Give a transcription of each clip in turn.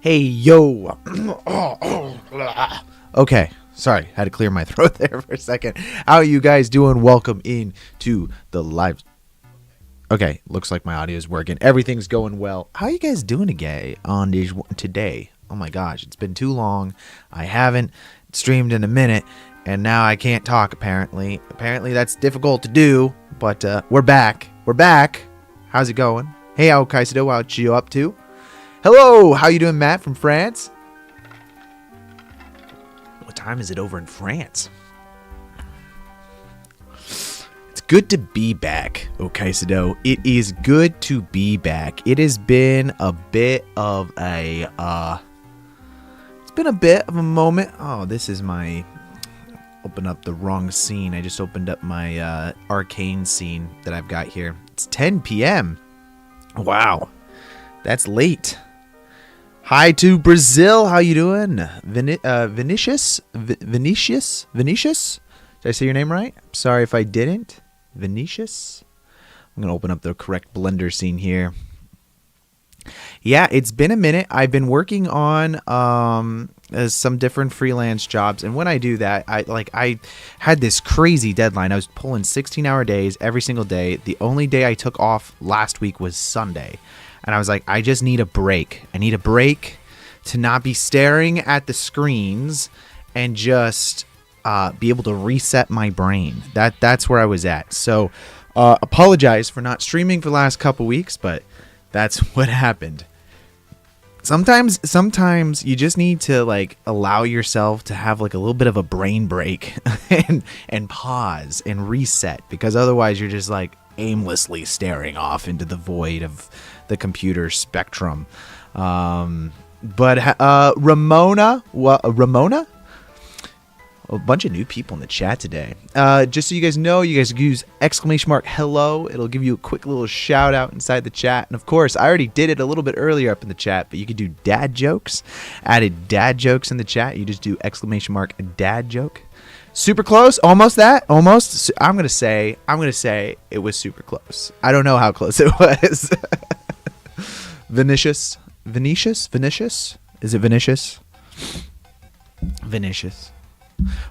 Hey, yo. Okay, sorry. Had to clear my throat there for a second. How are you guys doing? Welcome in to the live. Okay, looks like my audio is working. Everything's going well. How are you guys doing today? Oh my gosh, it's been too long. I haven't streamed in a minute, and now I can't talk, apparently. Apparently that's difficult to do, but we're back. We're back. How's it going? Hey, how Kaisido, what you up to? Hello, how you doing, Matt from France? What time is it over in France? It's good to be back, Kaisido. It is good to be back. It has been a bit of a moment. Oh, this is my open up the wrong scene. I just opened up my arcane scene that I've got here. It's 10 p.m. Wow. That's late. Hi to Brazil. How you doing? Vinicius? Vinicius? Did I say your name right? Sorry if I didn't. Vinicius? I'm going to open up the correct Blender scene here. Yeah, it's been a minute. I've been working on some different freelance jobs, and when I do that, I had this crazy deadline. I was pulling 16-hour days every single day. The only day I took off last week was Sunday. And I was like, I just need a break. I need a break to not be staring at the screens and just be able to reset my brain. That's where I was at. So apologize for not streaming for the last couple weeks, but that's what happened. Sometimes you just need to like allow yourself to have like a little bit of a brain break and pause and reset, because otherwise you're just like aimlessly staring off into the void of the computer spectrum. But Ramona, a bunch of new people in the chat today. Just so you guys know, you guys can use !hello. It'll give you a quick little shout out inside the chat. And of course, I already did it a little bit earlier up in the chat, but you could do dad jokes. Added dad jokes in the chat. You just do !dad joke. Super close, almost that, almost. I'm gonna say it was super close. I don't know how close it was. Vinicius? Is it Vinicius? Vinicius.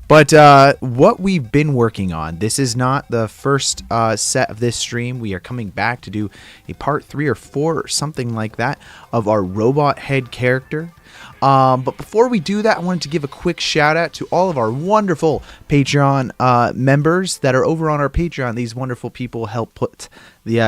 But what we've been working on, this is not the first set of this stream. We are coming back to do a part 3 or 4 or something like that of our robot head character. But before we do that, I wanted to give a quick shout out to all of our wonderful Patreon members that are over on our Patreon. These wonderful people help put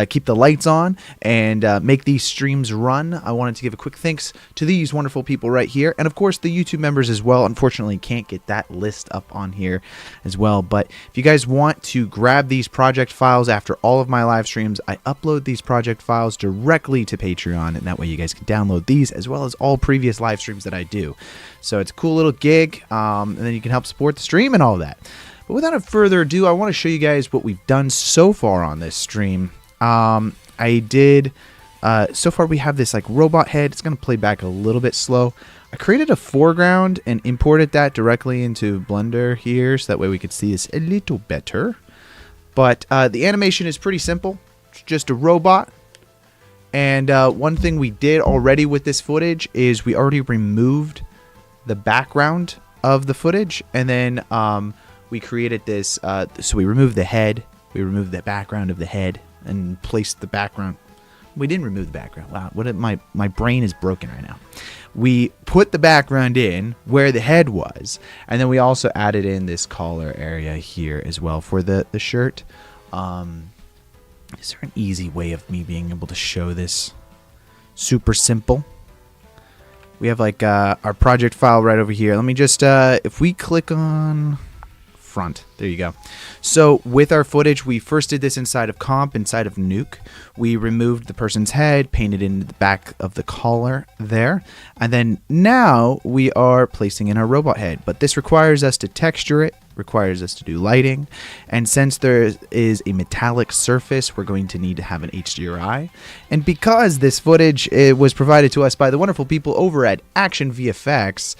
keep the lights on and make these streams run. I wanted to give a quick thanks to these wonderful people right here, and of course the YouTube members as well. Unfortunately, can't get that list up on here as well. But if you guys want to grab these project files after all of my live streams, I upload these project files directly to Patreon, and that way you guys can download these as well as all previous live streams that I do. So it's a cool little gig, and then you can help support the stream and all that. But without further ado, I want to show you guys what we've done so far on this stream. I did, so far we have this like robot head. It's going to play back a little bit slow. I created a foreground and imported that directly into Blender here, so that way we could see this a little better. But the animation is pretty simple. It's just a robot. And one thing we did already with this footage is we already removed the background of the footage. And then we created this, so we removed the head. We removed the background of the head and placed the background. We didn't remove the background. Wow, my brain is broken right now. We put the background in where the head was, and then we also added in this collar area here as well for the shirt. Is there an easy way of me being able to show this? Super simple. We have like our project file right over here. Let me just, if we click on front, there you go. So with our footage, we first did this inside of comp, inside of nuke. We removed the person's head, painted into the back of the collar there, and then now we are placing in our robot head. But this requires us to texture it, requires us to do lighting, and since there is a metallic surface, we're going to need to have an HDRI. And because this footage was provided to us by the wonderful people over at Action VFX,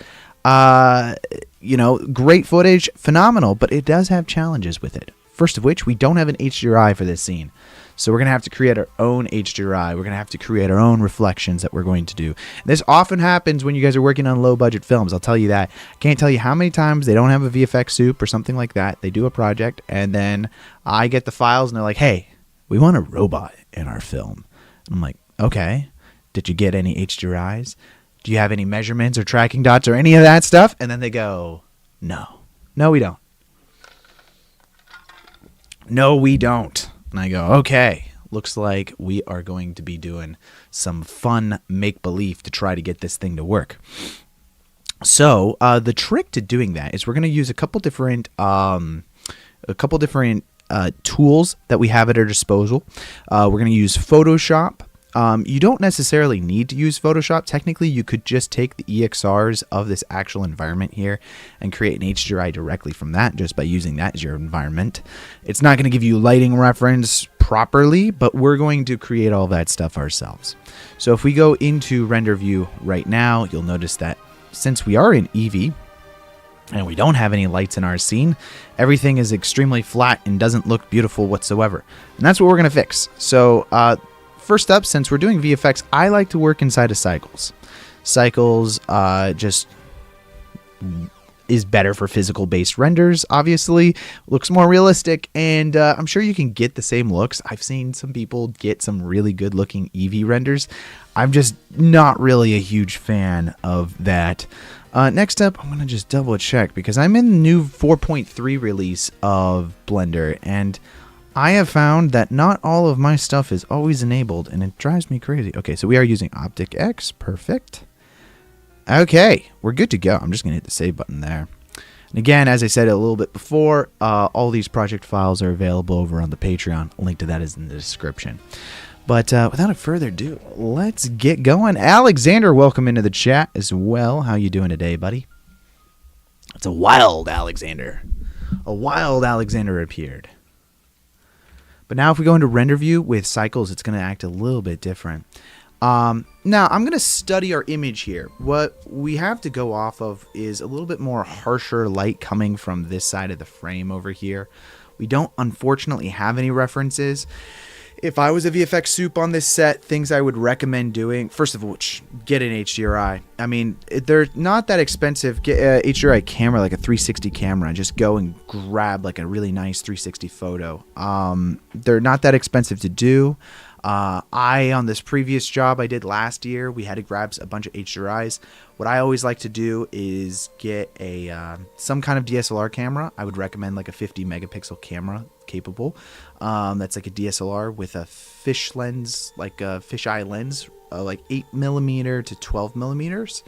you know, great footage, phenomenal, but it does have challenges with it. First of which, we don't have an HDRI for this scene. So we're going to have to create our own HDRI. We're going to have to create our own reflections that we're going to do. This often happens when you guys are working on low budget films. I'll tell you that. I can't tell you how many times they don't have a VFX soup or something like that. They do a project and then I get the files and they're like, hey, we want a robot in our film. I'm like, okay. Did you get any HDRIs? Do you have any measurements or tracking dots or any of that stuff? And then they go, no. No, we don't. No, we don't. And I go, okay, looks like we are going to be doing some fun make-believe to try to get this thing to work. So the trick to doing that is we're going to use a couple different tools that we have at our disposal. We're going to use Photoshop. You don't necessarily need to use Photoshop. Technically, you could just take the EXRs of this actual environment here and create an HDRI directly from that just by using that as your environment. It's not going to give you lighting reference properly, but we're going to create all that stuff ourselves. So if we go into render view right now, you'll notice that since we are in Eevee and we don't have any lights in our scene, everything is extremely flat and doesn't look beautiful whatsoever. And that's what we're going to fix. So, first up, since we're doing VFX, I like to work inside of cycles. Cycles just is better for physical-based renders, obviously. Looks more realistic, and I'm sure you can get the same looks. I've seen some people get some really good-looking Eevee renders. I'm just not really a huge fan of that. Next up, I'm going to just double-check, because I'm in the new 4.3 release of Blender, and I have found that not all of my stuff is always enabled, and it drives me crazy. Okay, so we are using Optic X. Perfect. Okay, we're good to go. I'm just going to hit the save button there. And again, as I said a little bit before, all these project files are available over on the Patreon. A link to that is in the description. But without further ado, let's get going. Alexander, welcome into the chat as well. How you doing today, buddy? It's a wild Alexander. A wild Alexander appeared. But now if we go into render view with cycles, it's going to act a little bit different. Now I'm going to study our image here. What we have to go off of is a little bit more harsher light coming from this side of the frame over here. We don't unfortunately have any references. If I was a VFX soup on this set, things I would recommend doing, first of which, get an HDRI. I mean, they're not that expensive. Get a HDRI camera, like a 360 camera, and just go and grab like a really nice 360 photo. They're not that expensive to do. On this previous job I did last year, we had to grab a bunch of HDRIs. What I always like to do is get a some kind of DSLR camera. I would recommend like a 50 megapixel camera capable. That's like a DSLR with a fish lens, like a fisheye lens, like 8mm to 12mm.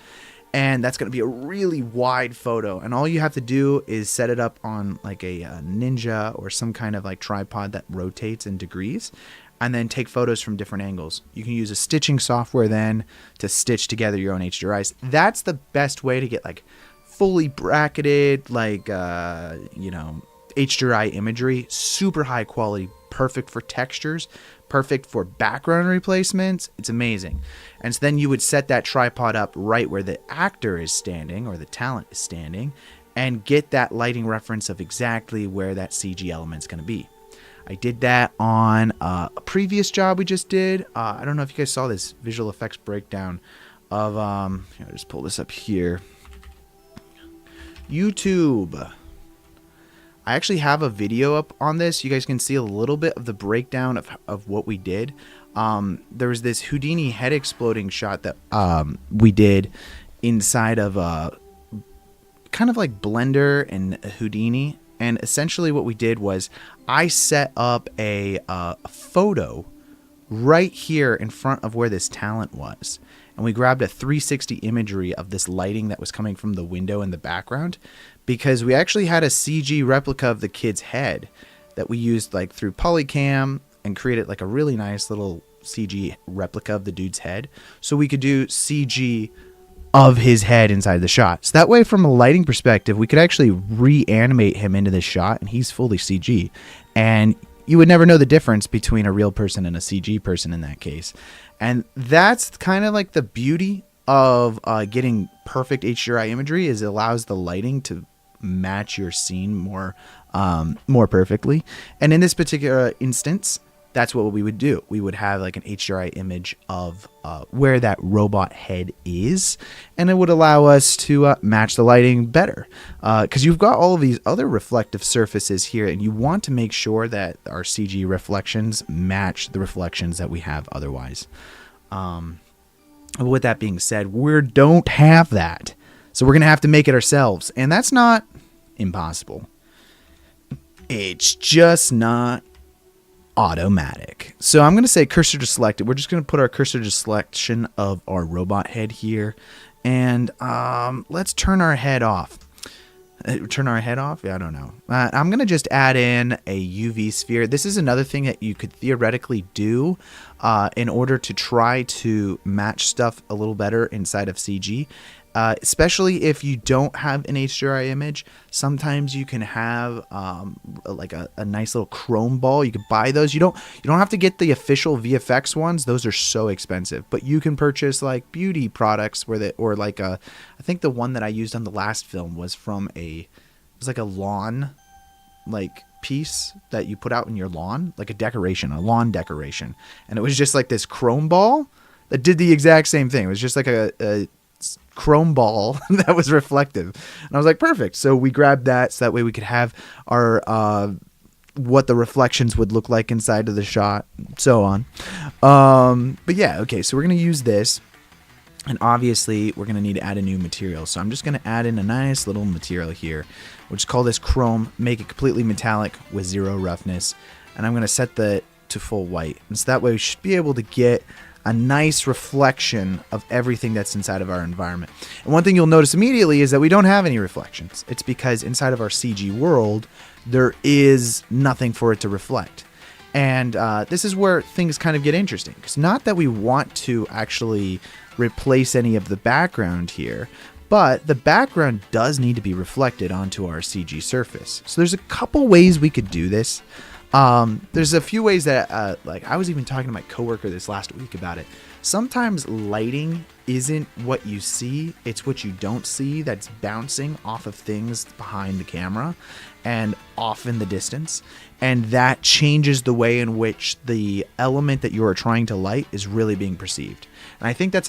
And that's going to be a really wide photo. And all you have to do is set it up on like a Ninja or some kind of like tripod that rotates in degrees. And then take photos from different angles. You can use a stitching software then to stitch together your own HDRIs. That's the best way to get like fully bracketed, like, HDRI imagery. Super high quality, perfect for textures, perfect for background replacements. It's amazing. And so then you would set that tripod up right where the actor is standing or the talent is standing and get that lighting reference of exactly where that CG element's going to be. I did that on a previous job we just did. I don't know if you guys saw this visual effects breakdown of, I'll just pull this up here. YouTube. I actually have a video up on this. You guys can see a little bit of the breakdown of what we did. There was this Houdini head exploding shot that we did inside of kind of like Blender and Houdini. And essentially what we did was I set up a photo right here in front of where this talent was. And we grabbed a 360 imagery of this lighting that was coming from the window in the background, because we actually had a CG replica of the kid's head that we used like through Polycam and created like a really nice little CG replica of the dude's head. So we could do CG of his head inside the shot. So that way, from a lighting perspective, we could actually reanimate him into the shot and he's fully CG. And you would never know the difference between a real person and a CG person in that case. And that's kind of like the beauty of getting perfect HDRI imagery, is it allows the lighting to match your scene more more perfectly. And in this particular instance, that's what we would do. We would have like an HDRI image of where that robot head is, and it would allow us to match the lighting better. Because you've got all of these other reflective surfaces here, and you want to make sure that our CG reflections match the reflections that we have otherwise. With that being said, we don't have that. So we're going to have to make it ourselves, and that's not impossible. It's just not automatic. So I'm going to say cursor to selected. We're just going to put our cursor to selection of our robot head here, and let's turn our head off. Turn our head off? Yeah, I don't know. I'm going to just add in a UV sphere. This is another thing that you could theoretically do in order to try to match stuff a little better inside of CG. Especially if you don't have an HDRI image, sometimes you can have like a nice little chrome ball. You can buy those. You don't have to get the official VFX ones. Those are so expensive. But you can purchase like beauty products I think the one that I used on the last film was from it was like a lawn like piece that you put out in your lawn, like a lawn decoration. And it was just like this chrome ball that did the exact same thing. It was just like a chrome ball that was reflective, and I was like, perfect. So we grabbed that so that way we could have our what the reflections would look like inside of the shot, so on. But yeah, okay, so we're gonna use this, and obviously we're gonna need to add a new material. So I'm just gonna add in a nice little material here. We'll just call this chrome, make it completely metallic with 0 roughness, and I'm gonna set to full white, and so that way we should be able to get a nice reflection of everything that's inside of our environment. And one thing you'll notice immediately is that we don't have any reflections. It's because inside of our CG world, there is nothing for it to reflect. And this is where things kind of get interesting. Because not that we want to actually replace any of the background here, but the background does need to be reflected onto our CG surface. So there's a couple ways we could do this. There's a few ways that, like I was even talking to my coworker this last week about it. Sometimes lighting isn't what you see, it's what you don't see that's bouncing off of things behind the camera and off in the distance. And that changes the way in which the element that you are trying to light is really being perceived. And I think that's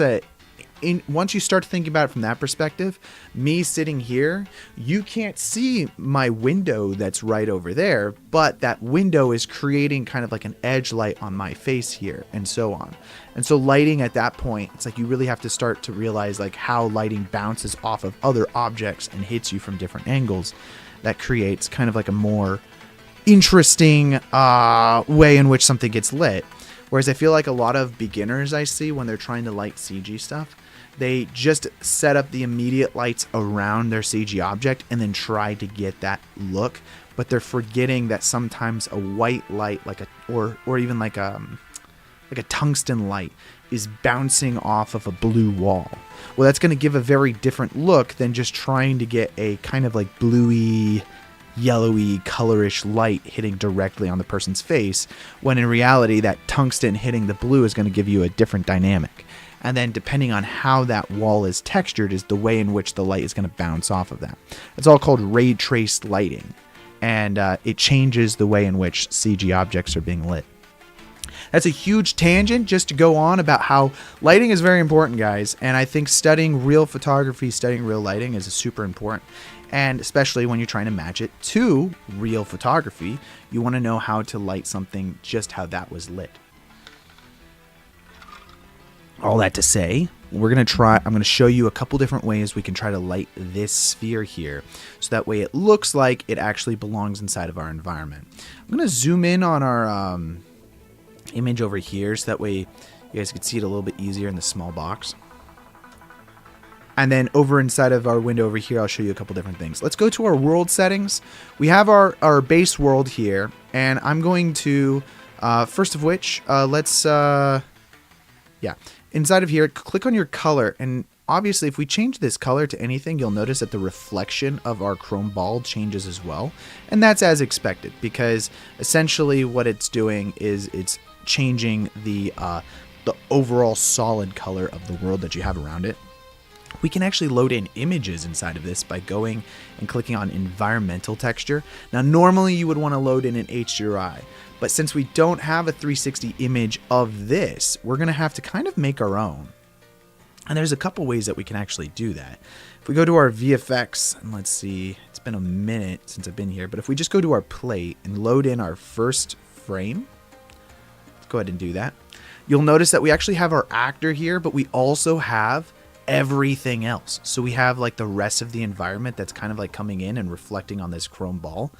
once you start thinking about it from that perspective, me sitting here, you can't see my window that's right over there, but that window is creating kind of like an edge light on my face here, and so on. And so lighting at that point, it's like you really have to start to realize like how lighting bounces off of other objects and hits you from different angles. That creates kind of like a more interesting way in which something gets lit. Whereas I feel like a lot of beginners I see when they're trying to light CG stuff, they just set up the immediate lights around their CG object and then try to get that look, but they're forgetting that sometimes a white light, or even like a tungsten light, is bouncing off of a blue wall. Well, that's going to give a very different look than just trying to get a kind of like bluey, yellowy, colorish light hitting directly on the person's face, when in reality that tungsten hitting the blue is going to give you a different dynamic. And then depending on how that wall is textured is the way in which the light is going to bounce off of that. It's all called ray traced lighting, and it changes the way in which CG objects are being lit. That's a huge tangent just to go on about how lighting is very important, guys, and I think studying real photography, studying real lighting is super important. And especially when you're trying to match it to real photography, you want to know how to light something just how that was lit. All that to say, I'm going to show you a couple different ways we can try to light this sphere here, so that way it looks like it actually belongs inside of our environment. I'm going to zoom in on our image over here, so that way you guys can see it a little bit easier in the small box. And then over inside of our window over here, I'll show you a couple different things. Let's go to our world settings. We have our base world here, and I'm going to, first of which, inside of here, click on your color, and obviously if we change this color to anything, you'll notice that the reflection of our chrome ball changes as well. And that's as expected, because essentially what it's doing is it's changing the overall solid color of the world that you have around it. We can actually load in images inside of this by going and clicking on environmental texture. Now, normally you would want to load in an HDRI, but since we don't have a 360 image of this, we're going to have to kind of make our own. And there's a couple ways that we can actually do that. If we go to our VFX, and let's see, it's been a minute since I've been here, but if we just go to our plate and load in our first frame, let's go ahead and do that. You'll notice that we actually have our actor here, but we also have everything else. So we have like the rest of the environment that's kind of like coming in and reflecting on this chrome ball.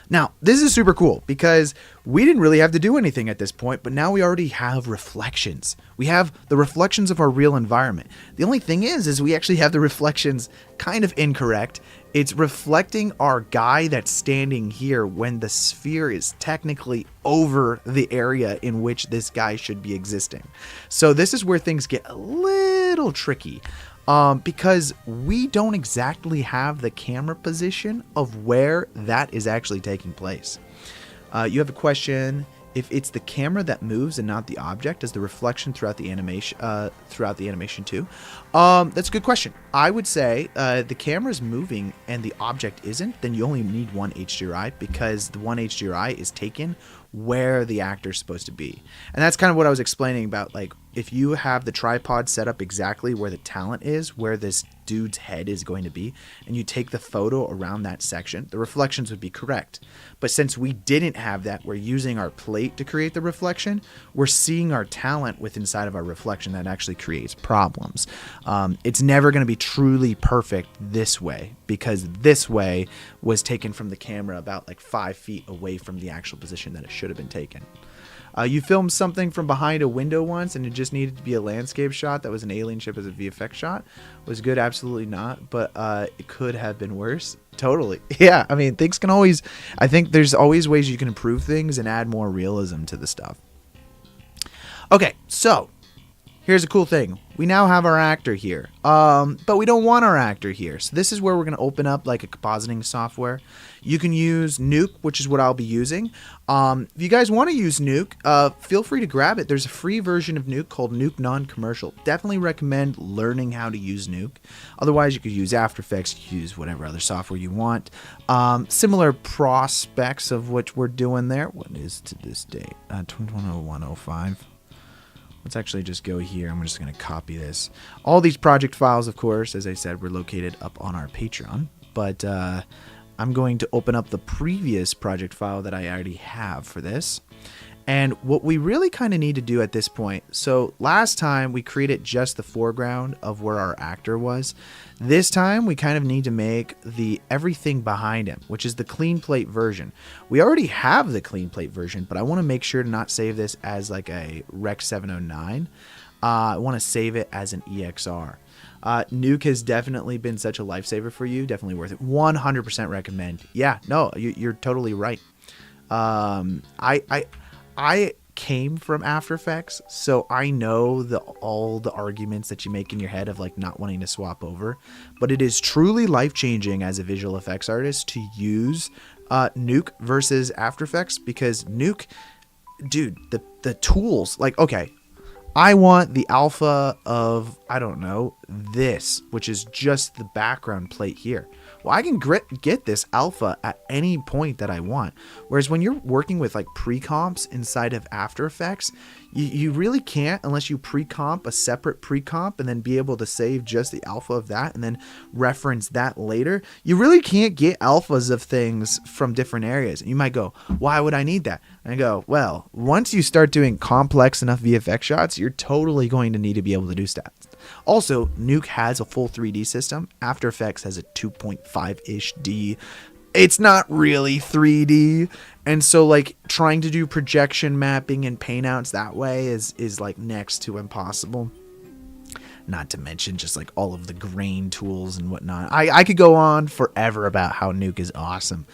Now, this is super cool because we didn't really have to do anything at this point, but now we already have reflections. We have the reflections of our real environment. The only thing is we actually have the reflections kind of incorrect. It's reflecting our guy that's standing here when the sphere is technically over the area in which this guy should be existing. So this is where things get a little tricky because we don't exactly have the camera position of where that is actually taking place. You have a question. If it's the camera that moves and not the object, is the reflection throughout the animation too? That's a good question. I would say the camera is moving and the object isn't, then you only need one HDRI because the one HDRI is taken where the actor is supposed to be. And that's kind of what I was explaining about, like, if you have the tripod set up exactly where the talent is, where this dude's head is going to be, and you take the photo around that section, the reflections would be correct. But since we didn't have that, we're using our plate to create the reflection, we're seeing our talent with inside of our reflection. That actually creates problems. It's never going to be truly perfect this way because this way was taken from the camera about like 5 feet away from the actual position that it should have been taken. You filmed something from behind a window once and it just needed to be a landscape shot that was an alien ship as a VFX shot. Was good? Absolutely not, but it could have been worse. Totally. Yeah, I mean, things can always, I think there's always ways you can improve things and add more realism to the stuff. Okay, so here's a cool thing. We now have our actor here, but we don't want our actor here. So this is where we're going to open up like a compositing software. You can use Nuke, which is what I'll be using. If you guys want to use Nuke, feel free to grab it. There's a free version of Nuke called Nuke Non-Commercial. Definitely recommend learning how to use Nuke. Otherwise, you could use After Effects, you could use whatever other software you want. Similar prospects of what we're doing there. What is to this date? 210105. Let's actually just go here. I'm just going to copy this. All these project files, of course, as I said, were located up on our Patreon. But I'm going to open up the previous project file that I already have for this. And what we really kind of need to do at this point, so last time we created just the foreground of where our actor was. This time we kind of need to make the everything behind him, which is the clean plate version. We already have the clean plate version, but I want to make sure to not save this as like a Rec 709. I want to save it as an EXR. Nuke has definitely been such a lifesaver for you. Definitely worth it. 100% recommend. Yeah, no, you're totally right. I came from After Effects, so I know all the arguments that you make in your head of like not wanting to swap over, but it is truly life-changing as a visual effects artist to use Nuke versus After Effects, because Nuke, dude, the tools, like, okay, I want the alpha of, I don't know, this, which is just the background plate here. Well, I can get this alpha at any point that I want. Whereas when you're working with like pre-comps inside of After Effects, you really can't unless you pre-comp a separate pre-comp and then be able to save just the alpha of that and then reference that later. You really can't get alphas of things from different areas. And you might go, why would I need that? And I go, well, once you start doing complex enough VFX shots, you're totally going to need to be able to do stats. Also, Nuke has a full 3D system. After Effects has a 2.5-ish D. It's not really 3D. And so like trying to do projection mapping and paint outs that way is like next to impossible. Not to mention just like all of the grain tools and whatnot. I could go on forever about how Nuke is awesome.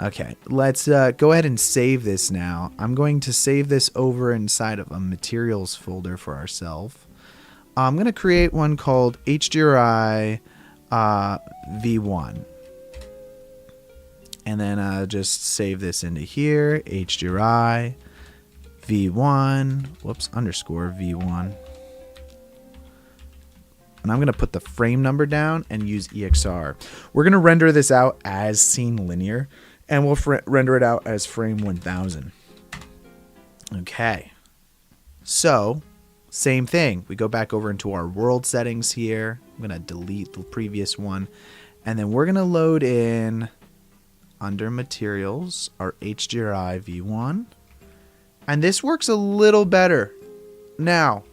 Okay, let's go ahead and save this now. I'm going to save this over inside of a materials folder for ourselves. I'm going to create one called HDRI V1. And then just save this into here, HDRI V1, whoops, underscore V1. And I'm going to put the frame number down and use EXR. We're going to render this out as scene linear, and we'll render it out as frame 1000. Okay. So, same thing. We go back over into our world settings here. I'm going to delete the previous one. And then we're going to load in, under materials, our HDRI V1. And this works a little better. Now,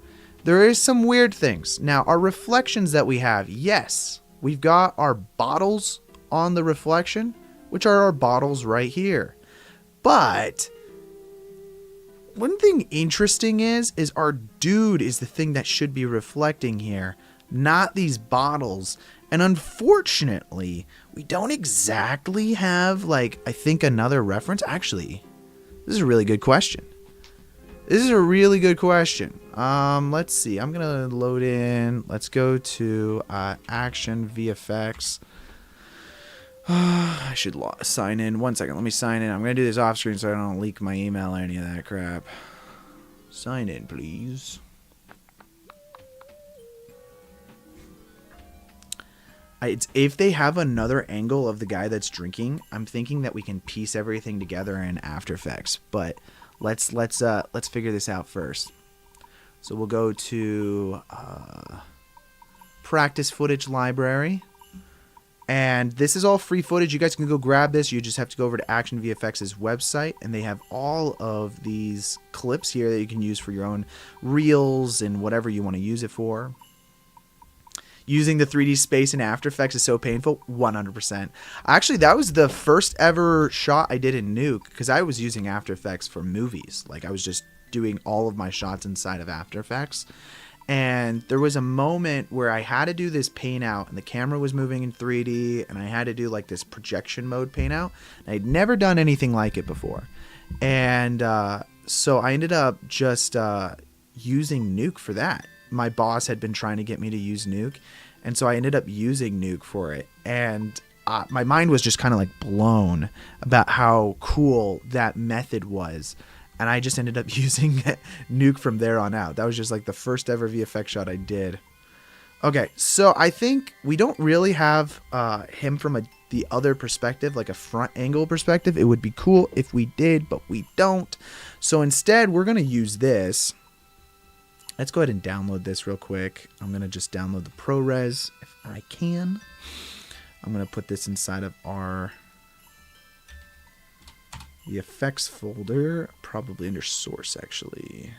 there is some weird things. Now, our reflections that we have, yes, we've got our bottles on the reflection, which are our bottles right here. But one thing interesting is our dude is the thing that should be reflecting here, not these bottles. And unfortunately, we don't exactly have, like, I think another reference. Actually, this is a really good question. Let's see. I'm going to load in. Let's go to Action VFX. I should sign in. 1 second. Let me sign in. I'm going to do this off screen so I don't leak my email or any of that crap. Sign in, please. If they have another angle of the guy that's drinking, I'm thinking that we can piece everything together in After Effects. But let's figure this out first. So we'll go to practice footage library. And this is all free footage. You guys can go grab this. You just have to go over to Action VFX's website, and they have all of these clips here that you can use for your own reels and whatever you want to use it for. Using the 3D space in After Effects is so painful. 100%. Actually, that was the first ever shot I did in Nuke, because I was using After Effects for movies. Like, I was just doing all of my shots inside of After Effects. And there was a moment where I had to do this paint out, and the camera was moving in 3D, and I had to do like this projection mode paint out. And I'd never done anything like it before. And so I ended up just using Nuke for that. My boss had been trying to get me to use Nuke, and so I ended up using Nuke for it. And my mind was just kind of like blown about how cool that method was. And I just ended up using Nuke from there on out. That was just like the first ever VFX shot I did. Okay, so I think we don't really have him from the other perspective, like a front angle perspective. It would be cool if we did, but we don't. So instead, we're going to use this. Let's go ahead and download this real quick. I'm going to just download the ProRes if I can. I'm going to put this inside of the effects folder, probably under source actually.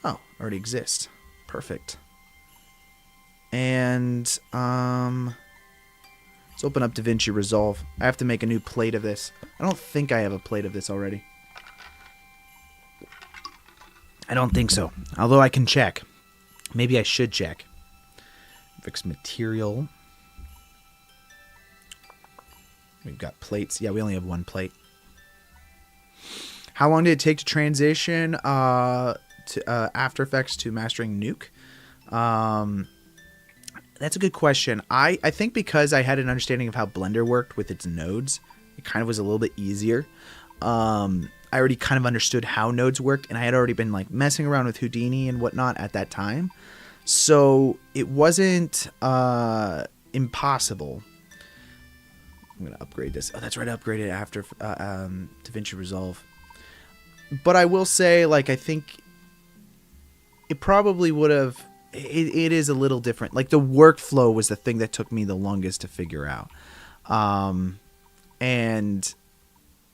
Oh, already exists. Perfect. And let's open up DaVinci Resolve. I have to make a new plate of this. I don't think I have a plate of this already. I don't think so. Although I can check. Maybe I should check. Fix material. We've got plates. Yeah, we only have one plate. How long did it take to transition to After Effects to mastering Nuke? That's a good question. I think because I had an understanding of how Blender worked with its nodes, it kind of was a little bit easier. I already kind of understood how nodes worked, and I had already been like messing around with Houdini and whatnot at that time. So it wasn't impossible. I'm going to upgrade this. Oh, that's right. I upgraded after DaVinci Resolve. But I will say, like, I think it probably would have... It is a little different. Like, the workflow was the thing that took me the longest to figure out. And...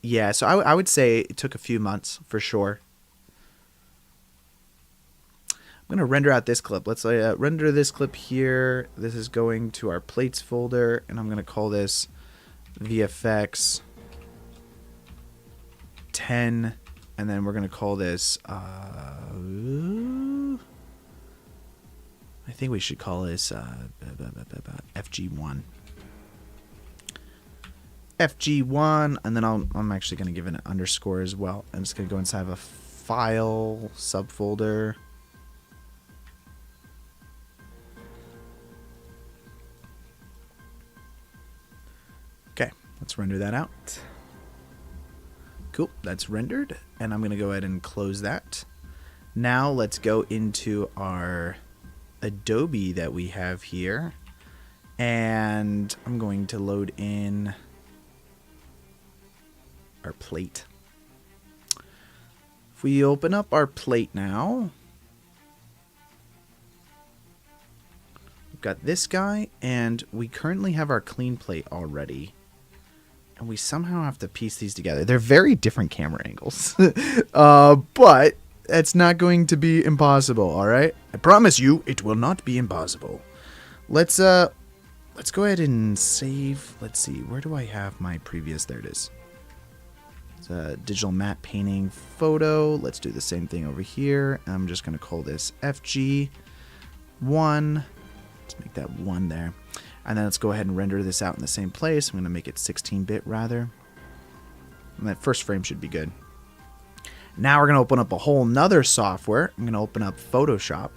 yeah, so I would say it took a few months for sure. I'm going to render out this clip. Let's render this clip here. This is going to our plates folder, and I'm going to call this VFX 10, and then we're going to call this, I think we should call this FG1. FG1, and then I'm actually going to give it an underscore as well. I'm just going to go inside of a file subfolder. Okay, let's render that out. Cool, that's rendered, and I'm going to go ahead and close that. Now let's go into our Adobe that we have here. And I'm going to load in our plate. If we open up our plate now, we've got this guy, and we currently have our clean plate already. And we somehow have to piece these together. They're very different camera angles. But it's not going to be impossible, all right? I promise you, it will not be impossible. Let's go ahead and save. Let's see. Where do I have my previous? There it is. It's a digital matte painting photo. Let's do the same thing over here. I'm just going to call this FG1. Let's make that 1 there. And then let's go ahead and render this out in the same place. I'm going to make it 16-bit rather. And that first frame should be good. Now we're going to open up a whole nother software. I'm going to open up Photoshop.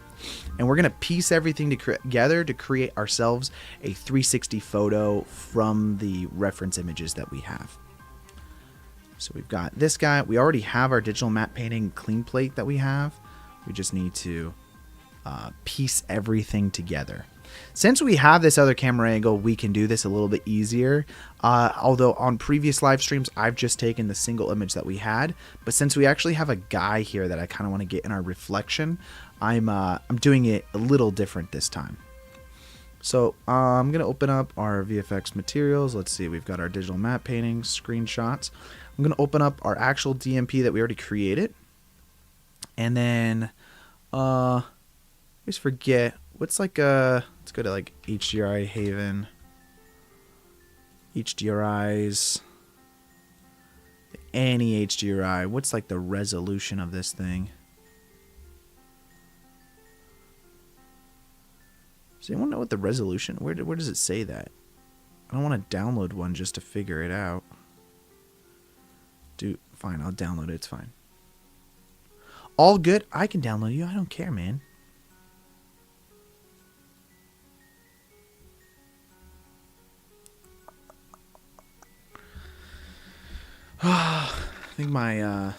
And we're going to piece everything together to create ourselves a 360 photo from the reference images that we have. So we've got this guy. We already have our digital matte painting clean plate that we have. We just need to piece everything together. Since we have this other camera angle, we can do this a little bit easier. Although on previous live streams, I've just taken the single image that we had. But since we actually have a guy here that I kind of want to get in our reflection, I'm doing it a little different this time. So I'm going to open up our VFX materials. Let's see, we've got our digital matte painting screenshots. I'm going to open up our actual DMP that we already created. And then, I always forget, what's like let's go to like HDRI Haven. HDRIs. Any HDRI. What's like the resolution of this thing? Does anyone know what the resolution? Where does it say that? I don't want to download one just to figure it out. Fine, I'll download it. It's fine. All good. I can download you. I don't care, man. I think my I'm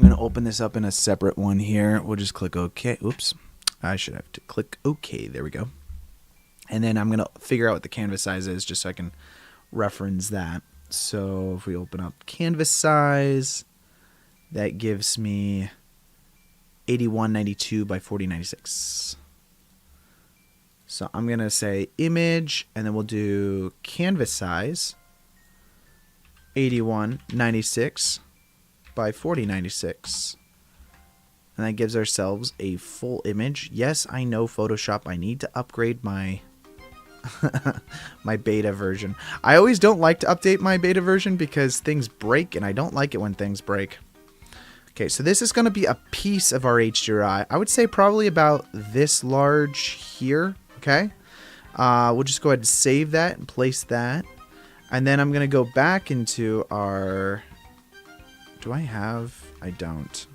gonna open this up in a separate one here. We'll just click OK. Oops, I should have to click OK. There we go. And then I'm gonna figure out what the canvas size is, just so I can reference that. So if we open up canvas size, that gives me 8192 by 4096. So I'm going to say image, and then we'll do canvas size, 8196 by 4096. And that gives ourselves a full image. Yes, I know Photoshop. I need to upgrade my my beta version. I always don't like to update my beta version because things break, and I don't like it when things break. Okay, so this is going to be a piece of our HDRI. I would say probably about this large here. Okay, we'll just go ahead and save that and place that. And then I'm going to go back into our... Do I have... I don't.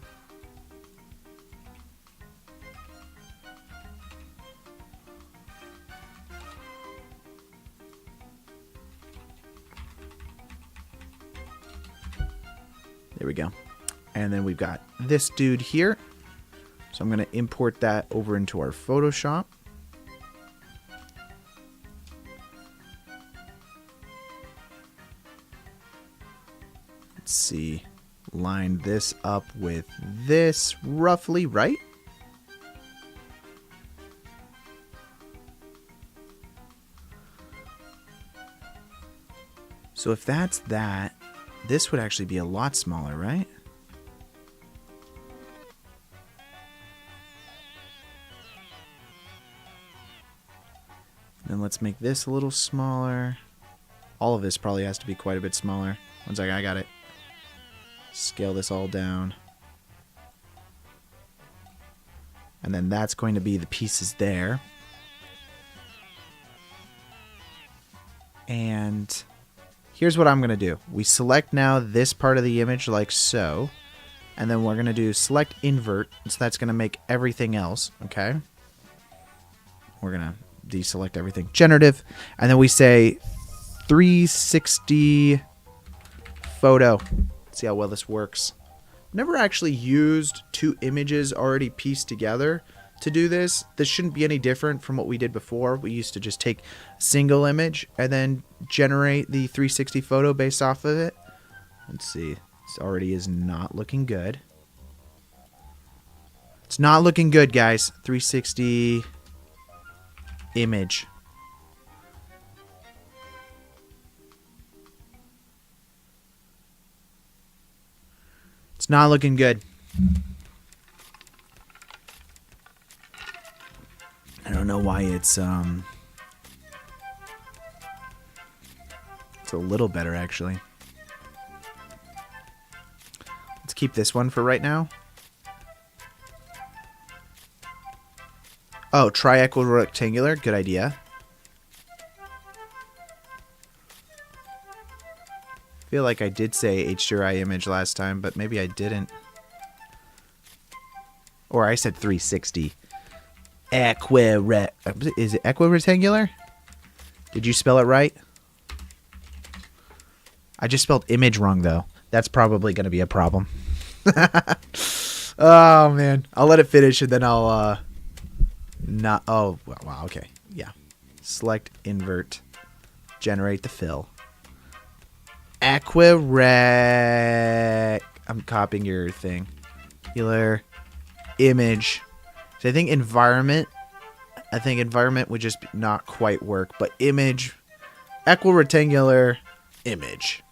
There we go. And then we've got this dude here. So I'm going to import that over into our Photoshop. Let's see. Line this up with this roughly, right? So if that's that, this would actually be a lot smaller, right? Then let's make this a little smaller. All of this probably has to be quite a bit smaller. One second, I got it. Scale this all down. And then that's going to be the pieces there. And here's what I'm going to do. We select now this part of the image like so. And then we're going to do select invert. So that's going to make everything else. Okay. We're going to deselect everything. Generative. And then we say 360 photo. See how well this works. never actually used two images already pieced together to do this. This shouldn't be any different from what we did before. We used to just take a single image and then generate the 360 photo based off of it. Let's see. This already is not looking good. It's not looking good, guys. 360 image. It's not looking good. I don't know why it's a little better actually. Let's keep this one for right now. Oh, try equirectangular. Good idea. I feel like I did say HDRI image last time, but maybe I didn't. Or I said 360. Is it equirectangular? Did you spell it right? I just spelled image wrong, though. That's probably going to be a problem. Oh, man. I'll let it finish, and then I'll... not. Oh, wow. Okay. Yeah. Select invert. Generate the fill. Equirect. I'm copying your thing. Healer. Image. So I think environment would just not quite work, but image, equirectangular, image.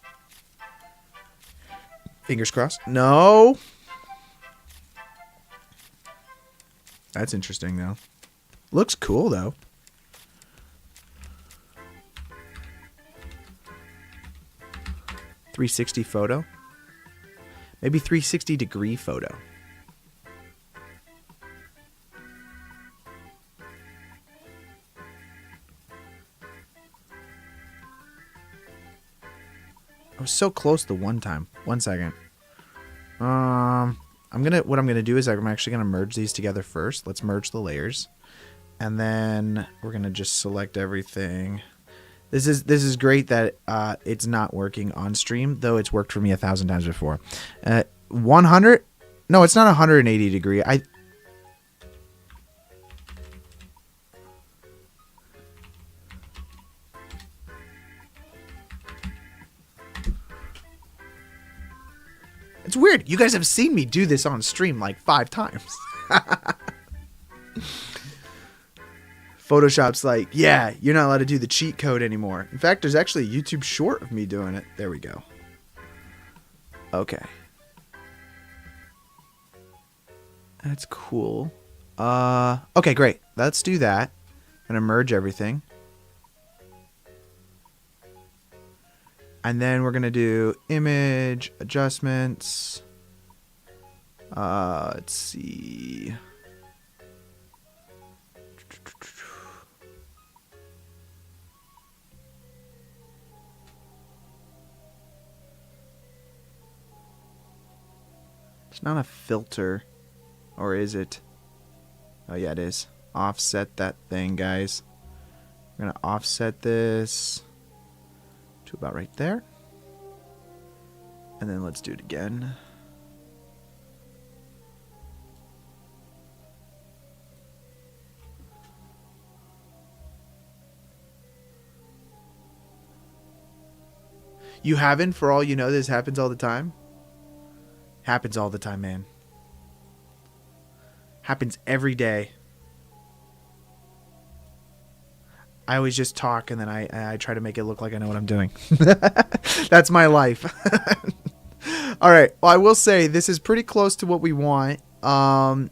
Fingers crossed. No. That's interesting though. Looks cool though. .360 photo. Maybe 360 degree photo. I was so close the one time. 1 second. What I'm gonna do is I'm actually gonna merge these together first. Let's merge the layers, and then we're gonna just select everything. This is great that it's not working on stream, though it's worked for me 1,000 times before. 100? No, it's not 180 degree. It's weird. You guys have seen me do this on stream like 5 times. Photoshop's like, yeah, you're not allowed to do the cheat code anymore. In fact, there's actually a YouTube short of me doing it. There we go. Okay. That's cool. Okay, great. Let's do that. I'm going to merge everything. And then we're going to do image adjustments. Let's see. It's not a filter. Or is it? Oh, yeah, it is. Offset that thing, guys. We're going to offset this to about right there. And then let's do it again. You haven't, for all you know, this happens all the time? Happens all the time, man. Happens every day. I always just talk and then I try to make it look like I know what I'm doing. That's my life. All right. Well, I will say this is pretty close to what we want.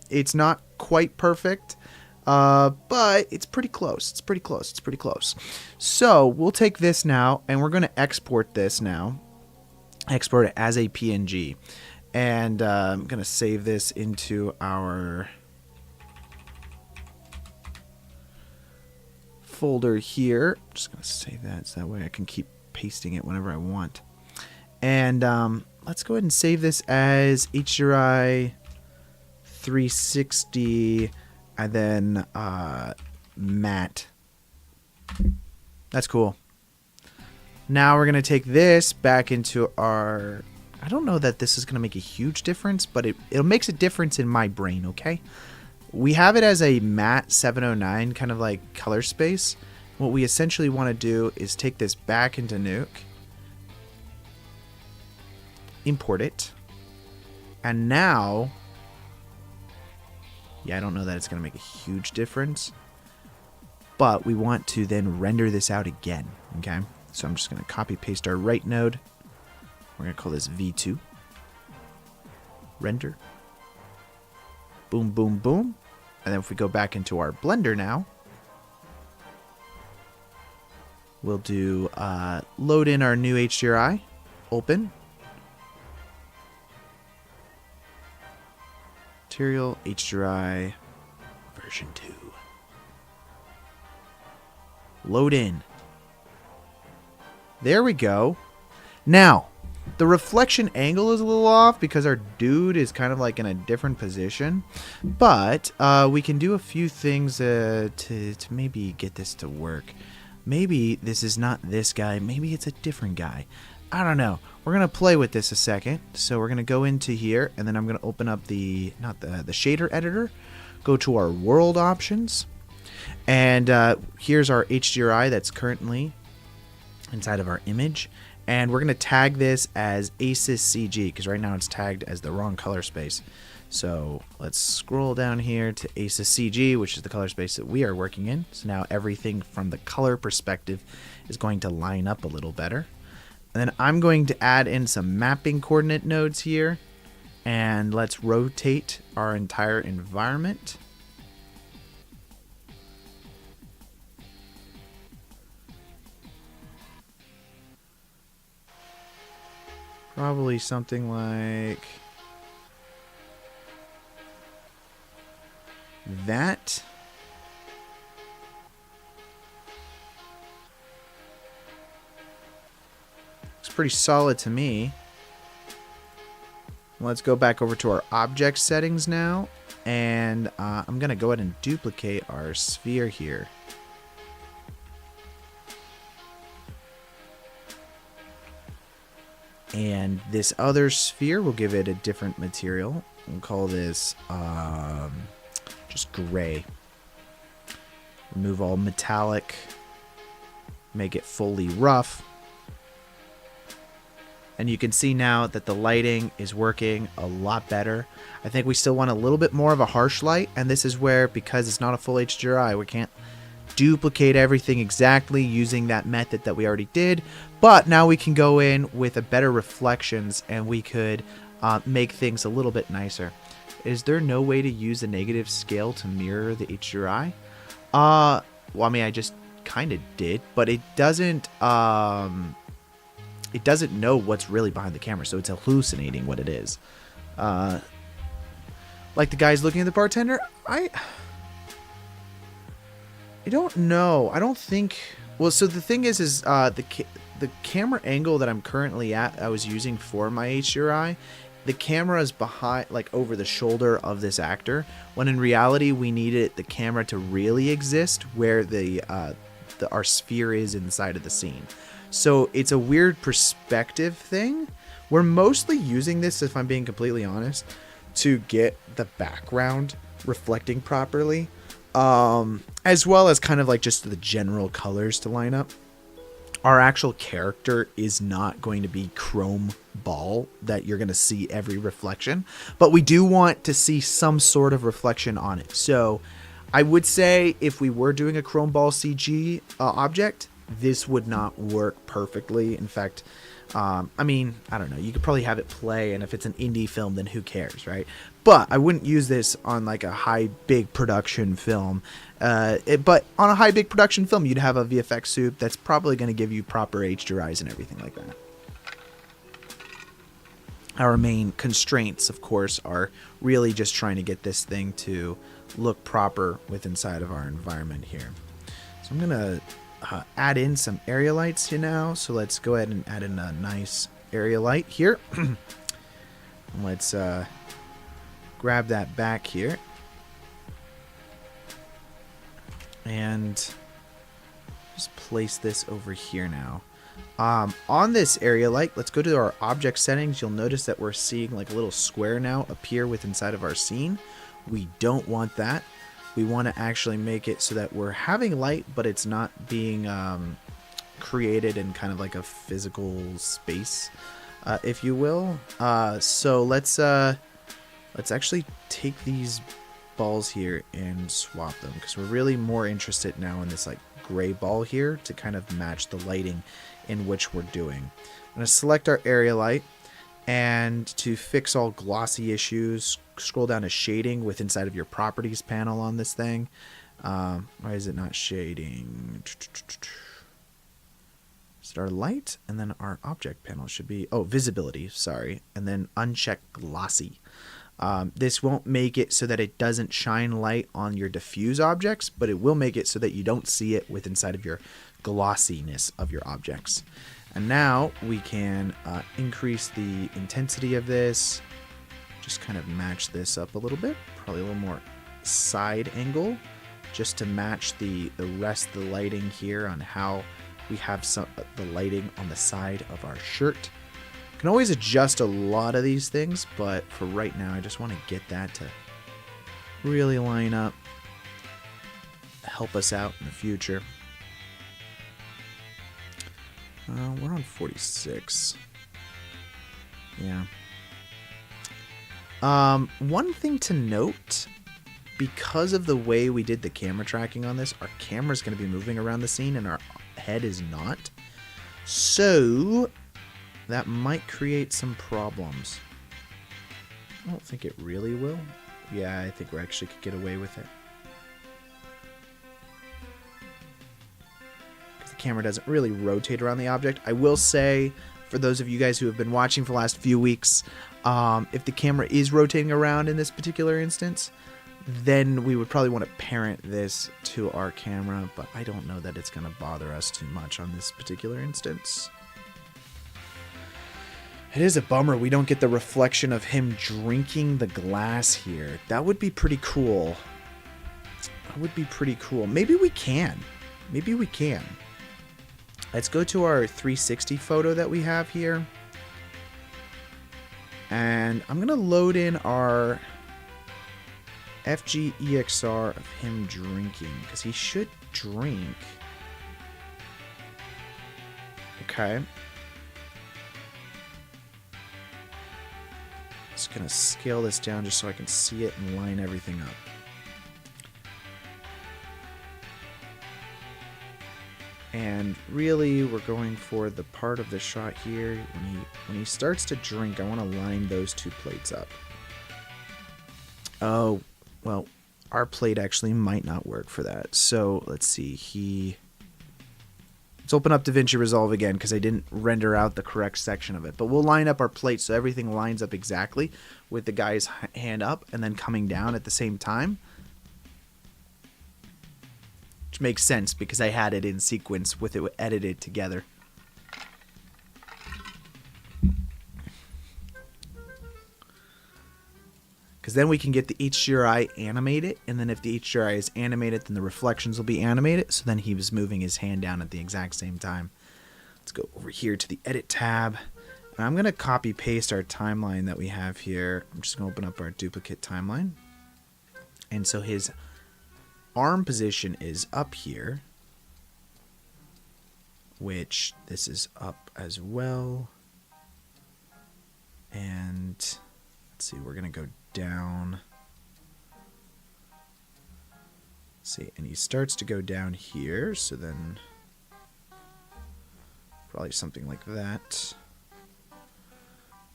It's not quite perfect, but it's pretty close. It's pretty close. It's pretty close. So we'll take this now and we're going to export this now. Export it as a PNG. And I'm going to save this into our folder here. I'm just going to save that so that way I can keep pasting it whenever I want. And let's go ahead and save this as HDRI 360 and then matte. That's cool. Now we're going to take this back into our I don't know that this is going to make a huge difference, but it makes a difference in my brain, okay? We have it as a matte 709 kind of like color space. What we essentially want to do is take this back into Nuke, import it, and now, yeah, I don't know that it's going to make a huge difference, but we want to then render this out again, okay? So I'm just going to copy paste our right node. We're going to call this V2. Render. Boom, boom, boom. And then if we go back into our Blender now, we'll do load in our new HDRI. Open. Material HDRI version 2. Load in. There we go. Now, the reflection angle is a little off because our dude is kind of like in a different position. But we can do a few things to maybe get this to work. Maybe this is not this guy. Maybe it's a different guy. I don't know. We're going to play with this a second. So we're going to go into here, and then I'm going to open up the shader editor. Go to our world options. And here's our HDRI that's currently inside of our image. And we're going to tag this as ASYS CG because right now it's tagged as the wrong color space. So let's scroll down here to ASYS CG, which is the color space that we are working in. So now everything from the color perspective is going to line up a little better. And then I'm going to add in some mapping coordinate nodes here. And let's rotate our entire environment. Probably something like that. Looks pretty solid to me. Let's go back over to our object settings now. And I'm going to go ahead and duplicate our sphere here. And this other sphere, we'll give it a different material. We'll call this just gray. Remove all metallic. Make it fully rough. And you can see now that the lighting is working a lot better. I think we still want a little bit more of a harsh light. And this is where, because it's not a full HDRI, we can't duplicate everything exactly using that method that we already did, but now we can go in with a better reflections and we could make things a little bit nicer. Is there no way to use a negative scale to mirror the HDRI? Well, I mean, I just kind of did, but it doesn't know what's really behind the camera, so it's hallucinating what it is. Like the guys looking at the bartender, I don't know. I don't think... Well, so the thing is the camera angle that I'm currently at, I was using for my HDRI, the camera is behind, like over the shoulder of this actor, when in reality we needed the camera to really exist where our sphere is inside of the scene. So it's a weird perspective thing. We're mostly using this, if I'm being completely honest, to get the background reflecting properly. As well as kind of like just the general colors to line up. Our actual character is not going to be chrome ball that you're going to see every reflection, but we do want to see some sort of reflection on it. So I would say if we were doing a chrome ball CG object, this would not work perfectly. In fact, I mean, I don't know. You could probably have it play, and if it's an indie film, then who cares, right? But I wouldn't use this on like a high, big production film. But on a high, big production film, you'd have a VFX suit that's probably going to give you proper HDRIs and everything like that. Our main constraints, of course, are really just trying to get this thing to look proper with inside of our environment here. So I'm going to add in some area lights here now. So let's go ahead and add in a nice area light here. Let's grab that back here. And just place this over here now. On this area light, let's go to our object settings. You'll notice that we're seeing like a little square now appear with inside of our scene. We don't want that. We want to actually make it so that we're having light, but it's not being created in kind of like a physical space, if you will. So let's actually take these balls here and swap them, because we're really more interested now in this like gray ball here to kind of match the lighting in which we're doing. I'm going to select our area light, and to fix all glossy issues, scroll down to shading with inside of your properties panel on this thing. Why is it not shading? Is it our light? And then our object panel should be, oh, visibility, sorry. And then uncheck glossy. This won't make it so that it doesn't shine light on your diffuse objects, but it will make it so that you don't see it with inside of your glossiness of your objects. And now we can increase the intensity of this. Just kind of match this up a little bit. Probably a little more side angle, just to match the rest of the lighting here on how we have the lighting on the side of our shirt. Can always adjust a lot of these things, but for right now I just want to get that to really line up, help us out in the future. We're on 46. Yeah. One thing to note, because of the way we did the camera tracking on this, our camera's going to be moving around the scene and our head is not. So that might create some problems. I don't think it really will. Yeah, I think we actually could get away with it. Because the camera doesn't really rotate around the object. I will say, for those of you guys who have been watching for the last few weeks, if the camera is rotating around in this particular instance, then we would probably want to parent this to our camera, but I don't know that it's going to bother us too much on this particular instance. It is a bummer we don't get the reflection of him drinking the glass here. That would be pretty cool. That would be pretty cool. Maybe we can. Maybe we can. Let's go to our 360 photo that we have here. And I'm going to load in our FGEXR of him drinking, because he should drink. Okay. Just going to scale this down just so I can see it and line everything up. And really, we're going for the part of the shot here. When he starts to drink, I want to line those two plates up. Oh, well, our plate actually might not work for that. So let's see. Let's open up DaVinci Resolve again, because I didn't render out the correct section of it. But we'll line up our plate so everything lines up exactly with the guy's hand up and then coming down at the same time. Which makes sense because I had it in sequence with it edited together. Because then we can get the HDRI animated, and then if the HDRI is animated, then the reflections will be animated, so then he was moving his hand down at the exact same time. Let's go over here to the Edit tab, and I'm going to copy paste our timeline that we have here. I'm just going to open up our duplicate timeline. And so his arm position is up here, which this is up as well. And let's see, we're going to go down. See, and he starts to go down here, so then probably something like that.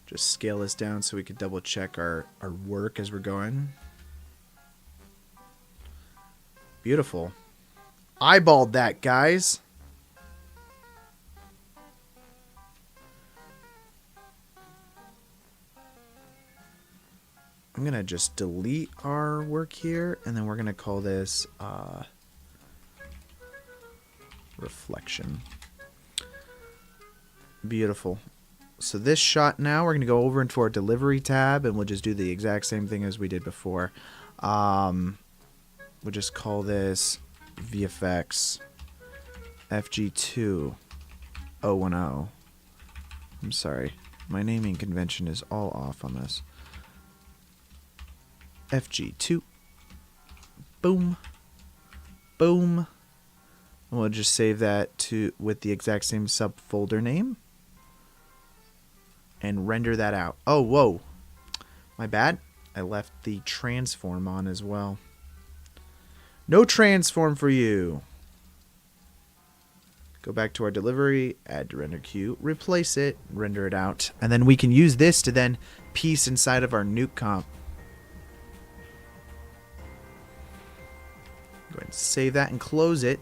Just scale this down so we can double check our work as we're going. Beautiful. Eyeballed that, guys. I'm going to just delete our work here, and then we're going to call this reflection. Beautiful. So this shot now, we're going to go over into our delivery tab, and we'll just do the exact same thing as we did before. We'll just call this VFX FG2. 010. I'm sorry. My naming convention is all off on this. FG2. Boom. Boom. We'll just save that to with the exact same subfolder name. And render that out. Oh, whoa. My bad. I left the transform on as well. No transform for you. Go back to our delivery, add to render queue, replace it, render it out. And then we can use this to then piece inside of our nuke comp. Go ahead and save that and close it.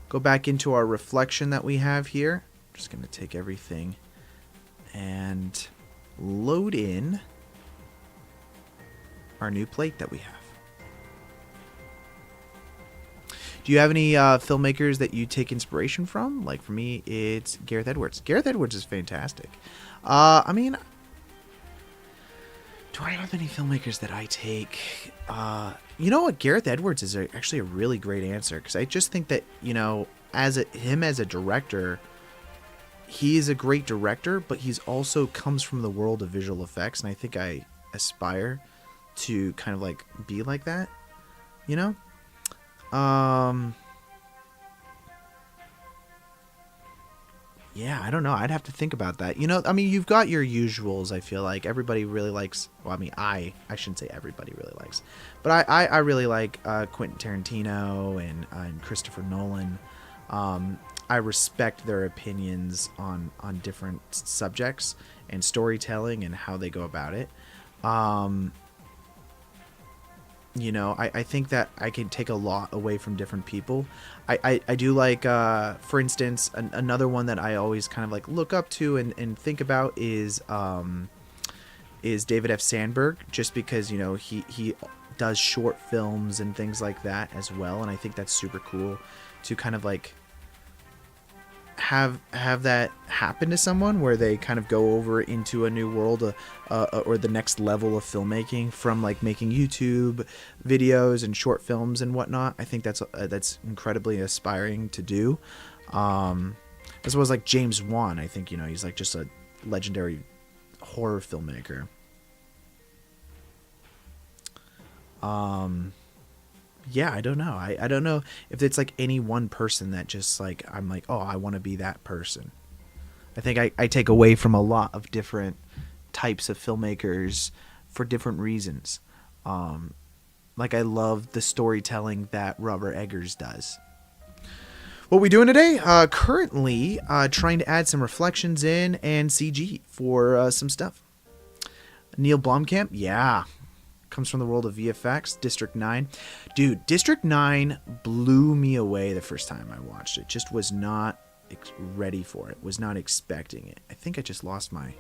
Go back into our reflection that we have here. I'm just going to take everything and load in our new plate that we have. Do you have any filmmakers that you take inspiration from? Like for me, it's Gareth Edwards. Gareth Edwards is fantastic. I mean, do I have any filmmakers that I take? You know what? Gareth Edwards is actually a really great answer because I just think that, you know, as a director, he is a great director, but he's also comes from the world of visual effects, and I think I aspire to kind of like be like that, you know? Yeah, I don't know. I'd have to think about that. You know, I mean, you've got your usuals. I feel like everybody really likes. Well, I mean, I shouldn't say everybody really likes, but I really like Quentin Tarantino and Christopher Nolan. I respect their opinions on different subjects and storytelling and how they go about it. You know, I think that I can take a lot away from different people. I do like, for instance, another one that I always kind of like look up to and think about is David F. Sandberg, just because, you know, he does short films and things like that as well. And I think that's super cool to kind of like have that happen to someone where they kind of go over into a new world or the next level of filmmaking from like making YouTube videos and short films and whatnot. I think that's incredibly aspiring to do. As well as like James Wan. I think, you know, he's like just a legendary horror filmmaker. Yeah, I don't know. I don't know if it's like any one person that just like, I'm like, oh, I want to be that person. I think I take away from a lot of different types of filmmakers for different reasons. Like I love the storytelling that Robert Eggers does. What we doing today? Currently trying to add some reflections in and CG for some stuff. Neil Blomkamp, yeah. Comes from the world of VFX. District 9. Dude, District 9 blew me away the first time I watched it. Just was not ready for it. Was not expecting it. I think I just lost my...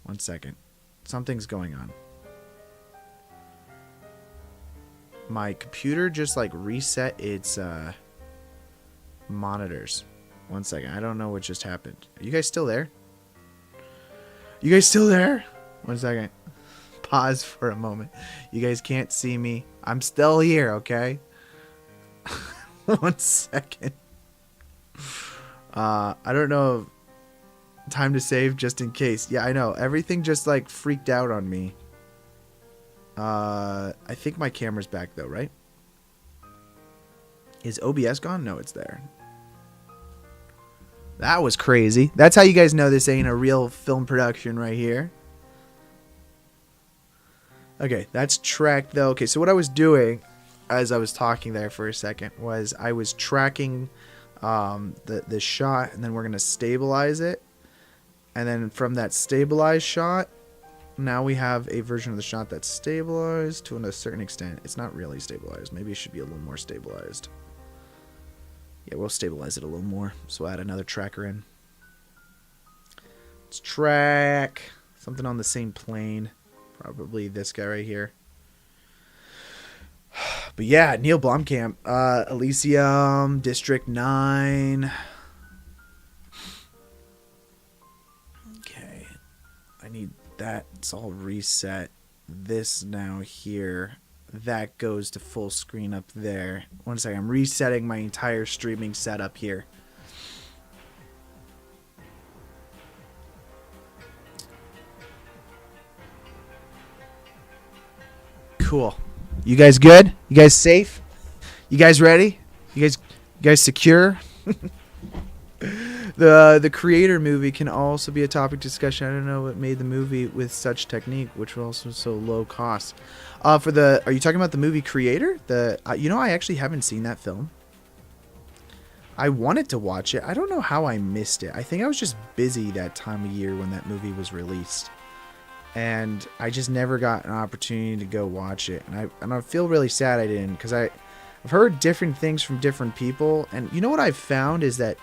1 second. Something's going on. My computer just like reset its monitors. 1 second. I don't know what just happened. Are you guys still there? You guys still there? 1 second. Pause for a moment. You guys can't see me. I'm still here, okay? 1 second. I don't know. Time to save just in case. Yeah, I know. Everything just like freaked out on me. I think my camera's back though, right? Is OBS gone? No, it's there. That was crazy. That's how you guys know this ain't a real film production right here. Okay, that's tracked though. Okay, so what I was doing as I was talking there for a second was I was tracking the shot, and then we're going to stabilize it. And then from that stabilized shot, now we have a version of the shot that's stabilized to a certain extent. It's not really stabilized. Maybe it should be a little more stabilized. Yeah, we'll stabilize it a little more. So we'll add another tracker in. Let's track something on the same plane. Probably this guy right here. But yeah, Neil Blomkamp, Elysium, District 9. Okay. I need that. It's all reset. This now here. That goes to full screen up there. 1 second. I'm resetting my entire streaming setup here. Cool. You guys good? You guys safe? You guys ready? You guys secure? The creator movie can also be a topic discussion. I don't know what made the movie with such technique, which was also so low cost. Are you talking about the movie Creator? I actually haven't seen that film. I wanted to watch it. I don't know how I missed it. I think I was just busy that time of year when that movie was released. And I just never got an opportunity to go watch it. And I feel really sad I didn't, because I've heard different things from different people. And you know what I've found is that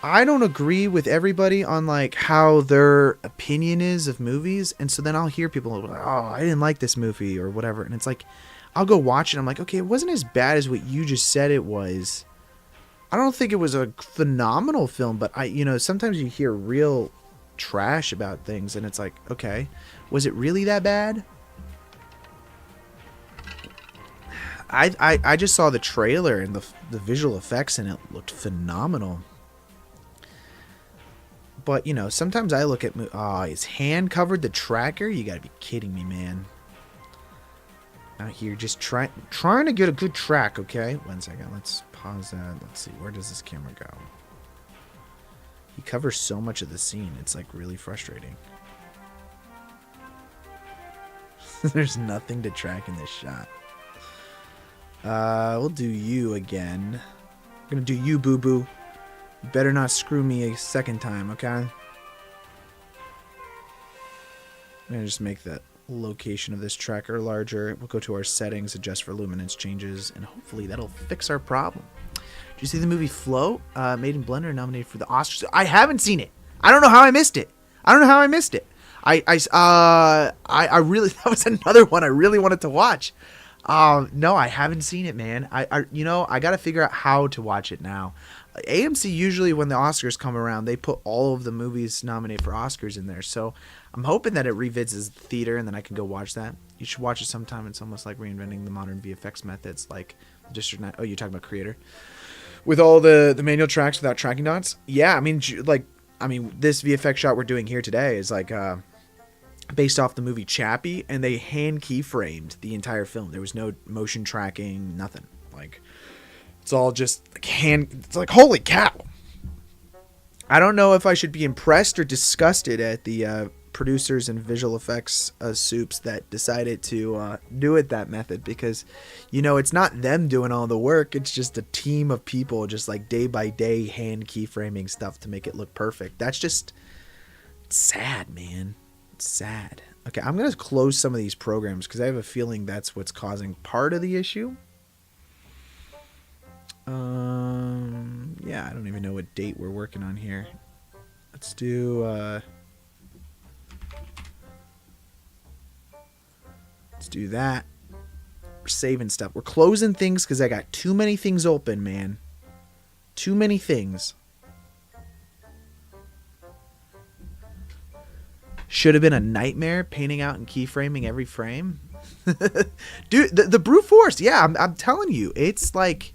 I don't agree with everybody on like how their opinion is of movies. And so then I'll hear people like, oh, I didn't like this movie or whatever. And it's like, I'll go watch it. I'm like, okay, it wasn't as bad as what you just said it was. I don't think it was a phenomenal film, but sometimes you hear real trash about things and it's like, okay, was it really that bad? I just saw the trailer and the visual effects and it looked phenomenal. But, sometimes I look at... his hand covered the tracker? You gotta be kidding me, man. Out here just trying to get a good track, okay? 1 second. Let's pause that. Let's see. Where does this camera go? He covers so much of the scene. It's, like, really frustrating. There's nothing to track in this shot. We'll do you again. I'm gonna do you, boo-boo. You better not screw me a second time, okay? I'm going to just make the location of this tracker larger. We'll go to our settings, adjust for luminance changes, and hopefully that'll fix our problem. Did you see the movie Flow? Made in Blender, nominated for the Oscars. I haven't seen it. I don't know how I missed it. I really, that was another one I really wanted to watch. No, I haven't seen it, man. I got to figure out how to watch it now. AMC usually, when the Oscars come around, they put all of the movies nominated for Oscars in there. So I'm hoping that it revisits the theater and then I can go watch that. You should watch it sometime. It's almost like reinventing the modern VFX methods, like District 9. Oh, you're talking about Creator? With all the manual tracks without tracking dots? Yeah, I mean, this VFX shot we're doing here today is like based off the movie Chappie, and they hand keyframed the entire film. There was no motion tracking, nothing. Like, it's all just like it's like, holy cow. I don't know if I should be impressed or disgusted at the producers and visual effects soups that decided to do it that method, because it's not them doing all the work. It's just a team of people just like day by day hand keyframing stuff to make it look perfect. That's just sad, man. It's sad. Okay, I'm gonna close some of these programs because I have a feeling that's what's causing part of the issue. Yeah, I don't even know what date we're working on here. Let's do that. We're saving stuff. We're closing things because I got too many things open, man. Too many things. Should have been a nightmare painting out and keyframing every frame. Dude, the brute force. Yeah, I'm telling you, it's like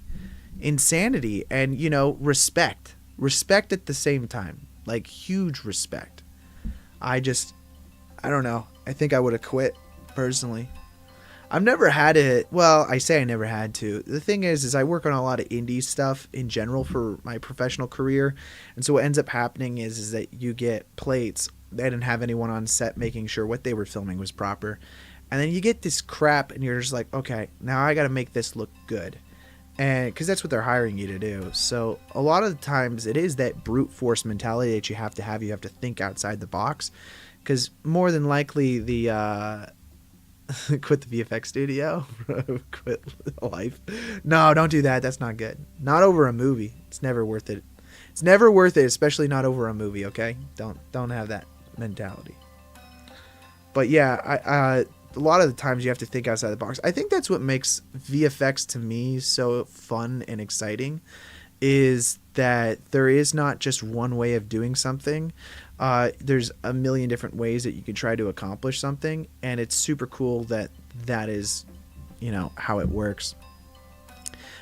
insanity. And respect at the same time, like huge respect. I don't know. I think I would have quit personally. I've never had it. Well, I say I never had to. The thing is I work on a lot of indie stuff in general for my professional career. And so what ends up happening is that you get plates. They didn't have anyone on set making sure what they were filming was proper. And then you get this crap and you're just like, okay, now I got to make this look good. And because that's what they're hiring you to do. So a lot of the times it is that brute force mentality that you have to have. You have to think outside the box, because more than likely the quit the VFX studio, quit life. No, don't do that. That's not good. Not over a movie. It's never worth it. It's never worth it, especially not over a movie. Okay, don't have that mentality. But yeah, a lot of the times you have to think outside the box. I think that's what makes VFX to me so fun and exciting, is that there is not just one way of doing something. There's a million different ways that you can try to accomplish something, and it's super cool that is, how it works.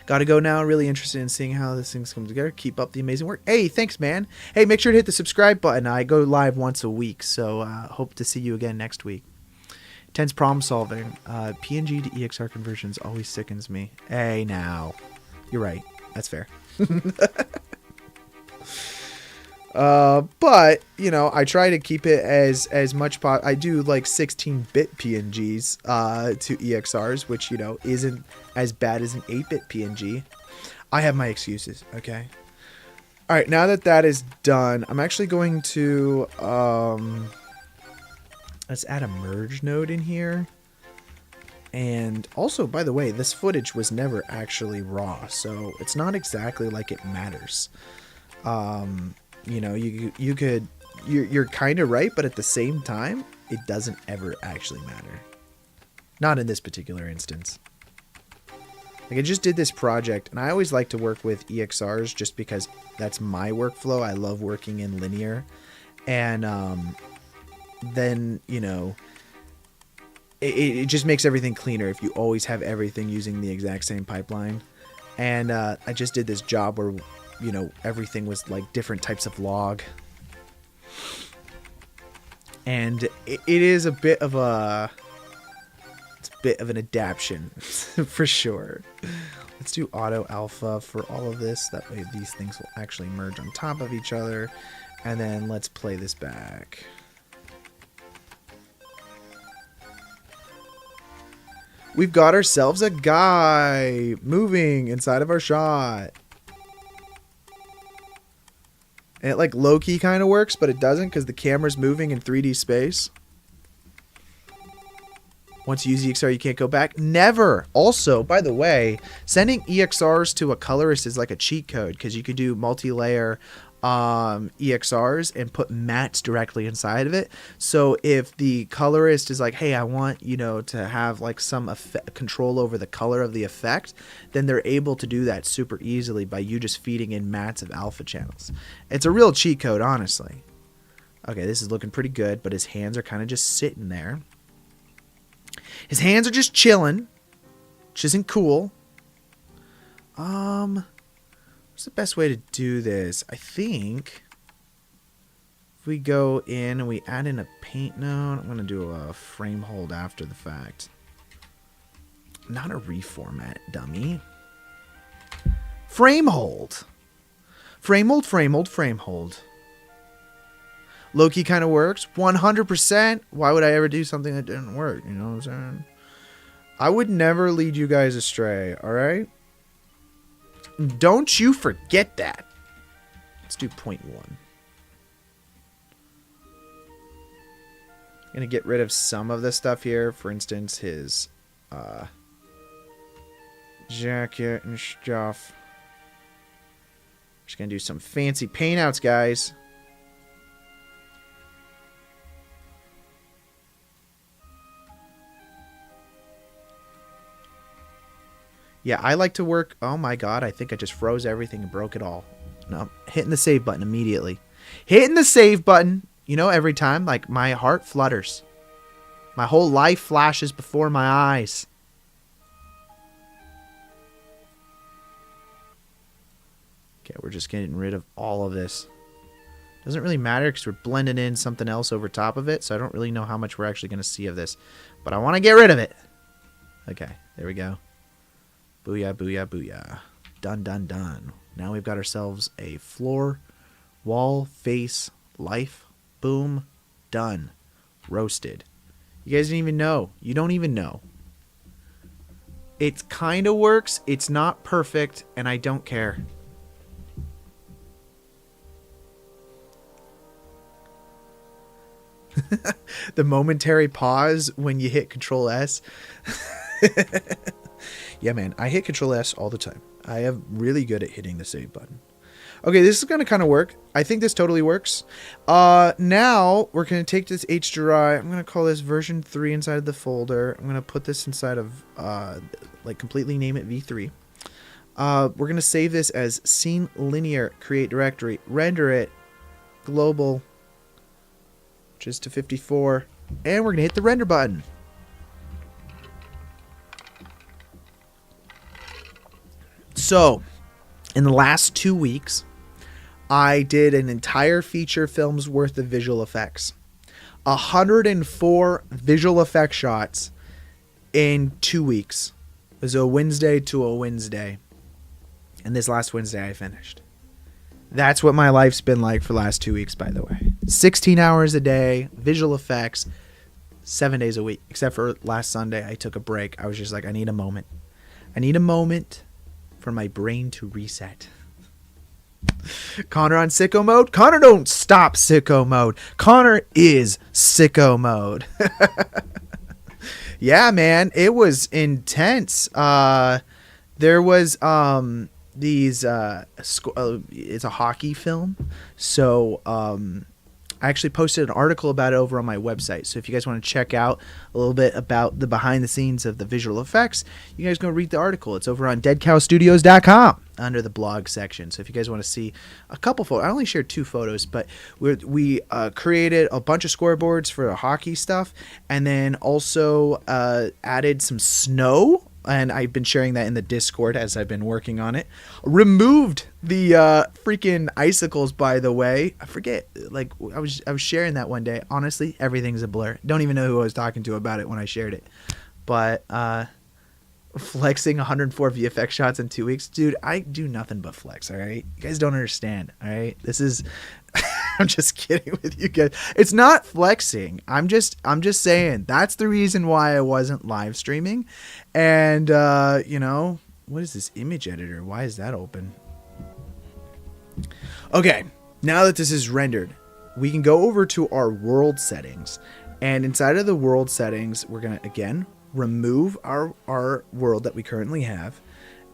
Gotta go now. Really interested in seeing how this thing's come together. Keep up the amazing work. Hey, thanks, man. Hey, make sure to hit the subscribe button. I go live once a week, so hope to see you again next week. Tense problem solving. PNG to EXR conversions always sickens me. Hey, now. You're right. That's fair. But, you know, I try to keep it as much I do like 16-bit PNGs to EXRs, which, you know, isn't as bad as an 8-bit PNG. I have my excuses, okay? All right, now that that is done, I'm actually going to let's add a merge node in here. And also, by the way, this footage was never actually raw, so it's not exactly like it matters. You know, you're kind of right, but at the same time, it doesn't ever actually matter. Not in this particular instance. Like, I just did this project, and I always like to work with EXRs just because that's my workflow. I love working in linear. And then, you know, it just makes everything cleaner if you always have everything using the exact same pipeline. And I just did this job where, you know, everything was like different types of log. And it is a bit of an adaptation for sure. Let's do auto alpha for all of this. That way these things will actually merge on top of each other. And then let's play this back. We've got ourselves a guy moving inside of our shot. And it like low-key kind of works, but it doesn't because the camera's moving in 3D space. Once you use EXR, you can't go back. Never. Also, by the way, sending EXRs to a colorist is like a cheat code because you could do multi-layer EXRs and put mats directly inside of it. So if the colorist is like, hey, I want, you know, to have like some control over the color of the effect, then they're able to do that super easily by you just feeding in mats of alpha channels. It's a real cheat code, honestly. Okay, this is looking pretty good, but his hands are kind of just sitting there. His hands are just chilling, which isn't cool. What's the best way to do this? I think if we go in and we add in a paint node, I'm going to do a frame hold after the fact. Not a reformat, dummy. Frame hold. Frame hold, frame hold, frame hold. Low-key kind of works. 100%. Why would I ever do something that didn't work? You know what I'm saying? I would never lead you guys astray, alright? Don't you forget that. Let's do 0.1. I'm going to get rid of some of this stuff here. For instance, his jacket and stuff. Just going to do some fancy paint outs, guys. Yeah, I like to work... Oh my god, I think I just froze everything and broke it all. No, hitting the save button immediately. Hitting the save button! You know, every time, like, my heart flutters. My whole life flashes before my eyes. Okay, we're just getting rid of all of this. Doesn't really matter because we're blending in something else over top of it, so I don't really know how much we're actually going to see of this. But I want to get rid of it. Okay, there we go. Booyah, booyah, booyah. Done, done, done. Now we've got ourselves a floor, wall, face, life, boom, done. Roasted. You guys didn't even know. You don't even know. It kind of works. It's not perfect, and I don't care. The momentary pause when you hit Control S. Yeah, man, I hit Control S all the time. I am really good at hitting the save button. Okay, this is going to kind of work. I think this totally works. Now, we're going to take this HDRI. I'm going to call this version 3 inside of the folder. I'm going to put this inside of, like, completely name it V3. We're going to save this as scene linear, create directory, render it, global, which is to 54. And we're going to hit the render button. So, in the last 2 weeks, I did an entire feature film's worth of visual effects. 104 visual effect shots in 2 weeks. It was a Wednesday to a Wednesday. And this last Wednesday I finished. That's what my life's been like for the last 2 weeks, by the way. 16 hours a day, visual effects, 7 days a week. Except for last Sunday, I took a break. I was just like, I need a moment. I need a moment for my brain to reset. Connor on sicko mode? Connor don't stop sicko mode. Connor is sicko mode. Yeah, man, it was intense. There was it's a hockey film, so I actually posted an article about it over on my website. So if you guys want to check out a little bit about the behind the scenes of the visual effects, you guys go read the article. It's over on deadcowstudios.com under the blog section. So if you guys want to see a couple photos, I only shared 2 photos, but we created a bunch of scoreboards for the hockey stuff, and then also added some snow. And I've been sharing that in the Discord as I've been working on it. Removed the freaking icicles, by the way. I forget. Like I was sharing that one day. Honestly, everything's a blur. Don't even know who I was talking to about it when I shared it. But flexing 104 VFX shots in 2 weeks, dude. I do nothing but flex. All right, you guys don't understand. All right, this is. I'm just kidding with you guys. It's not flexing. I'm just saying that's the reason why I wasn't live streaming. And what is this image editor? Why is that open? Okay, now that this is rendered, we can go over to our world settings. And inside of the world settings, we're going to again remove our world that we currently have.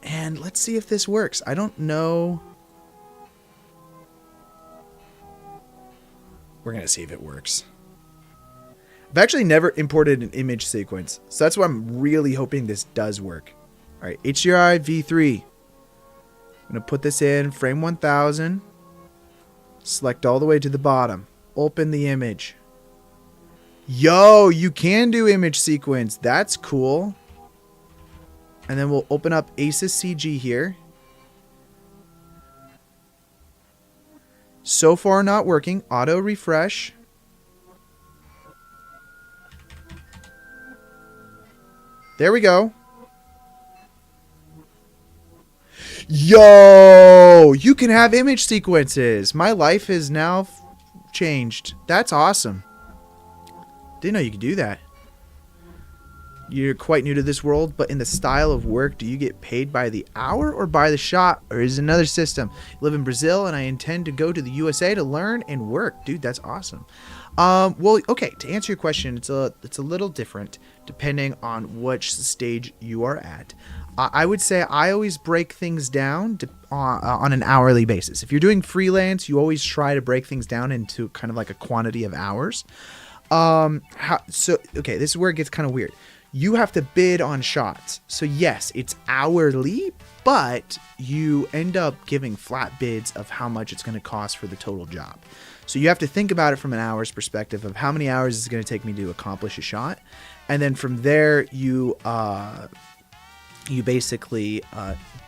And let's see if this works. I don't know. We're going to see if it works. I've actually never imported an image sequence, so that's why I'm really hoping this does work. All right, HDRI V3. I'm going to put this in frame 1000. Select all the way to the bottom. Open the image. Yo, you can do image sequence. That's cool. And then we'll open up ACES CG here. So far not working. Auto refresh. There we go. Yo, you can have image sequences. My life is now changed. That's awesome. Didn't know you could do that. You're quite new to this world, but in the style of work, do you get paid by the hour or by the shot, or is it another system? I live in Brazil, and I intend to go to the USA to learn and work. Dude, that's awesome. Well, okay, to answer your question, it's a little different depending on which stage you are at. I would say I always break things down on an hourly basis. If you're doing freelance, you always try to break things down into kind of like a quantity of hours. This is where it gets kind of weird. You have to bid on shots. So yes, it's hourly, but you end up giving flat bids of how much it's going to cost for the total job. So you have to think about it from an hour's perspective of how many hours is it going to take me to accomplish a shot. And then from there, you basically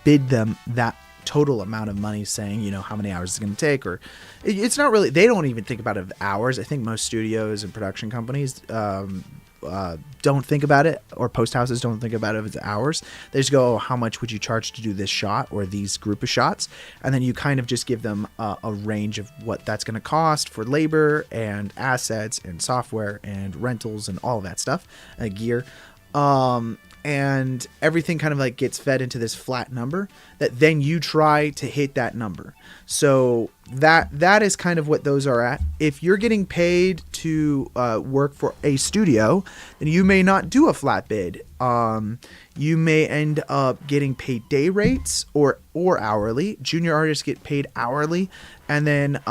bid them that total amount of money, saying, how many hours it's going to take. Or it's not really, they don't even think about it as hours. I think most studios and production companies don't think about it, or post houses don't think about it as hours. They just go, how much would you charge to do this shot or these group of shots? And then you kind of just give them a range of what that's going to cost for labor and assets and software and rentals and all of that stuff, gear. And everything kind of like gets fed into this flat number that then you try to hit that number. So that is kind of what those are at. If you're getting paid to work for a studio, then you may not do a flat bid. You may end up getting paid day rates or hourly. Junior artists get paid hourly, and then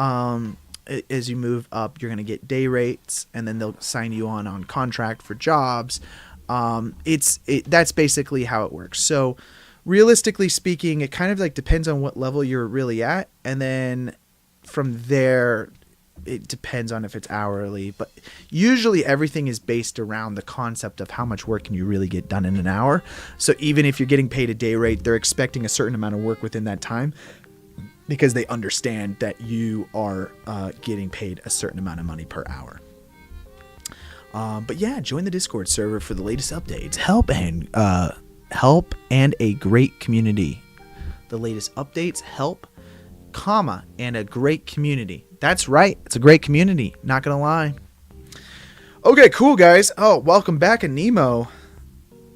as you move up, you're going to get day rates, and then they'll sign you on contract for jobs. That's basically how it works. So realistically speaking, it kind of like depends on what level you're really at. And then from there, it depends on if it's hourly, but usually everything is based around the concept of how much work can you really get done in an hour. So even if you're getting paid a day rate, they're expecting a certain amount of work within that time, because they understand that you are getting paid a certain amount of money per hour. But yeah, join the Discord server for the latest updates. Help and a great community. The latest updates, help, comma, and a great community. That's right. It's a great community. Not gonna lie. Okay, cool, guys. Oh, welcome back, Anemo.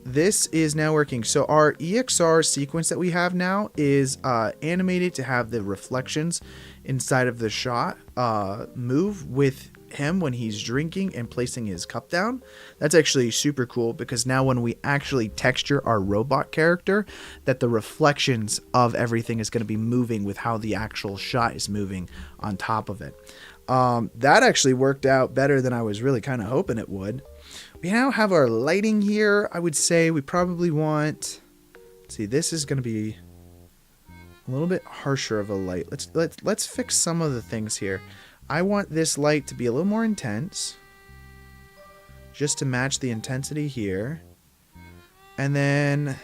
This is now working. So our EXR sequence that we have now is animated to have the reflections inside of the shot move with him when he's drinking and placing his cup down. That's actually super cool because now when we actually texture our robot character, that the reflections of everything is going to be moving with how the actual shot is moving on top of it. That actually worked out better than I was really kind of hoping it would. We now have our lighting here. I would say we probably want, let's see, this is going to be a little bit harsher of a light. Let's fix some of the things here. I want this light to be a little more intense, just to match the intensity here. And then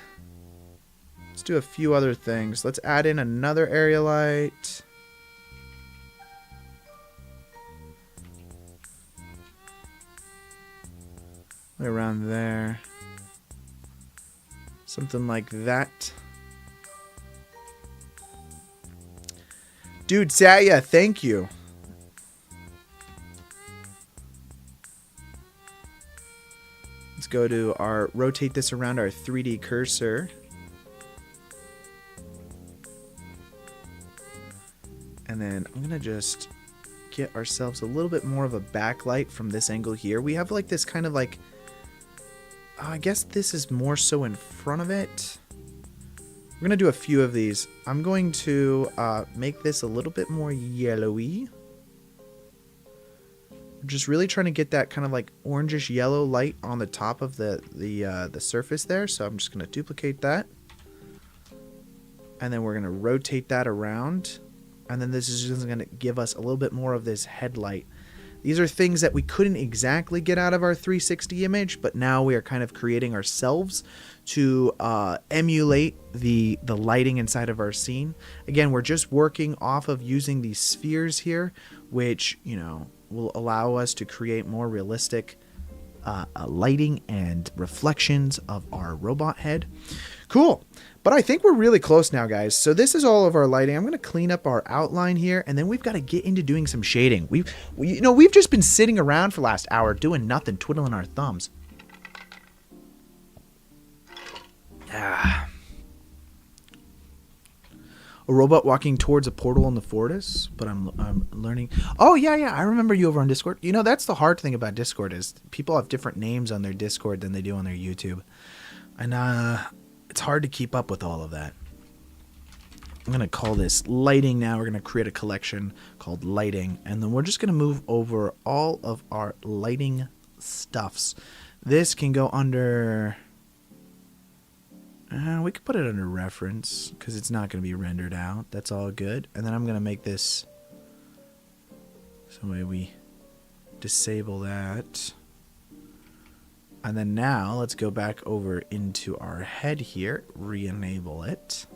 let's do a few other things. Let's add in another area light. Right around there. Something like that. Dude, Satya, thank you. Let's go to our, rotate this around our 3D cursor. And then I'm going to just get ourselves a little bit more of a backlight from this angle here. We have like this kind of like, I guess this is more so in front of it. We're going to do a few of these. I'm going to make this a little bit more yellowy. Just really trying to get that kind of like orangish yellow light on the top of the surface there. So I'm just going to duplicate that. And then we're going to rotate that around. And then this is just going to give us a little bit more of this headlight. These are things that we couldn't exactly get out of our 360 image, but now we are kind of creating ourselves to emulate the lighting inside of our scene. Again, we're just working off of using these spheres here, which, you know, will allow us to create more realistic lighting and reflections of our robot head. Cool. But I think we're really close now, guys. So this is all of our lighting. I'm going to clean up our outline here, and then we've got to get into doing some shading. We've just been sitting around for the last hour doing nothing, twiddling our thumbs. A robot walking towards a portal in the Fortis, but I'm learning. Oh, yeah, I remember you over on Discord. You know, that's the hard thing about Discord is people have different names on their Discord than they do on their YouTube. And it's hard to keep up with all of that. I'm going to call this lighting now. We're going to create a collection called lighting. And then we're just going to move over all of our lighting stuffs. This can go under... we could put it under reference because it's not going to be rendered out. That's all good. And then I'm going to make this so we disable that. And then now let's go back over into our head here, re-enable it.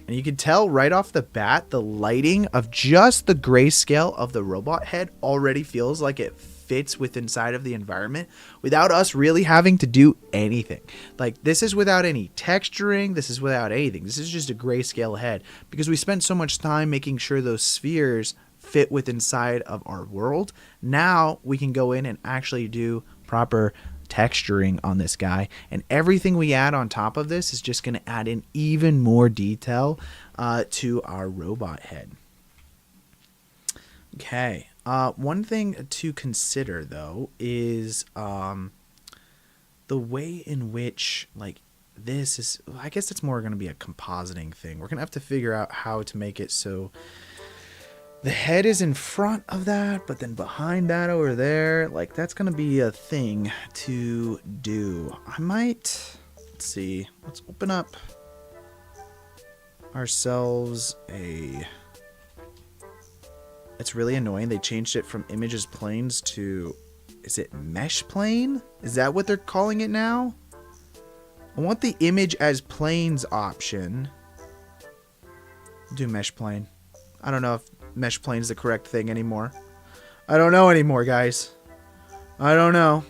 And you can tell right off the bat, the lighting of just the grayscale of the robot head already feels like it fits with inside of the environment without us really having to do anything. Like, this is without any texturing. This is without anything. This is just a grayscale head because we spent so much time making sure those spheres fit with inside of our world. Now we can go in and actually do proper texturing on this guy, and everything we add on top of this is just going to add in even more detail to our robot head. Okay. One thing to consider, though, is the way in which, like, this is, I guess it's more going to be a compositing thing. We're going to have to figure out how to make it so the head is in front of that, but then behind that over there, like, that's going to be a thing to do. I might, let's see, let's open up ourselves a... It's really annoying. They changed it from images planes to, is it mesh plane? Is that what they're calling it now? I want the image as planes option. Do mesh plane. I don't know if mesh plane is the correct thing anymore. I don't know anymore, guys. I don't know.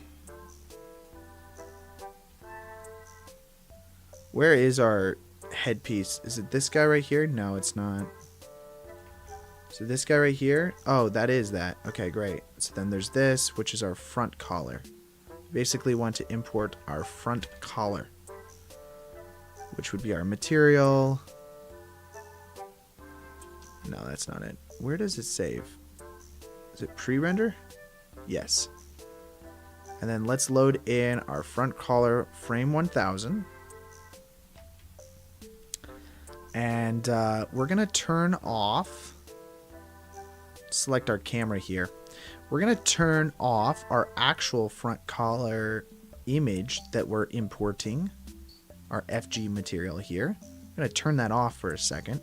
Where is our headpiece? Is it this guy right here? No, it's not. So this guy right here? Oh, that is that. Okay, great. So then there's this, which is our front collar. Basically want to import our front collar, which would be our material. No, that's not it. Where does it save? Is it pre-render? Yes. And then let's load in our front collar frame 1000. And we're going to turn off, select our camera here. We're going to turn off our actual front collar image that we're importing, our FG material here. I'm going to turn that off for a second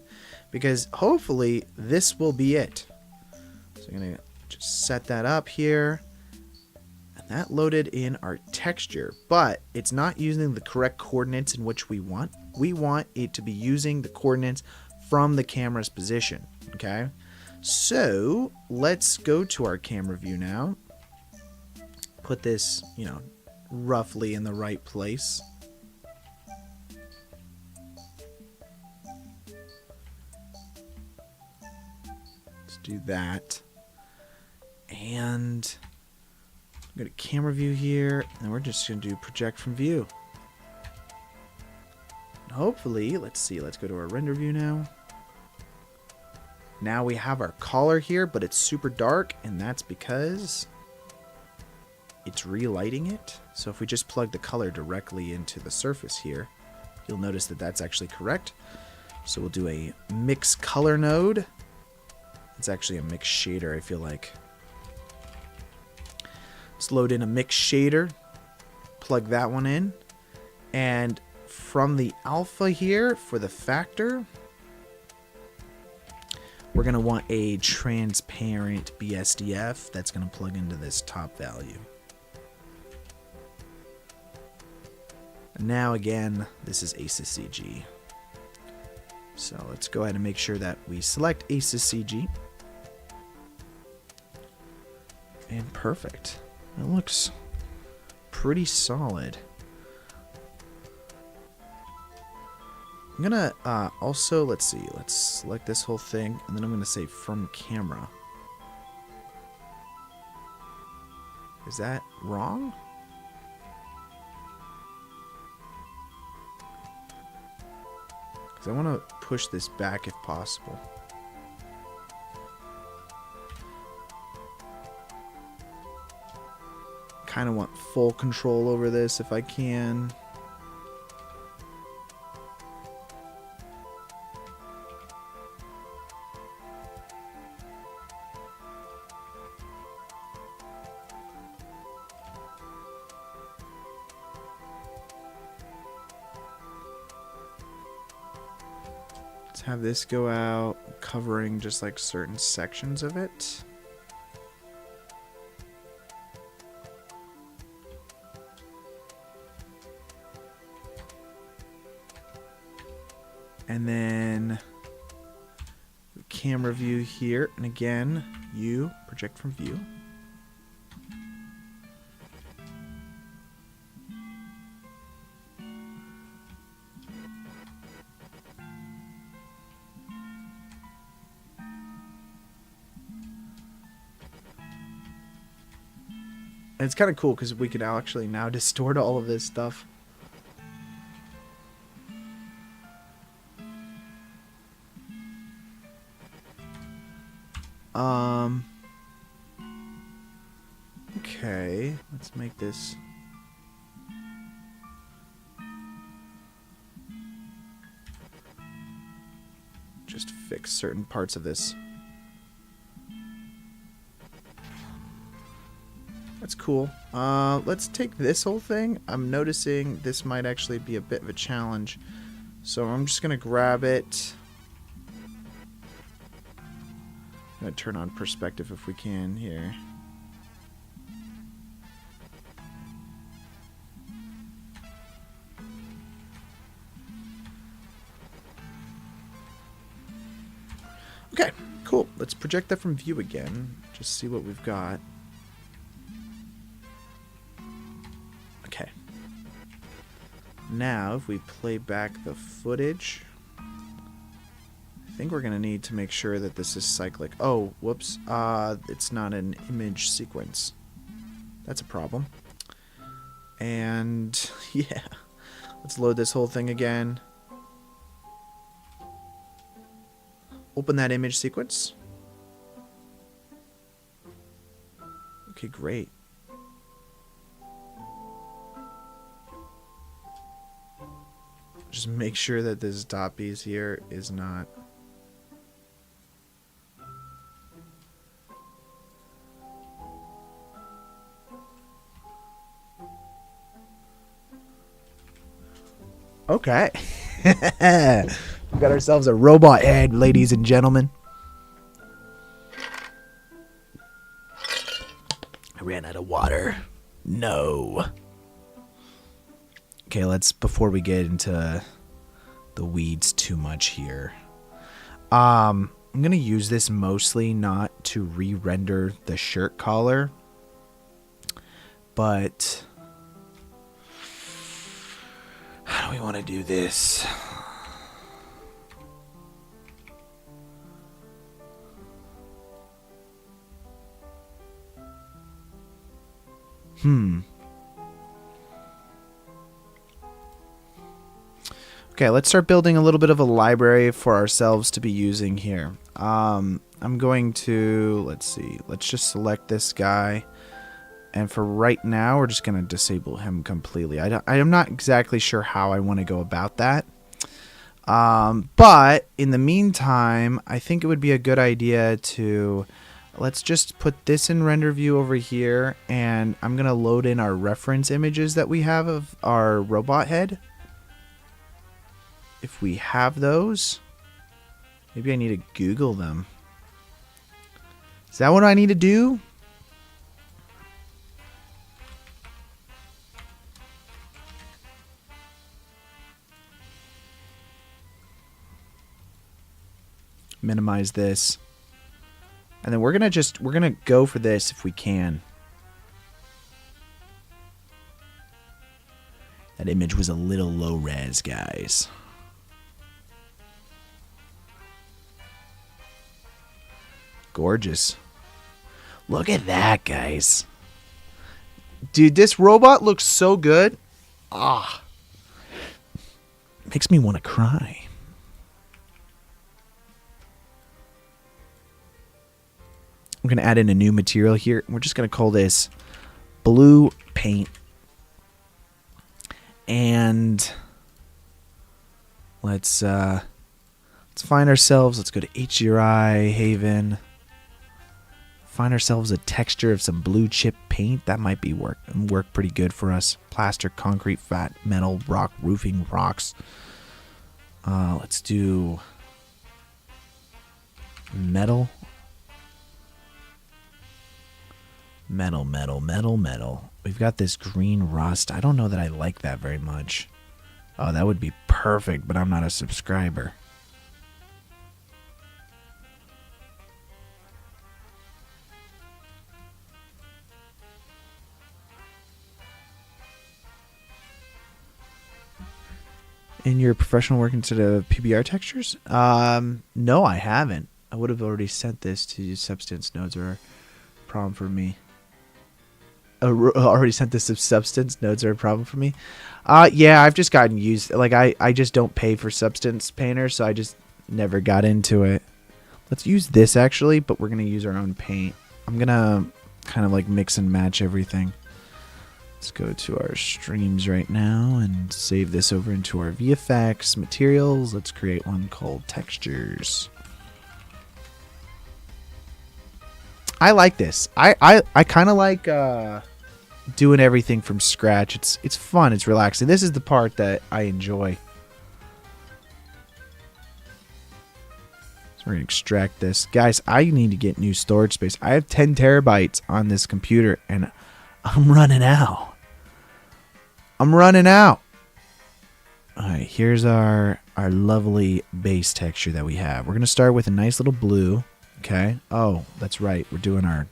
because hopefully this will be it. So I'm going to just set that up here. And that loaded in our texture, but it's not using the correct coordinates in which we want. We want it to be using the coordinates from the camera's position, okay? So let's go to our camera view now. Put this, roughly in the right place. Let's do that. And go to camera view here, and we're just going to do project from view. And hopefully, let's see, let's go to our render view now. Now we have our collar here, but it's super dark, and that's because it's relighting it. So if we just plug the color directly into the surface here, you'll notice that that's actually correct. So we'll do a mix color node. It's actually a mix shader, I feel like. Let's load in a mix shader, plug that one in, and from the alpha here for the factor, we're going to want a transparent BSDF that's going to plug into this top value. And now again, this is ACES-CG. So let's go ahead and make sure that we select ACES-CG. And perfect. It looks pretty solid. I'm gonna also, let's see, let's select this whole thing, and then I'm gonna say from camera. Is that wrong? Because I want to push this back if possible. Kind of want full control over this if I can. Let's have this go out, covering just like certain sections of it. And then camera view here, and again, you project from view. And it's kind of cool because we can actually now distort all of this stuff. Okay, let's make this. Just fix certain parts of this. That's cool. Let's take this whole thing. I'm noticing this might actually be a bit of a challenge. So I'm just going to grab it. I'm going to turn on perspective if we can here. Okay, cool. Let's project that from view again. Just see what we've got. Now, if we play back the footage, I think we're going to need to make sure that this is cyclic. Oh, whoops. It's not an image sequence. That's a problem. And, yeah. Let's load this whole thing again. Open that image sequence. Okay, great. Just make sure that this dot piece here is not... Okay. We got ourselves a robot head, ladies and gentlemen. I ran out of water. No. Okay, let's, before we get into the weeds too much here. I'm going to use this mostly not to re-render the shirt collar. But how do we want to do this? Okay, let's start building a little bit of a library for ourselves to be using here. I'm going to, let's see, let's just select this guy. And for right now, we're just going to disable him completely. I'm not exactly sure how I want to go about that. But in the meantime, I think it would be a good idea to, let's just put this in render view over here. And I'm going to load in our reference images that we have of our robot head. If we have those, maybe I need to Google them. Is that what I need to do? Minimize this. And then we're going to go for this if we can. That image was a little low res, guys. Gorgeous. Look at that, guys. Dude, this robot looks so good. Ah. Makes me want to cry. I'm going to add in a new material here. We're just going to call this blue paint. And let's find ourselves, let's go to HDRI, Haven. Find ourselves a texture of some blue chip paint. That might be work pretty good for us. Plaster, concrete, fat, metal, rock, roofing, rocks. Let's do metal. Metal. We've got this green rust. I don't know that I like that very much. Oh, that would be perfect, but I'm not a subscriber. In your professional work instead of PBR textures? No, I haven't. I would have already sent this to substance. Nodes are a problem for me. Already sent this to substance. Nodes are a problem for me. Yeah, I've just gotten used. Like I just don't pay for Substance Painter, so I just never got into it. Let's use this actually, but we're gonna use our own paint. I'm gonna kind of like mix and match everything. Let's go to our streams right now and save this over into our VFX materials. Let's create one called textures. I like this. I kind of like doing everything from scratch. It's fun. It's relaxing. This is the part that I enjoy. So we're going to extract this. Guys, I need to get new storage space. I have 10 terabytes on this computer, and I'm running out. All right, here's our lovely base texture that we have. We're going to start with a nice little blue. Okay. Oh, that's right. We're doing our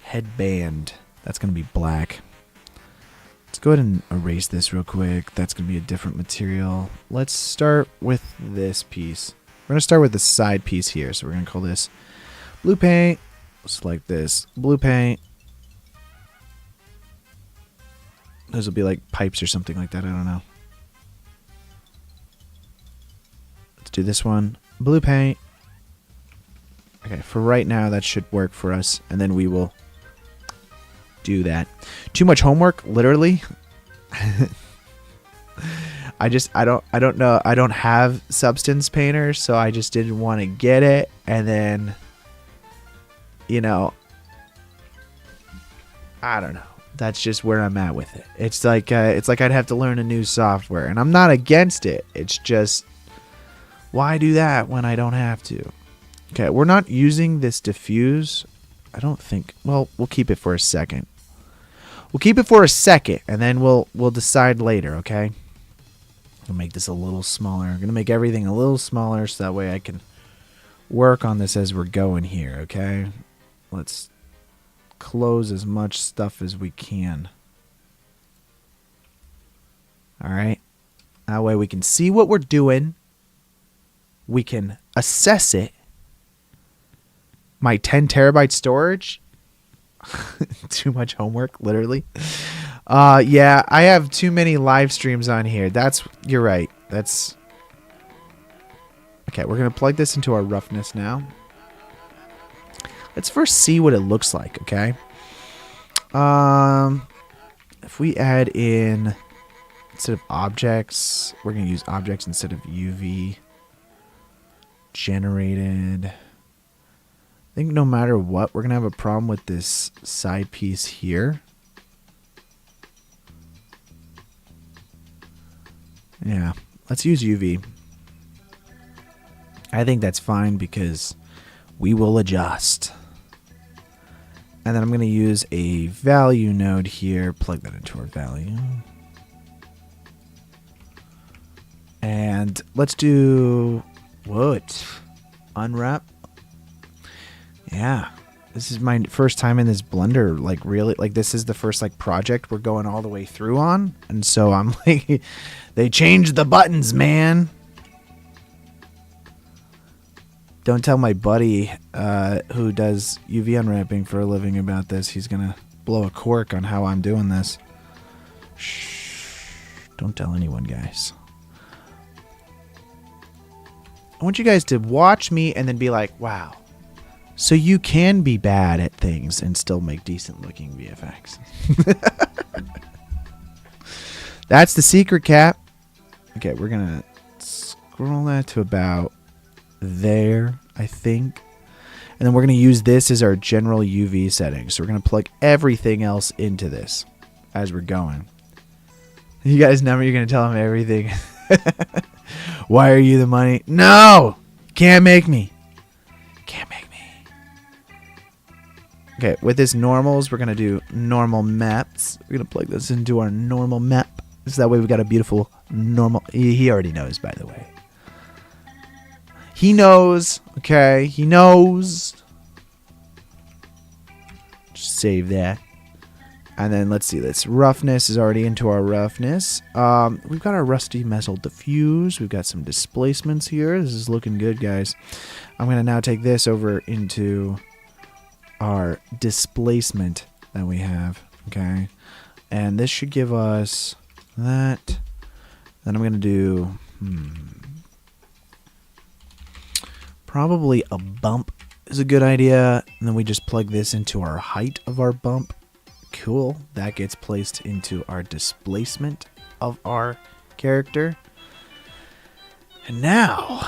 headband. That's going to be black. Let's go ahead and erase this real quick. That's going to be a different material. Let's start with this piece. We're going to start with the side piece here. So we're going to call this blue paint. Select this blue paint. Those will be like pipes or something like that. I don't know. Let's do this one. Blue paint. Okay, for right now, that should work for us. And then we will do that. Too much homework, literally. I don't know. I don't have Substance Painter, so I just didn't want to get it. And then, you know, I don't know. That's just where I'm at with it. It's like I'd have to learn a new software, and I'm not against it. It's just, why do that when I don't have to? Okay, we're not using this diffuse. I don't think. Well, we'll keep it for a second. We'll keep it for a second, and then we'll decide later. Okay. I'll make this a little smaller. I'm gonna make everything a little smaller so that way I can work on this as we're going here. Okay. Let's close as much stuff as we can. All right. That way we can see what we're doing. We can assess it. My 10 terabyte storage. Too much homework, literally. Yeah, I have too many live streams on here. You're right. That's okay. We're gonna plug this into our roughness now. Let's first see what it looks like, okay? If we add in, instead of objects, we're going to use objects instead of UV. Generated. I think no matter what, we're going to have a problem with this side piece here. Yeah, let's use UV. I think that's fine because we will adjust. And then I'm going to use a value node here. Plug that into our value. And let's do what? Unwrap. Yeah. This is my first time in this Blender. Like really, like this is the first like project we're going all the way through on. And so I'm like, they changed the buttons, man. Don't tell my buddy who does UV unwrapping for a living about this. He's going to blow a cork on how I'm doing this. Shh. Don't tell anyone, guys. I want you guys to watch me and then be like, wow. So you can be bad at things and still make decent looking VFX. That's the secret, Cap. Okay, we're going to scroll that to about there, I think. And then we're going to use this as our general UV settings. So we're going to plug everything else into this as we're going. You guys know me, you're going to tell them everything. Why are you the money? No! Can't make me. Can't make me. Okay, with this normals, we're going to do normal maps. We're going to plug this into our normal map. So that way we've got a beautiful normal. He already knows, by the way. He knows, okay? He knows. Just save that. And then let's see, this roughness is already into our roughness. We've got our rusty metal diffuse. We've got some displacements here. This is looking good, guys. I'm going to now take this over into our displacement that we have, okay? And this should give us that. Then I'm going to do... probably a bump is a good idea. And then we just plug this into our height of our bump. Cool. That gets placed into our displacement of our character. And now,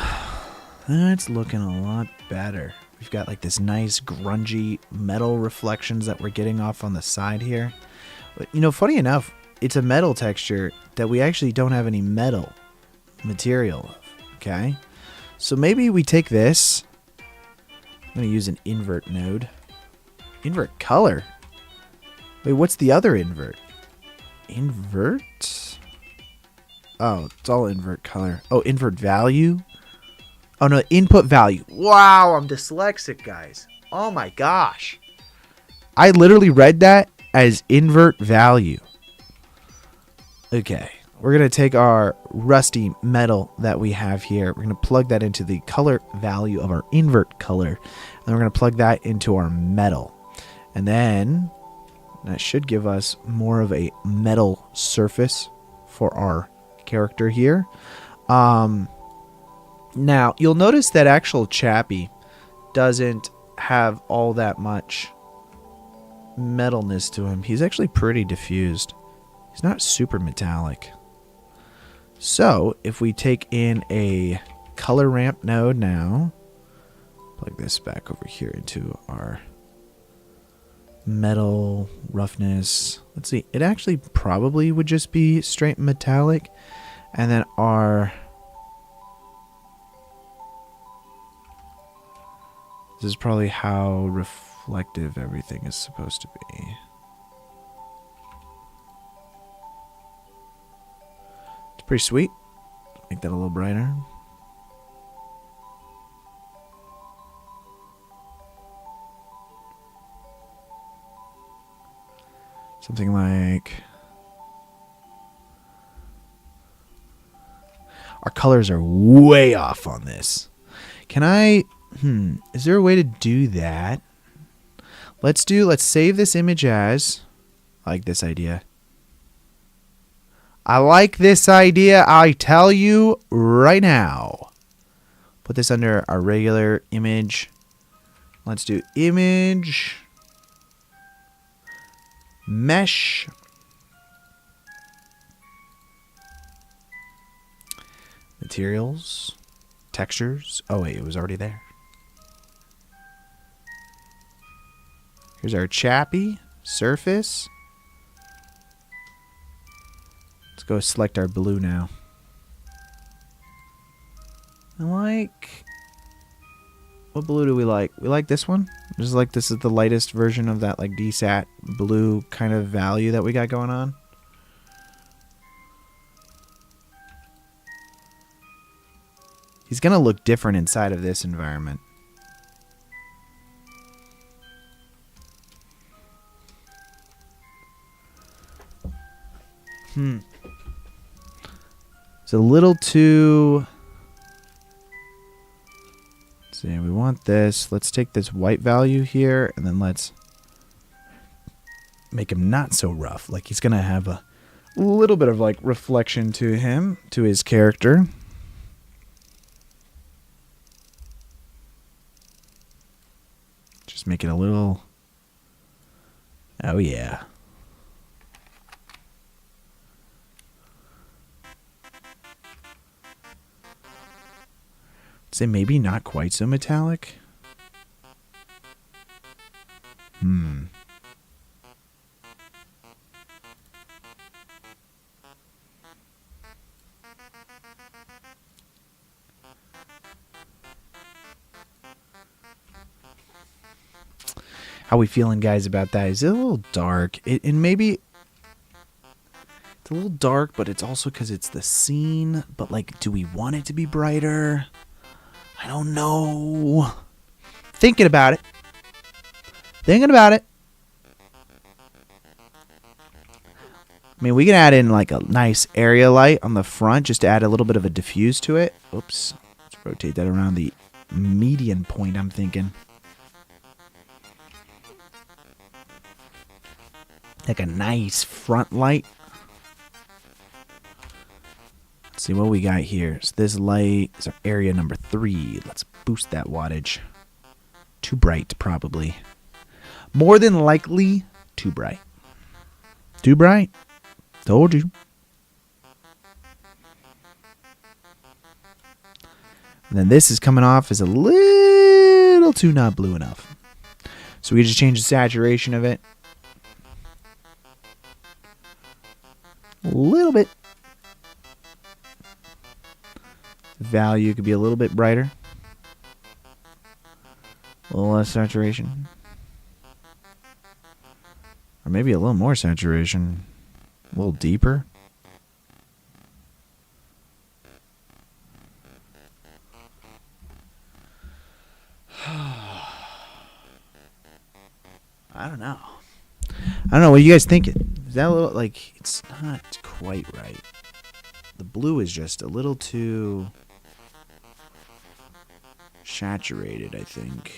that's looking a lot better. We've got like this nice grungy metal reflections that we're getting off on the side here. But, you know, funny enough, it's a metal texture that we actually don't have any metal material of. Okay? So maybe we take this. I'm going to use an invert node. Invert color. Wait, what's the other invert? Invert? Oh, it's all invert color. Oh, invert value? Oh, no, input value. Wow, I'm dyslexic, guys. Oh, my gosh. I literally read that as invert value. Okay, we're going to take our rusty metal that we have here. We're going to plug that into the color value of our invert color. And we're going to plug that into our metal. And then that should give us more of a metal surface for our character here. Now, you'll notice that actual Chappie doesn't have all that much metalness to him. He's actually pretty diffused. He's not super metallic. So, if we take in a color ramp node now, plug this back over here into our metal roughness. Let's see. It actually probably would just be straight metallic. And then this is probably how reflective everything is supposed to be. It's pretty sweet. Make that a little brighter. Something like... Our colors are way off on this. Can I... is there a way to do that? Let's save this image as... I like this idea. I like this idea, I tell you right now. Put this under our regular image. Let's do image... mesh... materials... textures. Oh wait, it was already there. Here's our Chappie surface. Let's go select our blue now. I like... what blue do we like? We like this one. Just like this is the lightest version of that like DSAT blue kind of value that we got going on. He's going to look different inside of this environment. It's a little too... let's see, we want this. Let's take this white value here, and then let's make him not so rough. Like he's going to have a little bit of like reflection to him, to his character. Just make it a little... oh yeah. Say maybe not quite so metallic. How we feeling, guys, about that? Is it a little dark? And maybe it's a little dark, but it's also because it's the scene. But like, do we want it to be brighter? I don't know. Thinking about it. Thinking about it. I mean, we can add in like a nice area light on the front just to add a little bit of a diffuse to it. Oops. Let's rotate that around the median point, I'm thinking. Like a nice front light. Let's see what we got here. So this light is our area number 3. Let's boost that wattage. Too bright, probably. More than likely, too bright. Too bright. Told you. And then this is coming off as a little too not blue enough. So we just change the saturation of it. A little bit. Value could be a little bit brighter. A little less saturation. Or maybe a little more saturation. A little deeper. I don't know. What are you guys thinking? Is that a little, like, it's not quite right. The blue is just a little too saturated, I think.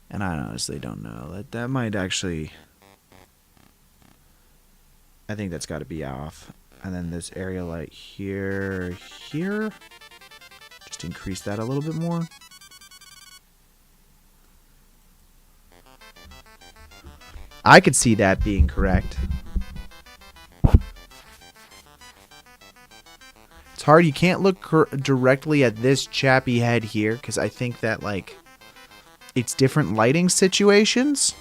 And I honestly don't know. That might actually... I think that's got to be off. And then this area light here, just increase that a little bit more. I could see that being correct. It's hard. You can't look directly at this Chappie head here because I think that, like, it's different lighting situations.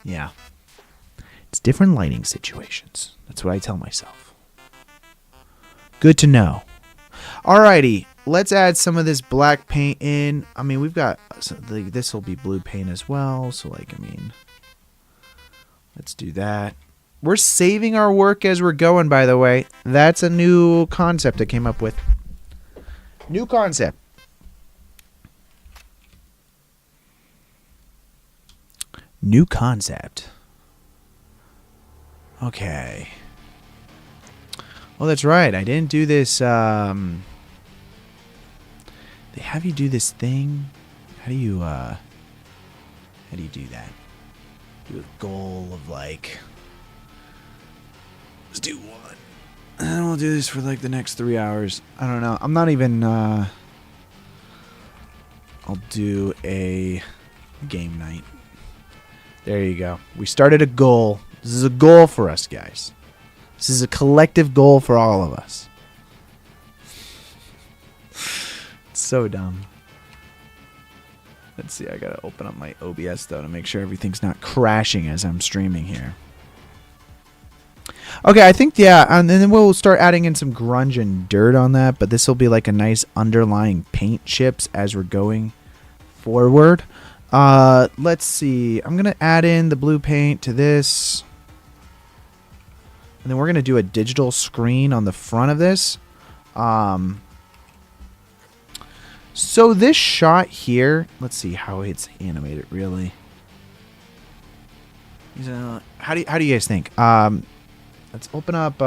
Yeah. It's different lighting situations. That's what I tell myself. Good to know. Alrighty. Let's add some of this black paint in. I mean, we've got... this will be blue paint as well. So, like, I mean... let's do that. We're saving our work as we're going, by the way. That's a new concept I came up with. New concept. New concept. Okay. Oh, that's right. I didn't do this. They have you do this thing. How do you do that? Do a goal of, like, let's do one. And then we'll do this for like the next 3 hours. I don't know. I'm not even I'll do a game night. There you go. We started a goal. This is a goal for us, guys. This is a collective goal for all of us. It's so dumb. Let's see. I gotta open up my OBS though to make sure everything's not crashing as I'm streaming here. Okay, I think, yeah, and then we'll start adding in some grunge and dirt on that, but this will be like a nice underlying paint chips as we're going forward. Let's see. I'm going to add in the blue paint to this. And then we're going to do a digital screen on the front of this. So this shot here, let's see how it's animated, really. How do you guys think? Let's open up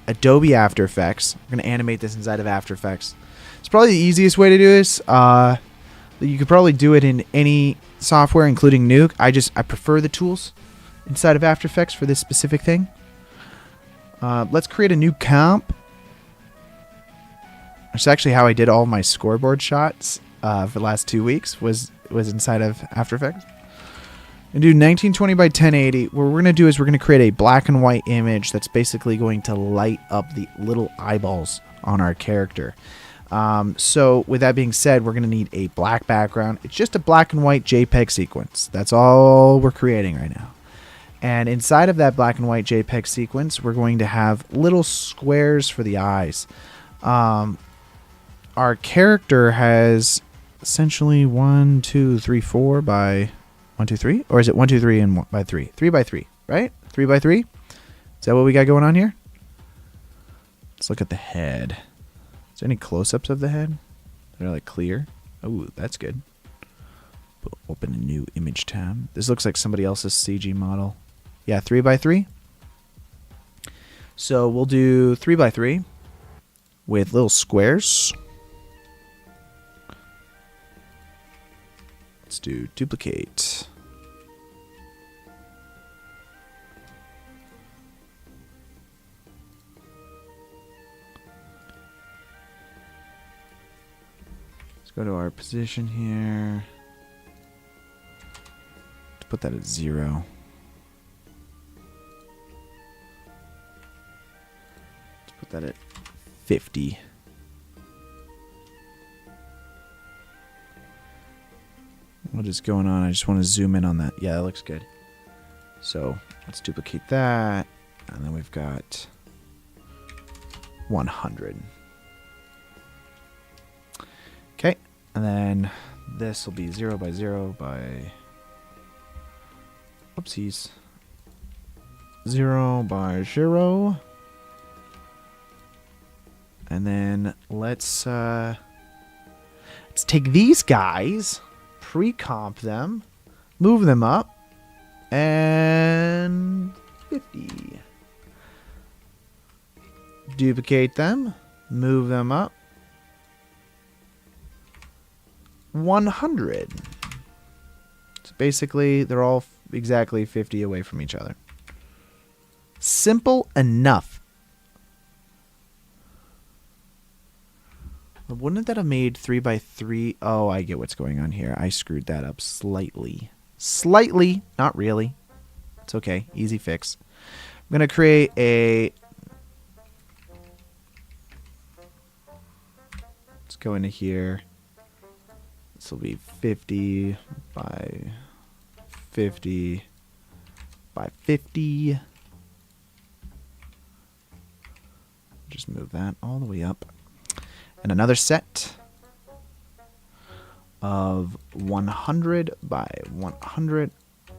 Adobe After Effects. I'm going to animate this inside of After Effects. It's probably the easiest way to do this. You could probably do it in any software, including Nuke. I prefer the tools inside of After Effects for this specific thing. Let's create a new comp. That's actually how I did all my scoreboard shots for the last 2 weeks. Was inside of After Effects. And do 1920 by 1080. What we're going to do is we're going to create a black and white image that's basically going to light up the little eyeballs on our character. So with that being said, we're going to need a black background. It's just a black and white JPEG sequence. That's all we're creating right now. And inside of that black and white JPEG sequence, we're going to have little squares for the eyes. Our character has essentially 1, 2, 3, 4 by 1, 2, 3, or is it 1, 2, 3 and 1 by 3? 3 by 3, right? 3 by 3. Is that what we got going on here? Let's look at the head. Is there any close-ups of the head? They're like clear. Oh, that's good. Open a new image tab. This looks like somebody else's CG model. Yeah, 3 by 3. So we'll do 3 by 3 with little squares. Let's do duplicate. Let's go to our position here. Let's put that at 0. Let's put that at 50. What is going on? I just want to zoom in on that. Yeah, that looks good. So let's duplicate that. And then we've got 100. Okay. And then this will be 0 by 0 by... Oopsies. 0 by 0. And then let's take these guys, pre-comp them, move them up, and 50. Duplicate them, move them up, 100. So basically, they're all exactly 50 away from each other. Simple enough. Wouldn't that have made 3 by 3? Oh, I get what's going on here. I screwed that up slightly. Slightly, not really. It's okay. Easy fix. I'm going to create a... Let's go into here. This will be 50 by 50 by 50. Just move that all the way up. And another set of 100 by 100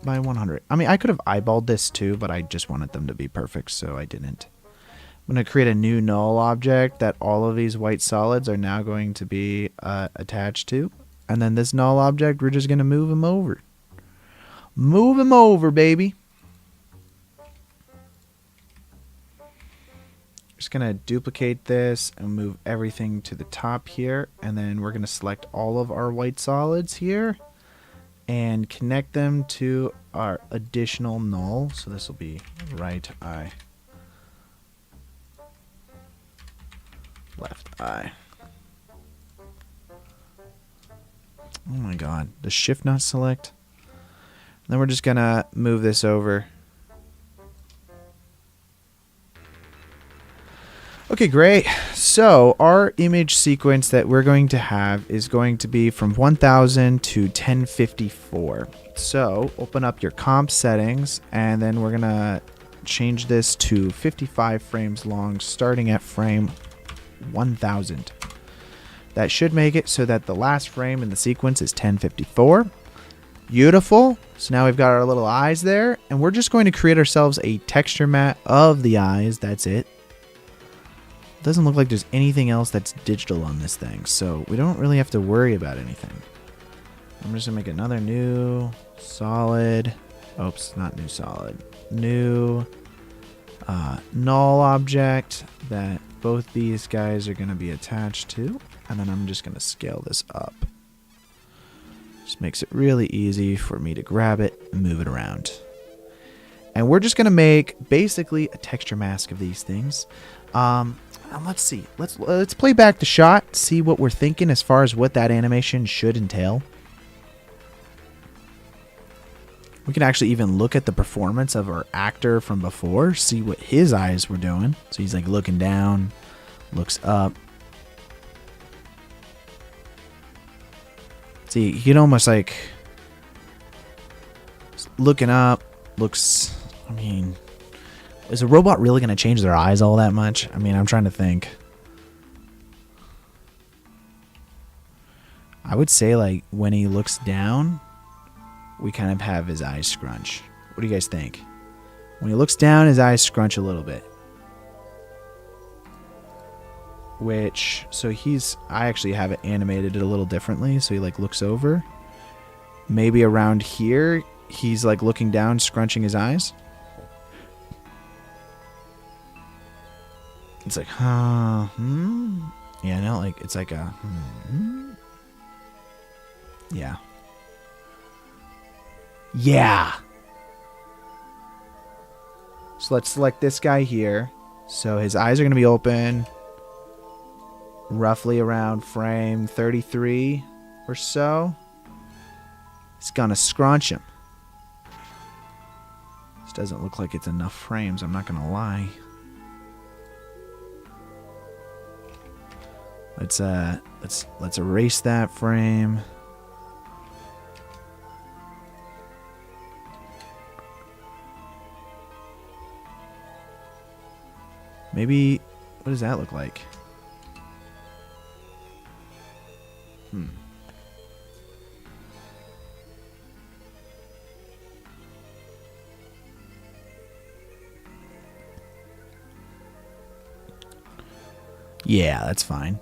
by 100. I mean, I could have eyeballed this too, but I just wanted them to be perfect, so I didn't. I'm going to create a new null object that all of these white solids are now going to be attached to. And then this null object, we're just going to move them over. Move them over, baby. Just going to duplicate this and move everything to the top here. And then we're going to select all of our white solids here and connect them to our additional null. So this will be right eye, left eye. Oh my god, does shift not select? Then we're just gonna move this over. Okay, great. So our image sequence that we're going to have is going to be from 1000 to 1054. So open up your comp settings, and then we're gonna change this to 55 frames long, starting at frame 1000. That should make it so that the last frame in the sequence is 1054. Beautiful. So now we've got our little eyes there, and we're just going to create ourselves a texture mat of the eyes. That's it. Doesn't look like there's anything else that's digital on this thing, so we don't really have to worry about anything. I'm just gonna make another new solid. Oops, not new solid. New null object that both these guys are gonna be attached to. And then I'm just going to scale this up. Just makes it really easy for me to grab it and move it around. And we're just going to make basically a texture mask of these things. And let's see. Let's play back the shot, see what we're thinking as far as what that animation should entail. We can actually even look at the performance of our actor from before, see what his eyes were doing. So he's like looking down, looks up. See, he can almost like looking up, looks, I mean, is a robot really going to change their eyes all that much? I mean, I'm trying to think. I would say like when he looks down, we kind of have his eyes scrunch. What do you guys think? When he looks down, his eyes scrunch a little bit. Which, so I actually have it animated a little differently. So he like looks over. Maybe around here, he's like looking down, scrunching his eyes. It's like, Yeah, no, like, it's like a, Yeah. Yeah. So let's select this guy here. So his eyes are going to be open. Roughly around frame 33 or so. It's gonna scrunch him. This doesn't look like it's enough frames, I'm not gonna lie. Let's erase that frame. Maybe, what does that look like? Yeah, that's fine.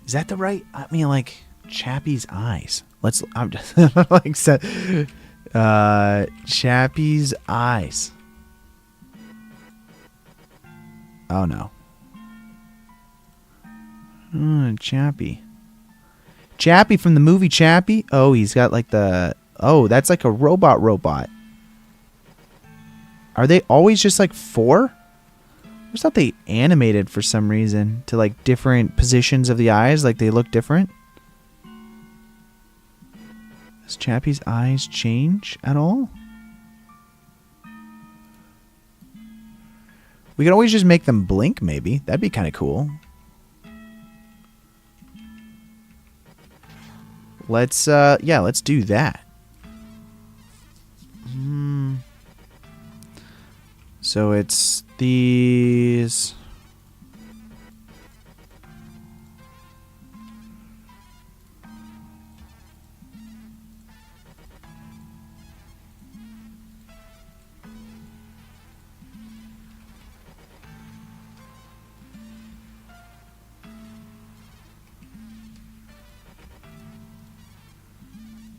Is that the right? I mean, like Chappie's eyes. Let's. I'm just like said. Chappie's eyes. Oh no. Chappie. Chappie from the movie Chappie. Oh, he's got like the. Oh, that's like a robot. Are they always just like 4? I just thought they animated for some reason to like different positions of the eyes, like they look different. Does Chappie's eyes change at all? We could always just make them blink, maybe. That'd be kind of cool. Let's do that. So it's these.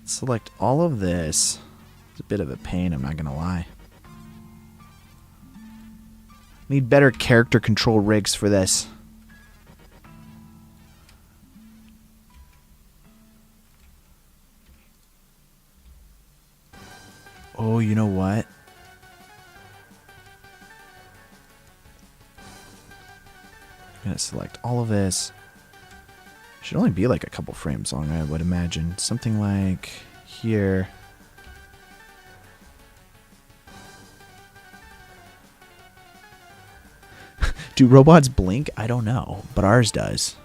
Select all of this. It's a bit of a pain, I'm not gonna lie. Need better character control rigs for this. Oh, you know what? I'm gonna select all of this. Should only be like a couple frames long, I would imagine. Something like here. Do robots blink? I don't know, but ours does.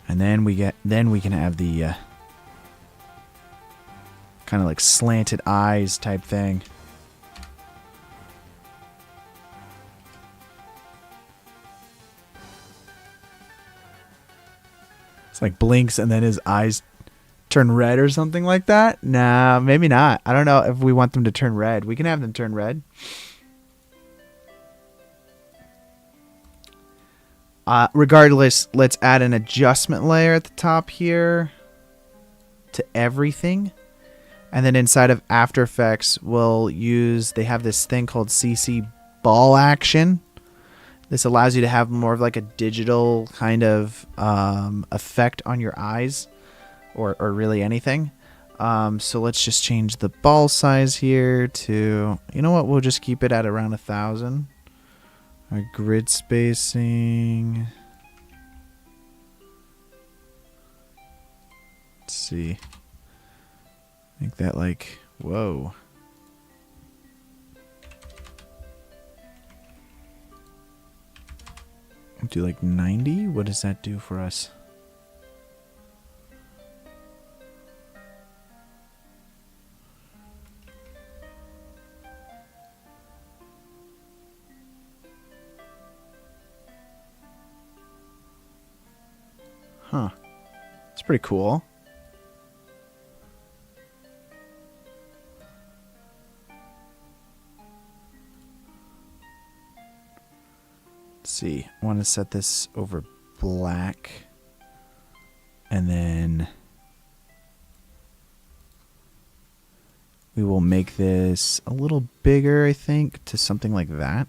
And then we can have the kind of like slanted eyes type thing. It's like blinks and then his eyes turn red or something like that. Nah, maybe not. I don't know if we want them to turn red. We can have them turn red. Regardless, let's add an adjustment layer at the top here to everything. And then inside of After Effects, we'll use, they have this thing called CC Ball Action. This allows you to have more of like a digital kind of effect on your eyes or really anything. So let's just change the ball size here to, you know what, we'll just keep it at around 1,000. Our grid spacing. Let's see. Make that like, whoa. Do like 90? What does that do for us? Huh. It's pretty cool. Let's see. I want to set this over black. And then we will make this a little bigger, I think, to something like that.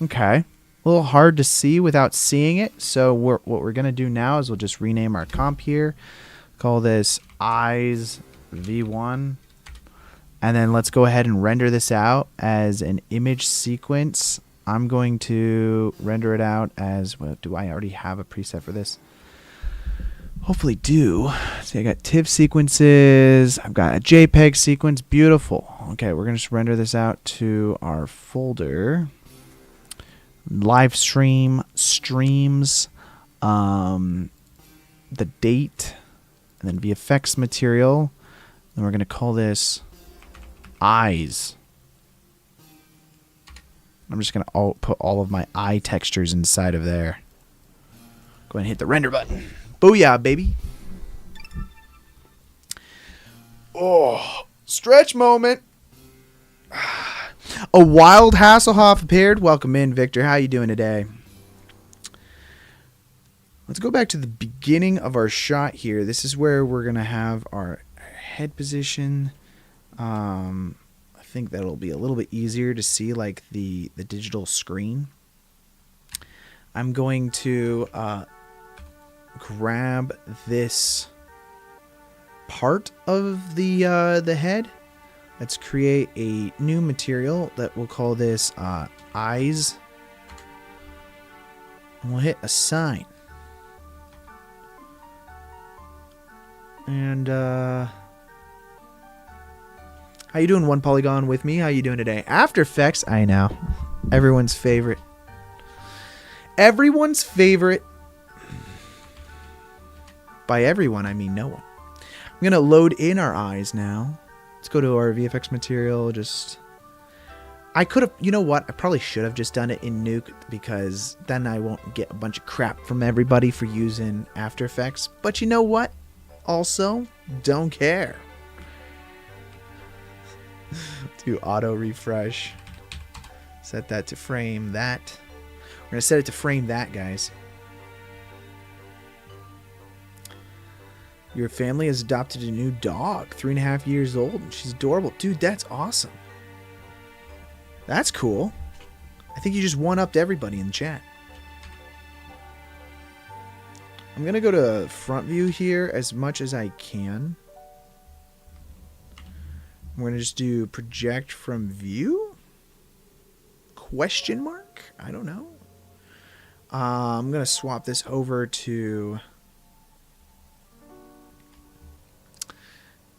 Okay. A little hard to see without seeing it. So what we're going to do now is we'll just rename our comp here. Call this eyes v1. And then let's go ahead and render this out as an image sequence. I'm going to render it out as, well, do I already have a preset for this? Hopefully do. See, I got TIFF sequences. I've got a JPEG sequence. Beautiful. Okay, we're going to just render this out to our folder. Live stream, streams, the date, and then VFX material. And we're going to call this eyes. I'm just going to put all of my eye textures inside of there. Go ahead and hit the render button. Booyah, baby. Oh, stretch moment. A wild Hasselhoff appeared. Welcome in, Victor. How you doing today? Let's go back to the beginning of our shot here. This is where we're going to have our head position. I think that'll be a little bit easier to see, like the digital screen. I'm going to grab this part of the head. Let's create a new material that we'll call this eyes. And we'll hit assign. And how you doing, One Polygon with me? How you doing today? After Effects, I know. Everyone's favorite. Everyone's favorite. By everyone, I mean no one. I'm going to load in our eyes now. Let's go to our VFX material. I could have, you know what? I probably should have just done it in Nuke because then I won't get a bunch of crap from everybody for using After Effects. But you know what? Also, don't care. Do auto refresh. Set that to frame that. We're going to set it to frame that, guys. Your family has adopted a new dog, 3.5 years old, and she's adorable. Dude, that's awesome. That's cool. I think you just one-upped everybody in the chat. I'm going to go to front view here as much as I can. I'm going to just do project from view? Question mark? I don't know. I'm going to swap this over to...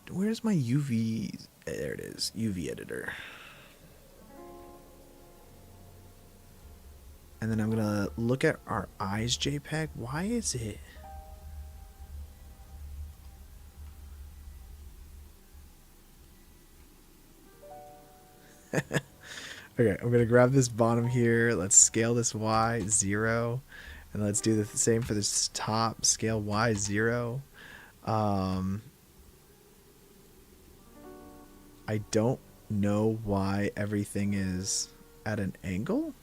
Where's my UV? There it is. UV editor. And then I'm going to look at our eyes JPEG. Why is it? Okay, I'm going to grab this bottom here. Let's scale this Y 0. And let's do the same for this top. Scale Y 0. I don't know why everything is at an angle.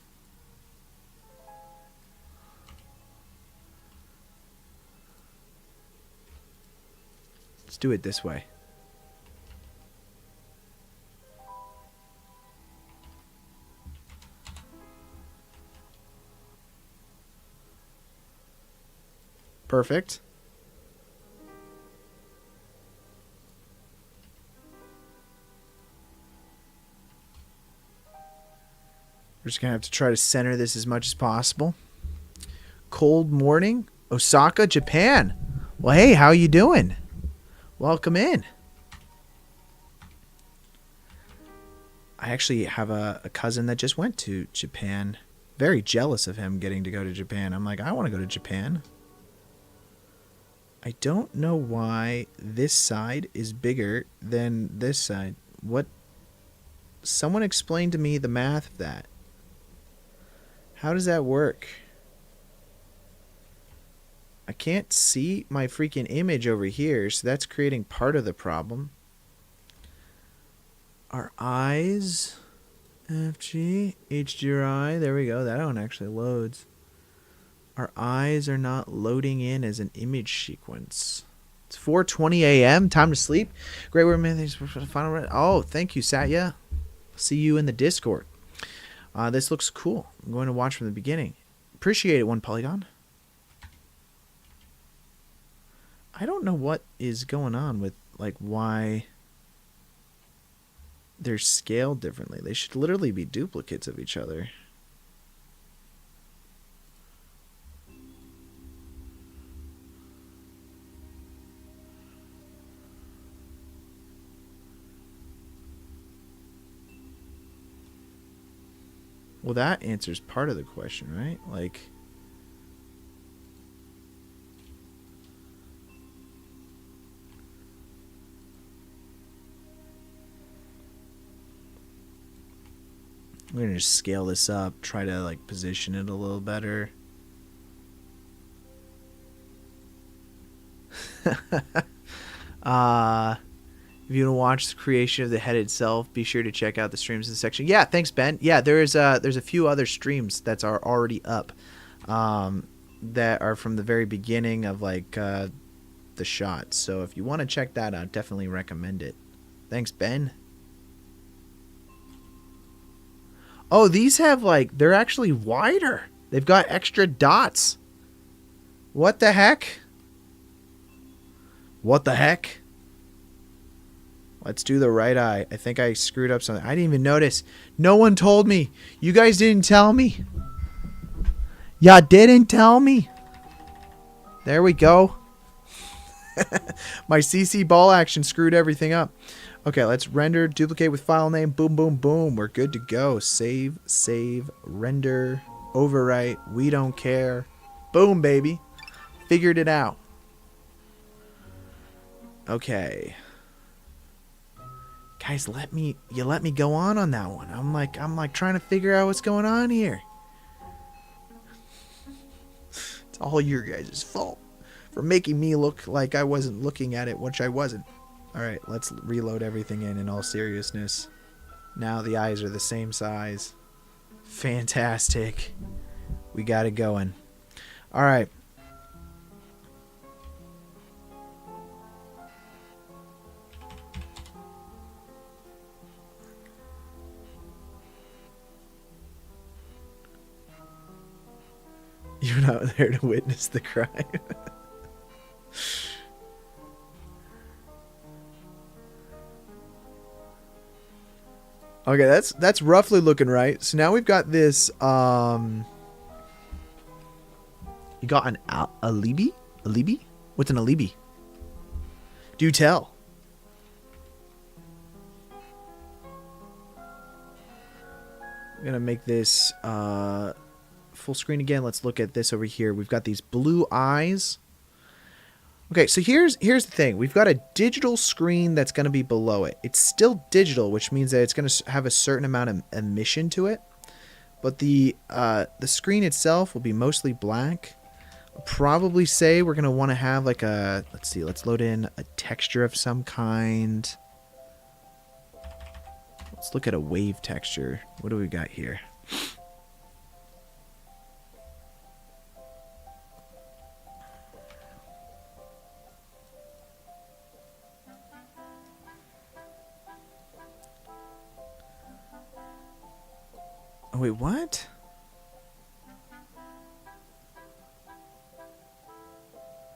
Let's do it this way. Perfect. We're just going to have to try to center this as much as possible. Cold morning, Osaka, Japan. Well, hey, how you doing? Welcome in. I actually have a cousin that just went to Japan. Very jealous of him getting to go to Japan. I'm like, I want to go to Japan. I don't know why this side is bigger than this side. What? Someone explain to me the math of that. How does that work? I can't see my freaking image over here, so that's creating part of the problem. Our eyes, FG, HDRI, there we go. That one actually loads. Our eyes are not loading in as an image sequence. It's 4:20 a.m. Time to sleep. Great work, man. Thanks for the final. Oh, thank you, Satya. See you in the Discord. This looks cool. I'm going to watch from the beginning. Appreciate it, One Polygon. I don't know what is going on with, like, why they're scaled differently. They should literally be duplicates of each other. Well, that answers part of the question, right? Like, I'm going to just scale this up, try to like position it a little better. If you want to watch the creation of the head itself, be sure to check out the streams in the section. Yeah, thanks, Ben. Yeah, there's a few other streams that are already up, that are from the very beginning of like the shot. So if you want to check that out, definitely recommend it. Thanks, Ben. Oh, these have like, they're actually wider. They've got extra dots. What the heck? What the heck? Let's do the right eye. I think I screwed up something. I didn't even notice. No one told me. You guys didn't tell me. Y'all didn't tell me. There we go. My CC ball action screwed everything up. Okay, let's render, duplicate with file name. Boom, boom, boom. We're good to go. Save, render, overwrite. We don't care. Boom, baby. Figured it out. Okay. Guys, let me go on that one. I'm like trying to figure out what's going on here. It's all your guys' fault for making me look like I wasn't looking at it, which I wasn't. All right, let's reload everything in all seriousness. Now the eyes are the same size. Fantastic. We got it going. All right. You're not there to witness the crime. Okay, that's roughly looking right. So now we've got this. You got an alibi? Alibi? What's an alibi? Do tell. I'm gonna make this full screen again. Let's look at this over here. We've got these blue eyes. Okay, so here's the thing. We've got a digital screen that's going to be below it. It's still digital, which means that it's going to have a certain amount of emission to it. But the screen itself will be mostly black. I'll probably say we're going to want to have like a, let's see, let's load in a texture of some kind. Let's look at a wave texture. What do we got here? Oh, wait, what?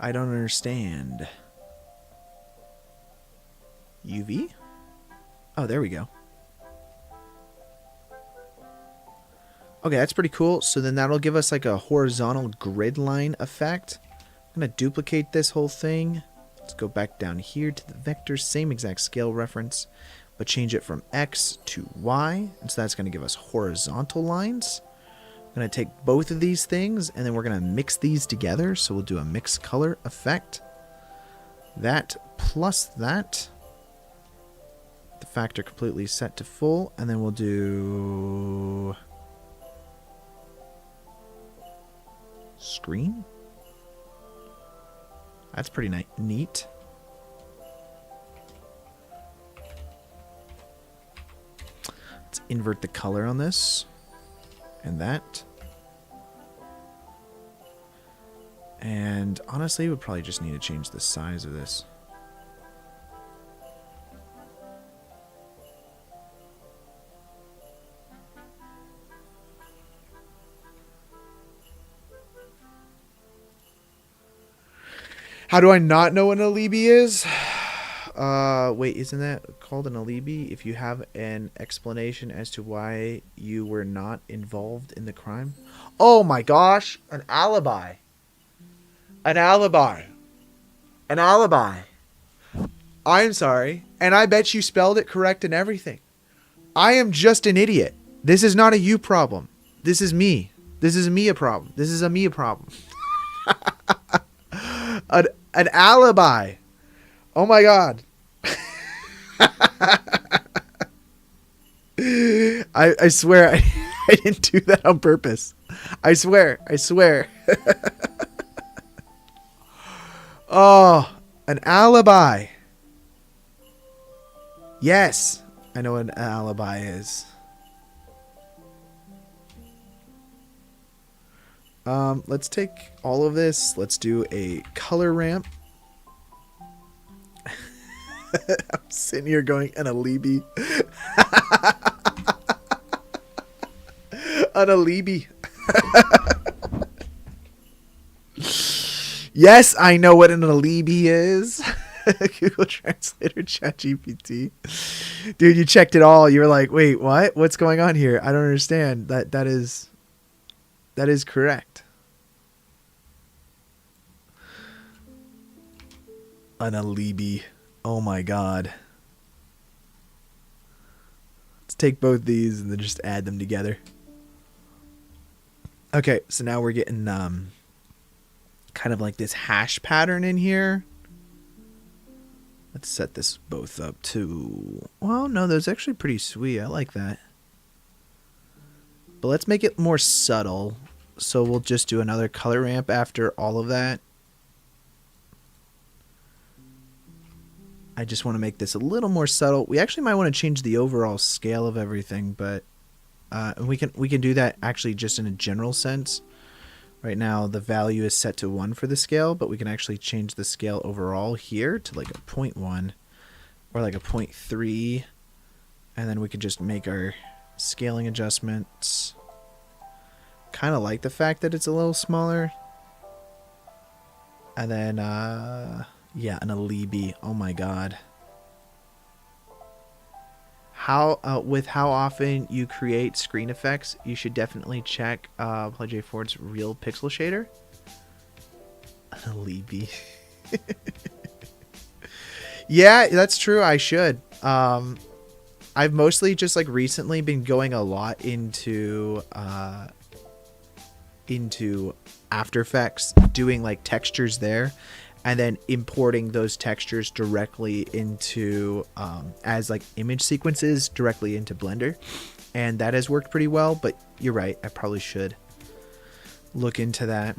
I don't understand. UV? Oh, there we go. Okay, that's pretty cool. So then that'll give us like a horizontal grid line effect. I'm going to duplicate this whole thing. Let's go back down here to the vector, same exact scale reference, but change it from X to Y. And so that's going to give us horizontal lines. I'm going to take both of these things and then we're going to mix these together. So we'll do a mix color effect. That plus that. The factor completely set to full. And then we'll do screen. That's pretty neat. Let's invert the color on this and that. And honestly, we probably just need to change the size of this. How do I not know what an alibi is? Wait, isn't that called an alibi if you have an explanation as to why you were not involved in the crime? Oh my gosh, an alibi. An alibi. An alibi. I'm sorry, and I bet you spelled it correct and everything. I am just an idiot. This is not a you problem. This is me. This is a me a problem. This is a me a problem. An alibi. Oh my god. I swear I didn't do that on purpose. I swear. Oh, an alibi. Yes, I know what an alibi is. Let's take all of this. Let's do a color ramp. I'm sitting here going, an alibi. An alibi. Yes, I know what an alibi is. Google Translator, ChatGPT. Dude, you checked it all. You were like, wait, what? What's going on here? I don't understand. That is correct. An alibi. Oh my god. Let's take both these and then just add them together. Okay, so now we're getting kind of like this hash pattern in here. Let's set this both up to... Well, no, that's actually pretty sweet. I like that. But let's make it more subtle. So we'll just do another color ramp after all of that. I just want to make this a little more subtle. We actually might want to change the overall scale of everything, but we can do that actually just in a general sense. Right now the value is set to 1 for the scale, but we can actually change the scale overall here to like a 0.1 or like a 0.3, and then we could just make our scaling adjustments. Kind of like the fact that it's a little smaller. And then yeah, an alibi. Oh my god. With how often you create screen effects, you should definitely check Play Ford's real pixel shader. An alibi. Yeah, that's true. I should. I've mostly just like recently been going a lot into After Effects, doing like textures there, and then importing those textures directly into as like image sequences directly into Blender, and that has worked pretty well. But you're right, I probably should look into that.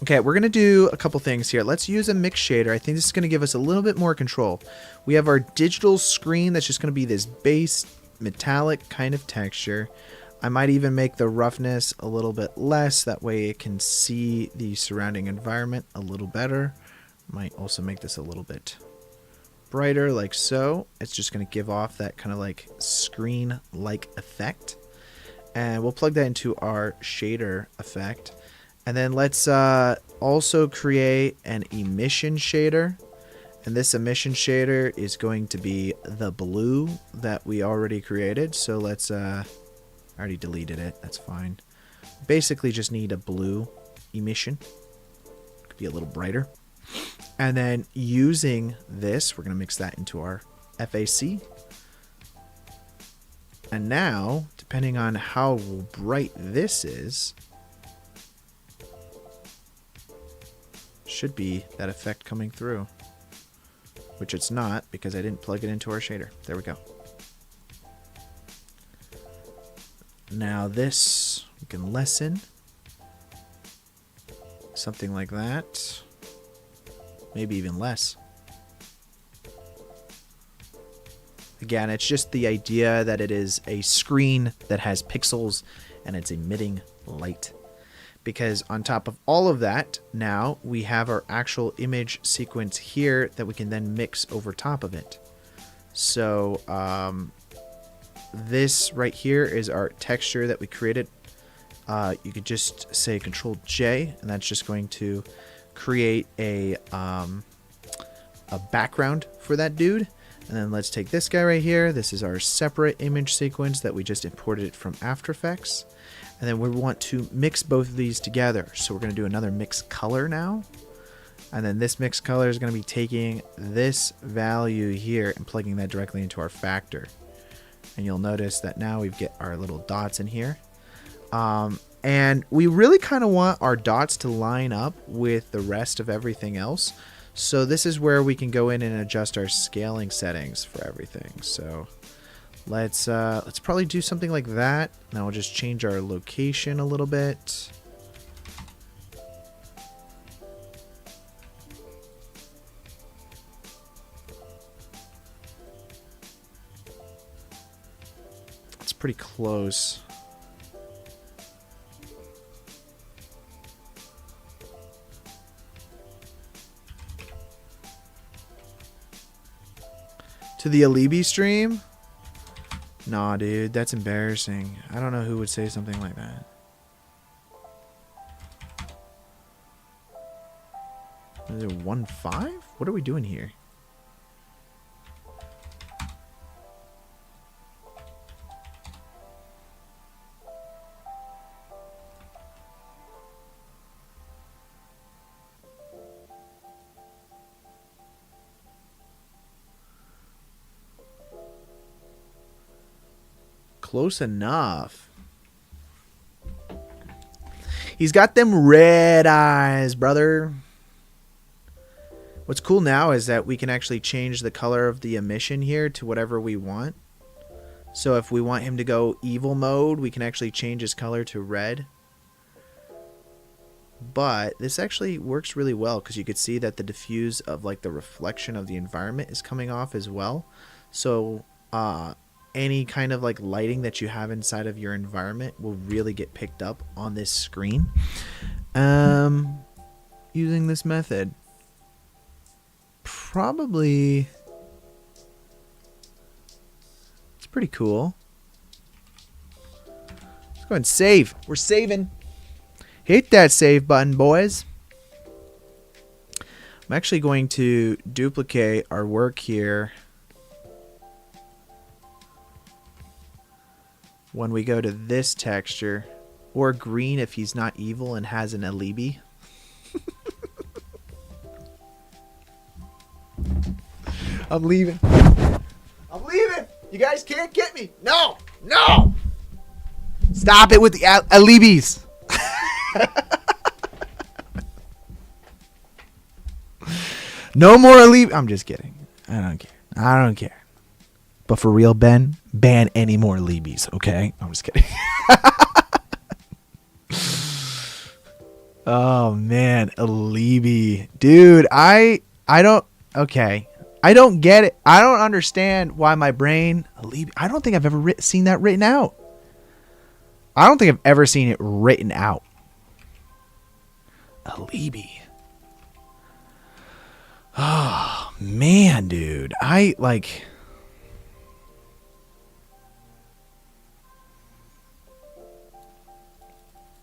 Okay, we're gonna do a couple things here. Let's use a mix shader. I think this is gonna give us a little bit more control. We have our digital screen that's just gonna be this base metallic kind of texture. I might even make the roughness a little bit less, that way it can see the surrounding environment a little better. Might also make this a little bit brighter, like so. It's just going to give off that kind of like screen-like effect. And we'll plug that into our shader effect. And then let's also create an emission shader. And this emission shader is going to be the blue that we already created. So let's... I already deleted it. That's fine. Basically just need a blue emission. Could be a little brighter. And then using this, we're going to mix that into our FAC. And now, depending on how bright this is, should be that effect coming through. Which it's not, because I didn't plug it into our shader. There we go. Now this we can lessen, something like that, maybe even less. Again, it's just the idea that it is a screen that has pixels and it's emitting light. Because on top of all of that, now we have our actual image sequence here that we can then mix over top of it. So this right here is our texture that we created. You could just say Control J, and that's just going to create a background for that dude. And then let's take this guy right here. This is our separate image sequence that we just imported it from After Effects. And then we want to mix both of these together. So we're going to do another mix color now. And then this mix color is going to be taking this value here and plugging that directly into our factor. And you'll notice that now we get our little dots in here. And we really kind of want our dots to line up with the rest of everything else. So this is where we can go in and adjust our scaling settings for everything. So Let's probably do something like that. Now we'll just change our location a little bit. It's pretty close. To the Alibi stream? Nah, dude, that's embarrassing. I don't know who would say something like that. Is it 1-5? What are we doing here? Close enough. He's got them red eyes, brother. What's cool now is that we can actually change the color of the emission here to whatever we want. So if we want him to go evil mode, we can actually change his color to red. But this actually works really well because you could see that the diffuse of like the reflection of the environment is coming off as well. So any kind of like lighting that you have inside of your environment will really get picked up on this screen using this method. Probably it's pretty cool. Let's go ahead and save. We're saving. Hit that save button, boys. I'm actually going to duplicate our work here. When we go to this texture, or green if he's not evil and has an alibi. I'm leaving. I'm leaving. You guys can't get me. No. No. Stop it with the alibis. No more alibi. I'm just kidding. I don't care. I don't care. But for real, Ben, ban any more Libys, okay? I'm just kidding. Oh, man. A Libby. Dude, I don't... Okay. I don't get it. I don't understand why my brain... A Libby, I don't think I've ever seen that written out. I don't think I've ever seen it written out. A Libby. Oh, man, dude. I, like...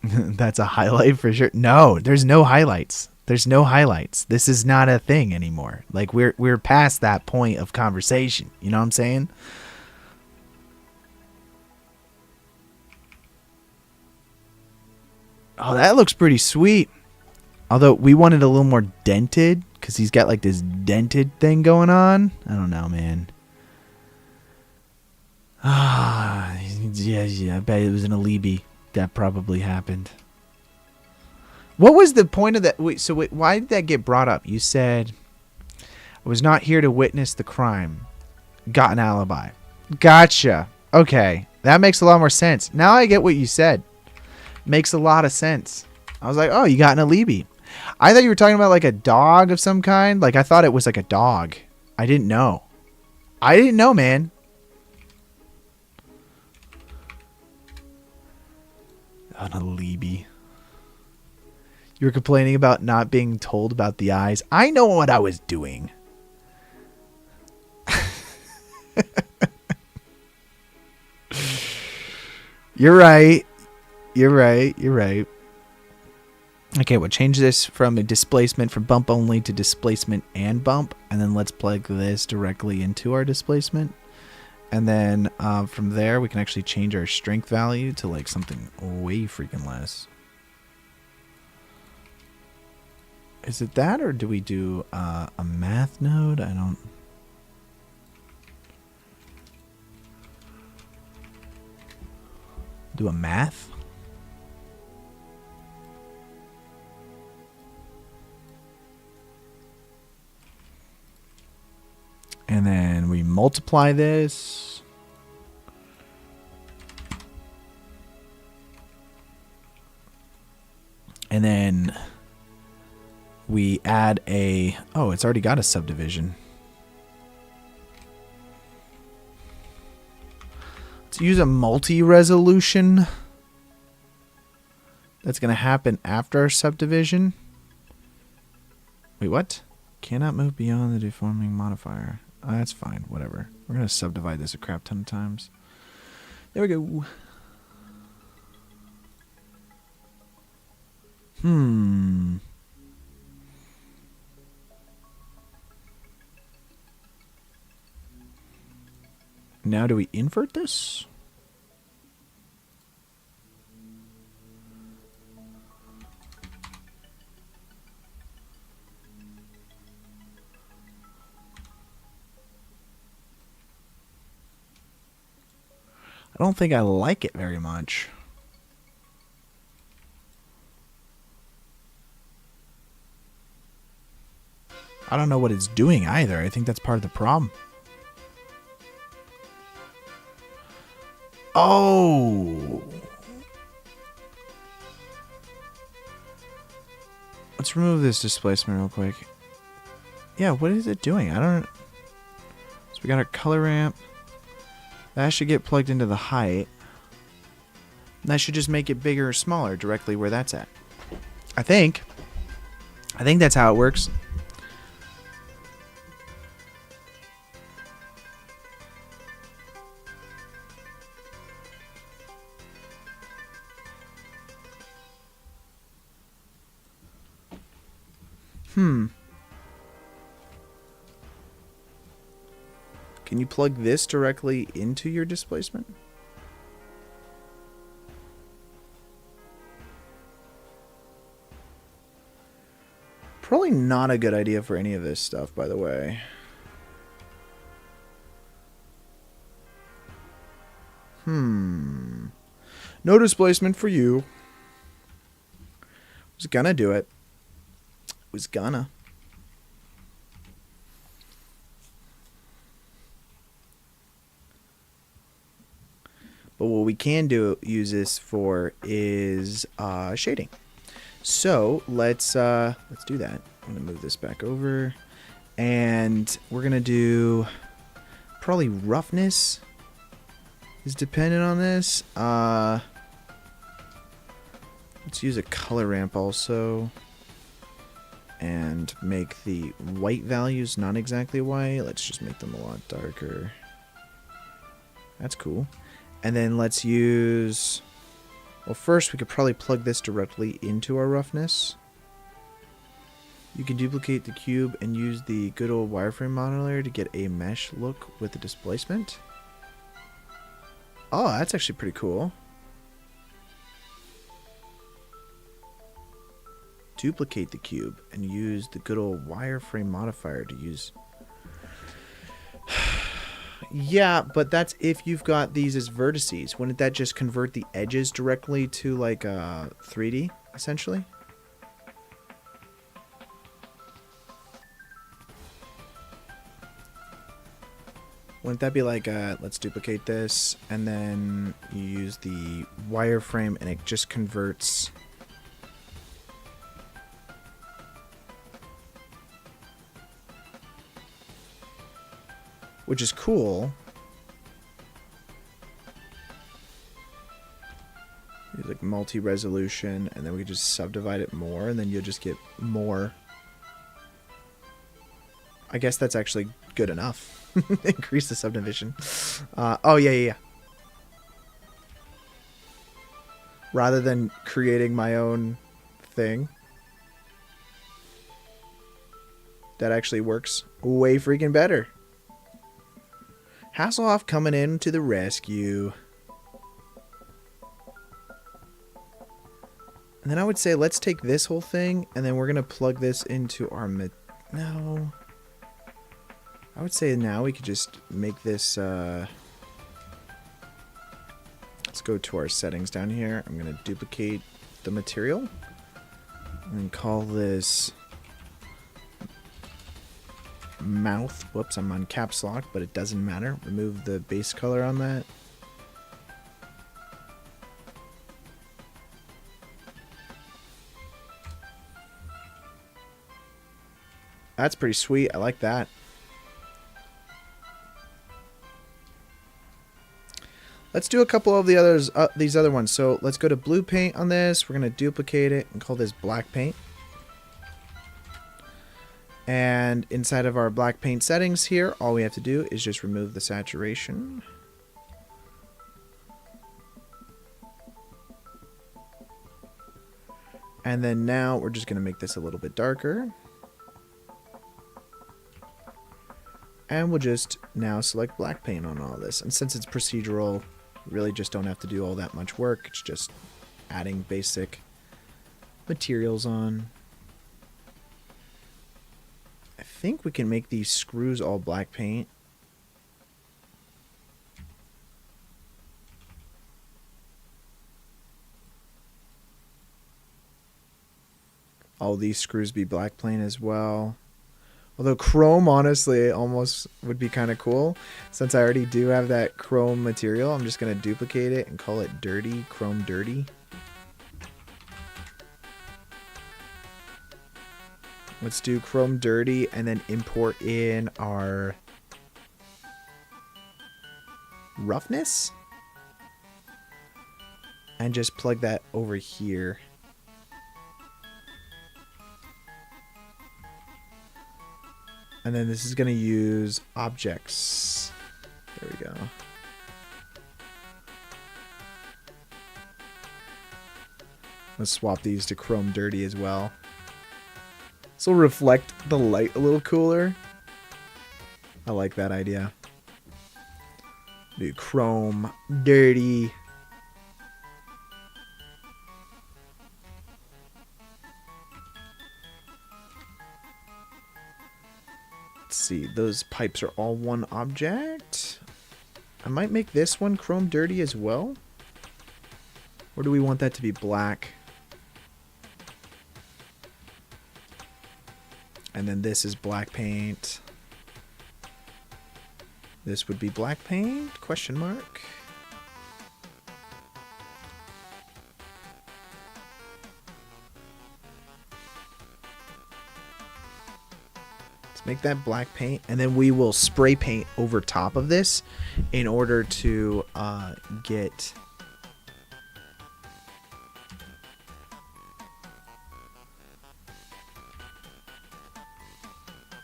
That's a highlight for sure. No, there's no highlights. There's no highlights. This is not a thing anymore. Like we're past that point of conversation. You know what I'm saying? Oh, that looks pretty sweet. Although we wanted a little more dented because he's got like this dented thing going on. I don't know, man. Ah, yeah. I bet it was an alibi. That probably happened. What was the point of that? Wait, why did that get brought up? You said, I was not here to witness the crime. Got an alibi. Gotcha. Okay. That makes a lot more sense. Now I get what you said. Makes a lot of sense. I was like, oh, you got an alibi. I thought you were talking about like a dog of some kind. Like I thought it was like a dog. I didn't know. I didn't know, man. An alibi. You were complaining about not being told about the eyes. I know what I was doing. You're right. You're right. You're right. Okay, we'll change this from a displacement from bump only to displacement and bump. And then let's plug this directly into our displacement. And then from there, we can actually change our strength value to like something way freaking less. Is it that, or do we do a math node? I don't... Do a math? And then we multiply this. And then we add a... Oh, it's already got a subdivision. Let's use a multi-resolution. That's going to happen after our subdivision. Wait, what? Cannot move beyond the deforming modifier. Oh, that's fine. Whatever. We're going to subdivide this a crap ton of times. There we go. Now do we invert this? I don't think I like it very much. I don't know what it's doing either. I think that's part of the problem. Oh! Let's remove this displacement real quick. Yeah, what is it doing? I don't... So we got our color ramp. That should get plugged into the height. That should just make it bigger or smaller directly where that's at. I think that's how it works. Can you plug this directly into your displacement? Probably not a good idea for any of this stuff, by the way. No displacement for you. Was gonna do it. Was gonna. But what we can use this for is shading. So let's do that. I'm gonna move this back over, and we're gonna do probably roughness is dependent on this. Let's use a color ramp also, and make the white values not exactly white. Let's just make them a lot darker. That's cool. And then let's use... Well, first we could probably plug this directly into our roughness. You can duplicate the cube and use the good old wireframe modeler to get a mesh look with the displacement. Oh, that's actually pretty cool. Duplicate the cube and use the good old wireframe modifier to use... Yeah, but that's if you've got these as vertices. Wouldn't that just convert the edges directly to like 3D, essentially? Wouldn't that be like, let's duplicate this, and then you use the wireframe and it just converts... Which is cool. Use like multi-resolution, and then we could just subdivide it more, and then you'll just get more. I guess that's actually good enough. Increase the subdivision. Oh, yeah. Rather than creating my own thing. That actually works way freaking better. Hasselhoff coming in to the rescue. And then I would say let's take this whole thing, and then we're going to plug this into our... No. I would say now we could just make this... Let's go to our settings down here. I'm going to duplicate the material. And call this... mouth. Whoops, I'm on caps lock, but it doesn't matter. Remove the base color on that. That's pretty sweet. I like that. Let's do a couple of the others, these other ones. So let's go to blue paint on this. We're going to duplicate it and call this black paint. And inside of our black paint settings here, all we have to do is just remove the saturation. And then now we're just going to make this a little bit darker. And we'll just now select black paint on all this. And since it's procedural, we really just don't have to do all that much work. It's just adding basic materials on. I think we can make these screws all black paint. All these screws be black paint as well. Although chrome, honestly, almost would be kind of cool. Since I already do have that chrome material, I'm just going to duplicate it and call it dirty, chrome dirty. Let's do chrome dirty and then import in our roughness. And just plug that over here. And then this is going to use objects. There we go. Let's swap these to chrome dirty as well. This will reflect the light a little cooler. I like that idea. Do chrome dirty. Let's see, those pipes are all one object. I might make this one chrome dirty as well. Or do we want that to be black? And then this is black paint. This would be black paint, question mark. Make that black paint, and then we will spray paint over top of this in order to get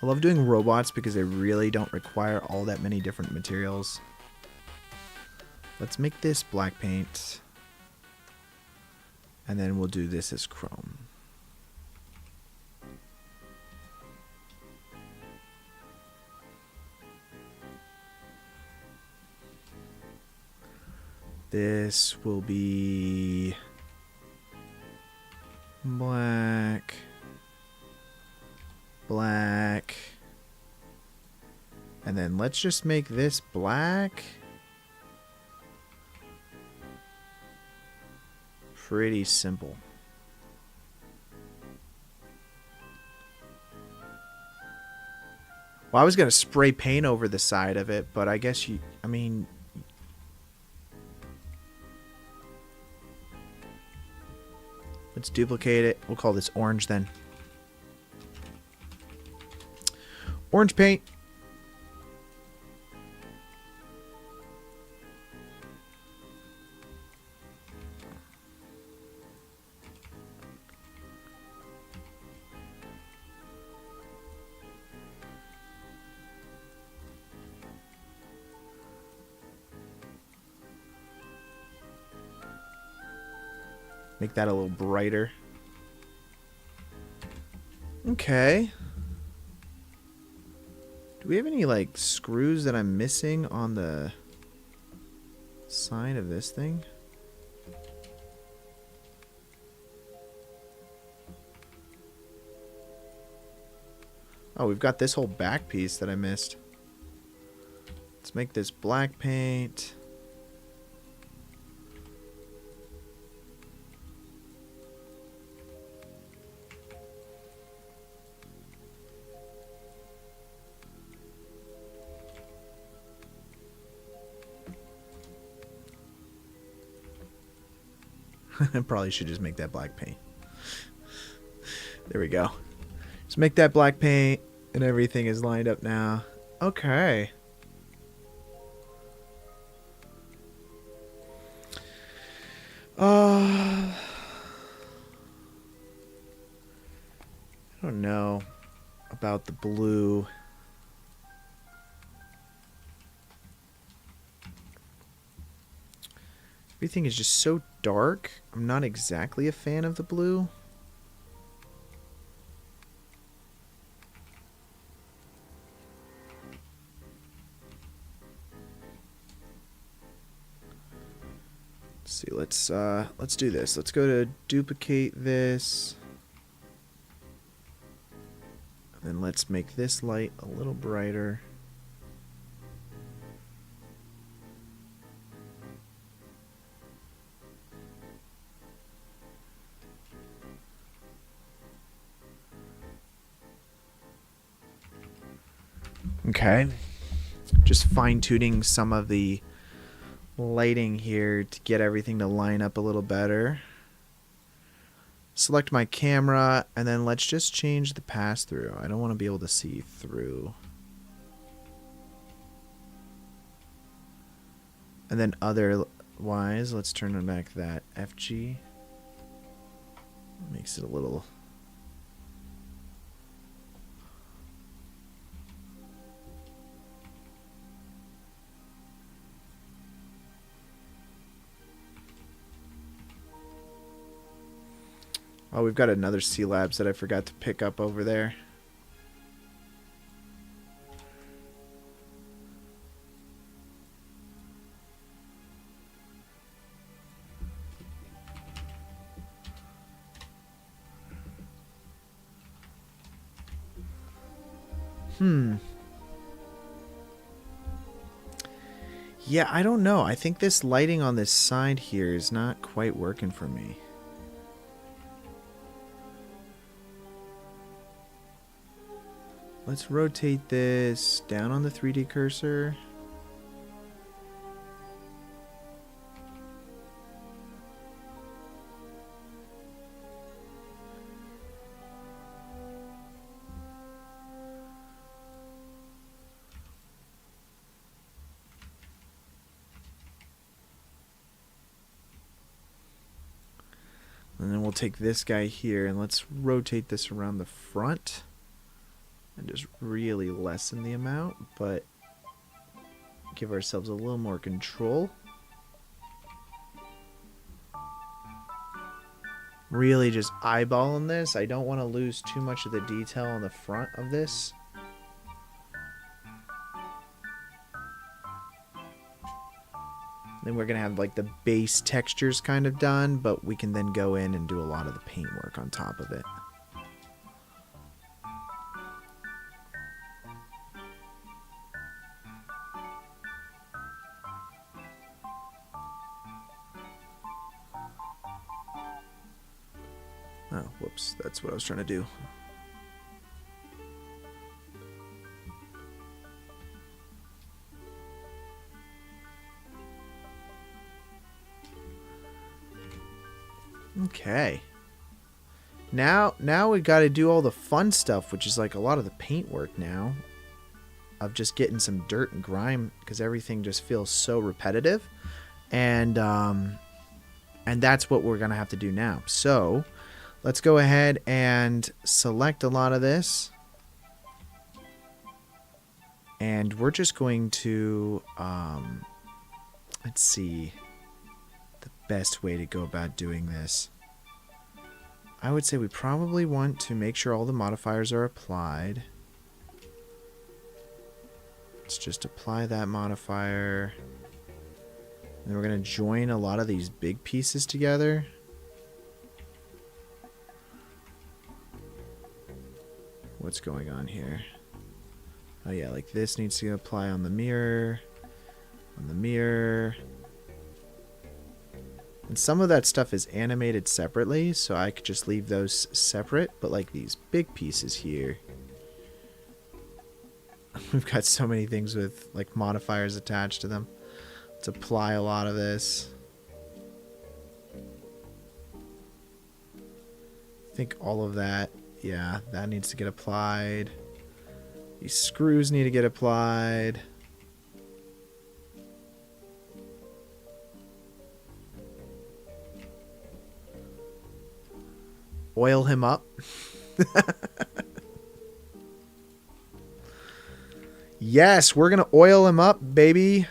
I love doing robots because they really don't require all that many different materials. Let's make this black paint, and then we'll do this as chrome. This will be black, black, and then let's just make this black. Pretty simple. Well, I was going to spray paint over the side of it, but I guess let's duplicate it. We'll call this orange then. Orange paint. Make that a little brighter. Okay. Do we have any, like, screws that I'm missing on the side of this thing? Oh, we've got this whole back piece that I missed. Let's make this black paint. I probably should just make that black paint. There we go. Just make that black paint. And everything is lined up now. Okay. I don't know about the blue. Everything is just so dark. I'm not exactly a fan of the blue. Let's see, let's do this. Let's go to duplicate this. And then let's make this light a little brighter. Okay. Just fine-tuning some of the lighting here to get everything to line up a little better. Select my camera, and then let's just change the pass-through. I don't want to be able to see through. And then otherwise, let's turn back that FG. Makes it a little... Oh, we've got another C-Labs that I forgot to pick up over there. Yeah, I don't know. I think this lighting on this side here is not quite working for me. Let's rotate this down on the 3D cursor. And then we'll take this guy here and let's rotate this around the front. And just really lessen the amount, but give ourselves a little more control. Really just eyeballing this. I don't want to lose too much of the detail on the front of this. Then we're going to have like the base textures kind of done, but we can then go in and do a lot of the paint work on top of it. Oh, whoops. That's what I was trying to do. Okay. Now we got to do all the fun stuff, which is like a lot of the paint work now. Of just getting some dirt and grime because everything just feels so repetitive. And that's what we're going to have to do now. So let's go ahead and select a lot of this. And we're just going to, let's see the best way to go about doing this. I would say we probably want to make sure all the modifiers are applied. Let's just apply that modifier. And we're going to join a lot of these big pieces together. What's going on here? Oh yeah, like this needs to apply on the mirror. On the mirror. And some of that stuff is animated separately, so I could just leave those separate. But like these big pieces here. We've got so many things with like modifiers attached to them. Let's apply a lot of this. I think all of that, yeah, that needs to get applied. These screws need to get applied. Oil him up. Yes, we're going to oil him up, baby.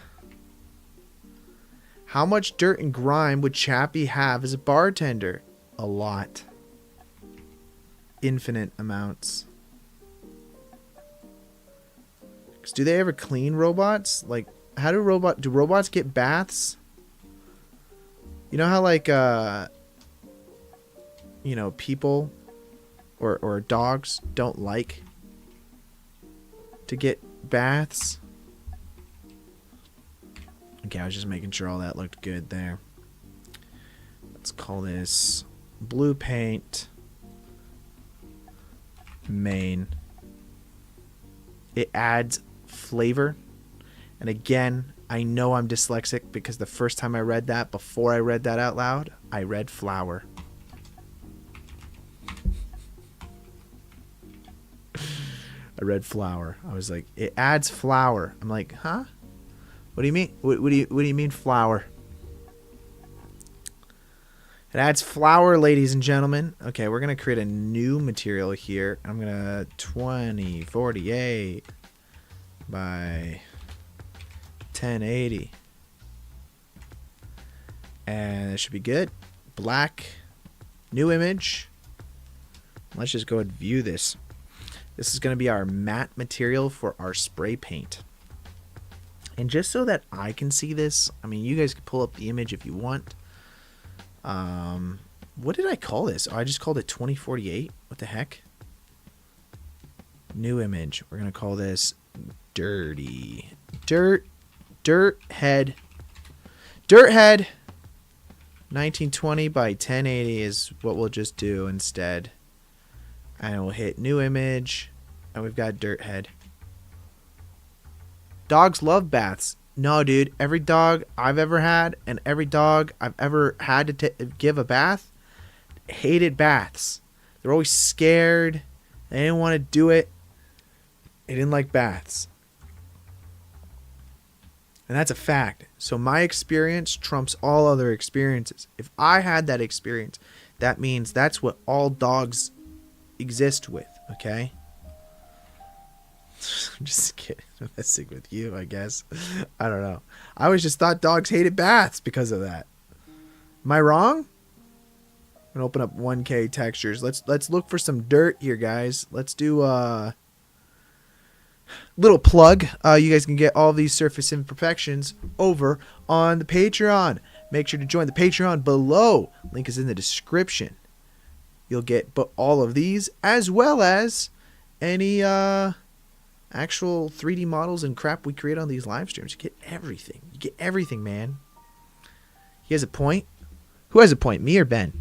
How much dirt and grime would Chappie have as a bartender? A lot. Infinite amounts. 'Cause do they ever clean robots? Like, how do robots get baths? You know how, like, you know, people or dogs don't like to get baths? Okay, I was just making sure all that looked good there. Let's call this blue paint main. It adds flavor. And again, I know I'm dyslexic because the first time I read that, before I read that out loud, I read flour. I read flour. I was like, it adds flour. I'm like, huh? What do you mean? What do you mean flour? It adds flour, ladies and gentlemen. Okay, we're gonna create a new material here. I'm gonna 2048 by 1080, and that should be good. Black, new image. Let's just go ahead and view this. This is going to be our matte material for our spray paint. And just so that I can see this, I mean, you guys can pull up the image if you want. What did I call this? Oh, I just called it 2048. What the heck? New image. We're going to call this dirty. Dirt head. 1920 by 1080 is what we'll just do instead. And we'll hit new image, and we've got dirt head. Dogs love baths. No, dude. Every dog I've ever had and every dog I've ever had to give a bath hated baths. They're always scared. They didn't want to do it. They didn't like baths. And that's a fact. So my experience trumps all other experiences. If I had that experience, that means that's what all dogs exist with, okay? I'm just kidding. I'm messing with you, I guess. I don't know. I always just thought dogs hated baths because of that. Am I wrong? I'm gonna open up 1K textures. Let's look for some dirt here, guys. Let's do little plug. You guys can get all these surface imperfections over on the Patreon. Make sure to join the Patreon below. Link is in the description. You'll get all of these, as well as any actual 3D models and crap we create on these live streams. You get everything. You get everything, man. He has a point. Who has a point, me or Ben?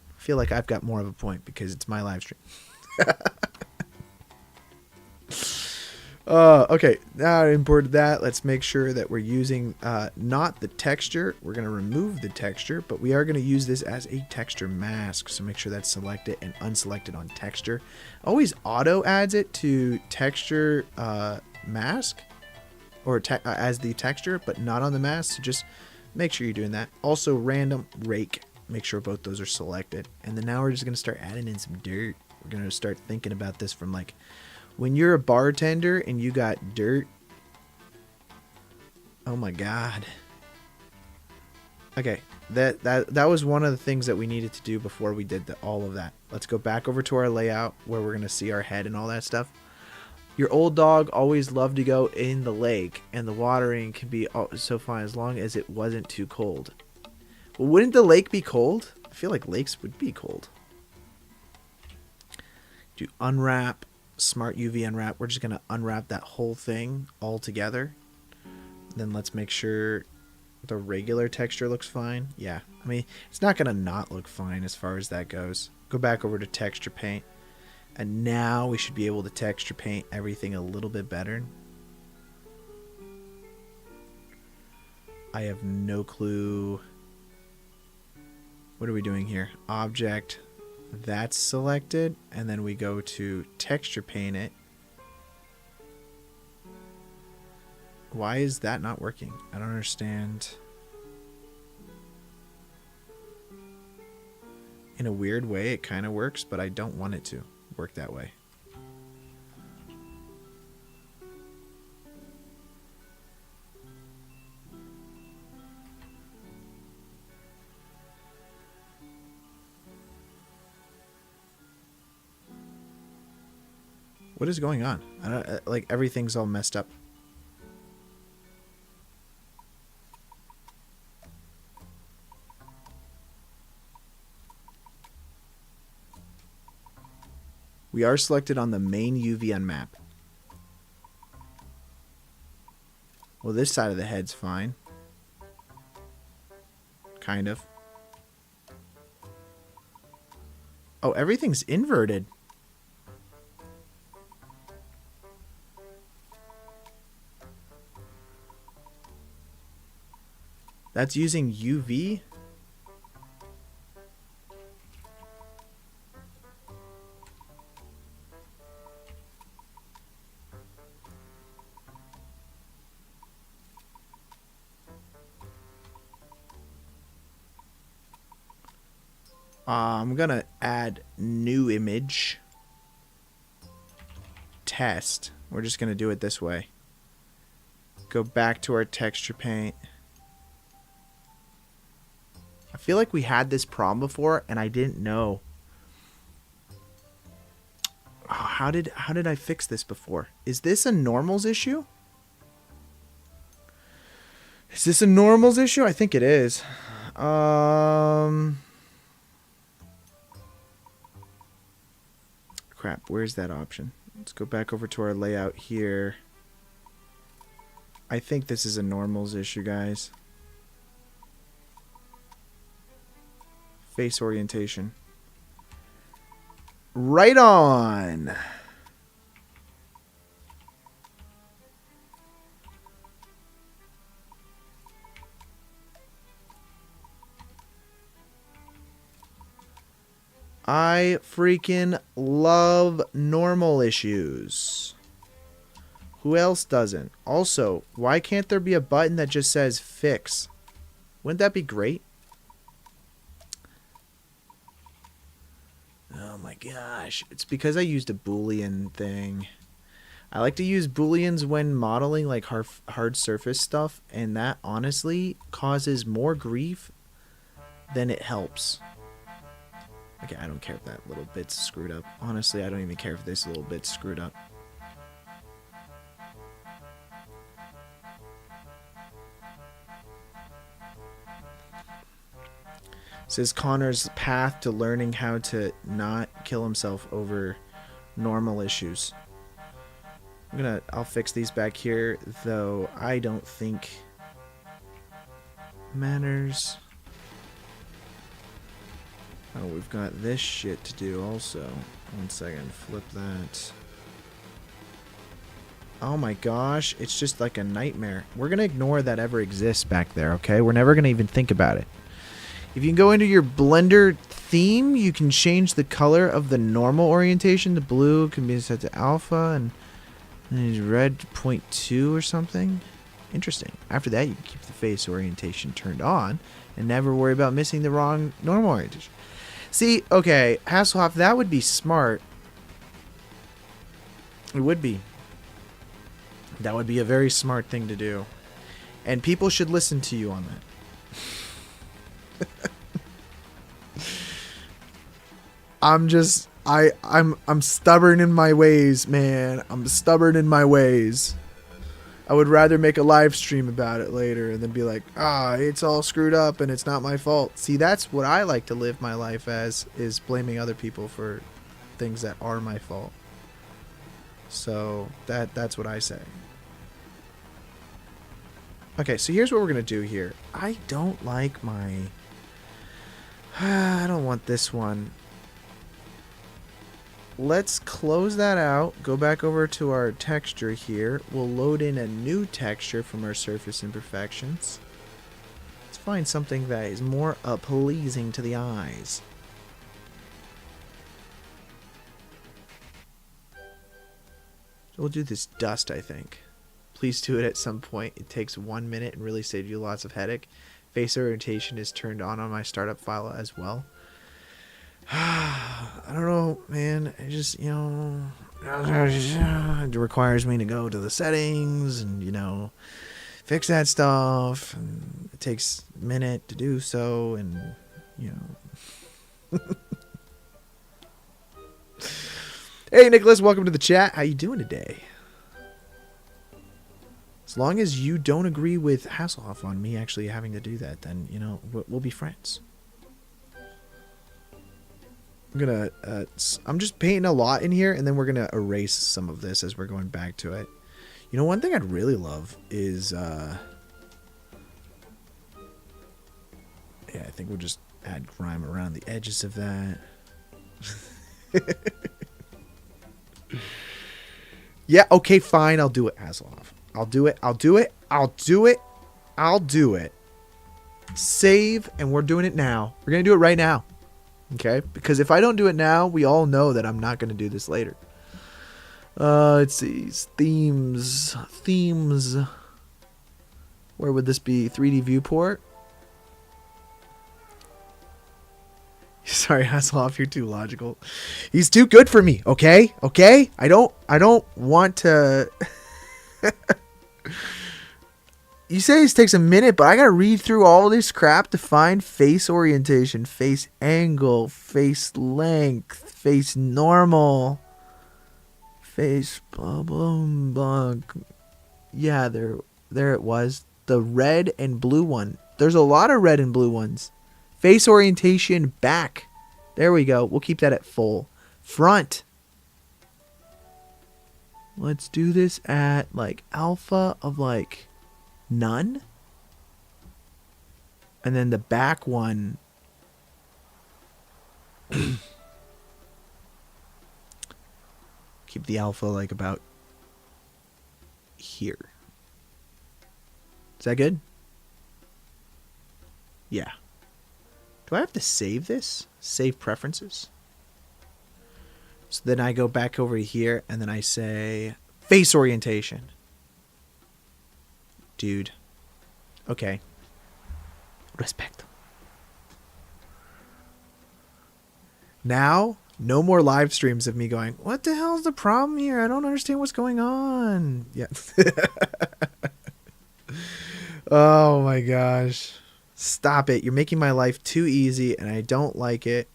I feel like I've got more of a point because it's my live stream. Okay, now I imported that. Let's make sure that we're using not the texture. We're going to remove the texture, but we are going to use this as a texture mask. So make sure that's selected and unselected on texture. Always auto adds it to texture mask or as the texture, but not on the mask. So just make sure you're doing that. Also random rake. Make sure both those are selected. And then now we're just going to start adding in some dirt. We're going to start thinking about this from like, when you're a bartender and you got dirt, oh my god. Okay, that was one of the things that we needed to do before we did all of that. Let's go back over to our layout where we're going to see our head and all that stuff. Your old dog always loved to go in the lake, and the watering can be so fine as long as it wasn't too cold. Well, wouldn't the lake be cold? I feel like lakes would be cold. Do unwrap. Smart UV unwrap. We're just going to unwrap that whole thing all together. Then let's make sure the regular texture looks fine. Yeah, I mean, it's not going to not look fine as far as that goes. Go back over to texture paint. And now we should be able to texture paint everything a little bit better. I have no clue. What are we doing here? Object. That's selected, and then we go to texture paint it. Why is that not working? I don't understand. In a weird way, it kind of works, but I don't want it to work that way. What is going on? I don't, like, everything's all messed up. We are selected on the main UVN map. Well, this side of the head's fine. Kind of. Oh, everything's inverted. That's using UV? I'm gonna add new image. Test. We're just gonna do it this way. Go back to our texture paint. I feel like we had this problem before and I didn't know. Oh, how did I fix this before? Is this a normals issue? Is this a normals issue? I think it is. Crap, where's that option? Let's go back over to our layout here. I think this is a normals issue, guys. Face orientation. Right on. I freaking love normal issues. Who else doesn't? Also, why can't there be a button that just says fix? Wouldn't that be great? Oh my gosh. It's because I used a Boolean thing. I like to use Booleans when modeling like hard surface stuff, and that honestly causes more grief than it helps. Okay, I don't care if that little bit's screwed up. Honestly, I don't even care if this little bit's screwed up. Says Connor's path to learning how to not kill himself over normal issues. I'll fix these back here, though I don't think matters. Oh, we've got this shit to do also. 1 second, flip that. Oh my gosh, it's just like a nightmare. We're gonna ignore that ever exists back there, okay? We're never gonna even think about it. If you can go into your Blender theme, you can change the color of the normal orientation. The blue can be set to alpha, and then red to 0.2 or something. Interesting. After that, you can keep the face orientation turned on and never worry about missing the wrong normal orientation. See, okay, Hasselhoff, that would be smart. It would be. That would be a very smart thing to do. And people should listen to you on that. I'm stubborn in my ways, man. I'm stubborn in my ways. I would rather make a live stream about it later and then be like, it's all screwed up and it's not my fault. See, that's what I like to live my life as, is blaming other people for things that are my fault. So that's what I say. Okay, so here's what we're going to do here. I don't like my... I don't want this one. Let's close that out. Go back over to our texture here. We'll load in a new texture from our surface imperfections. Let's find something that is more pleasing to the eyes. So we'll do this dust, I think. Please do it at some point. It takes 1 minute and really saves you lots of headache. Face orientation is turned on my startup file as well. I don't know, man. It just, it requires me to go to the settings and, fix that stuff. And it takes a minute to do so. And, Hey, Nicholas, welcome to the chat. How you doing today? As long as you don't agree with Hasselhoff on me actually having to do that, then, we'll be friends. I'm just painting a lot in here, and then we're going to erase some of this as we're going back to it. One thing I'd really love is, I think we'll just add grime around the edges of that. Yeah, okay, fine, I'll do it, Hasselhoff. I'll do it. Save, and we're doing it now. We're going to do it right now. Okay? Because if I don't do it now, we all know that I'm not going to do this later. Let's see. Themes. Where would this be? 3D viewport? Sorry, Hasselhoff, you're too logical. He's too good for me, okay? Okay? I don't want to... You say this takes a minute, but I gotta read through all this crap to find face orientation, face angle, face length, face normal, face blah blah blah. Yeah, there it was. The red and blue one. There's a lot of red and blue ones. Face orientation back. There we go. We'll keep that at full. Front. Let's do this at alpha of none. And then the back one. Keep the alpha about here. Is that good? Yeah. Do I have to save this? Save preferences? So then I go back over here and then I say face orientation. Dude. Okay. Respect. Now, no more live streams of me going, what the hell's the problem here? I don't understand what's going on. Yeah. Oh my gosh. Stop it. You're making my life too easy and I don't like it.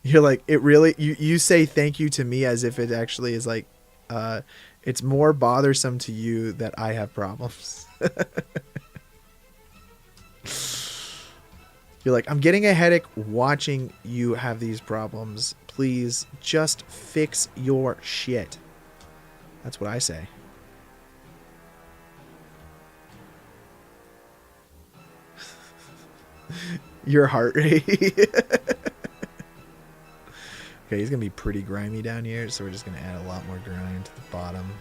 You're like, it really, you say thank you to me as if it actually is it's more bothersome to you that I have problems. You're like, I'm getting a headache watching you have these problems. Please just fix your shit. That's what I say. Your heart rate. Okay, he's going to be pretty grimy down here, so we're just going to add a lot more grime to the bottom.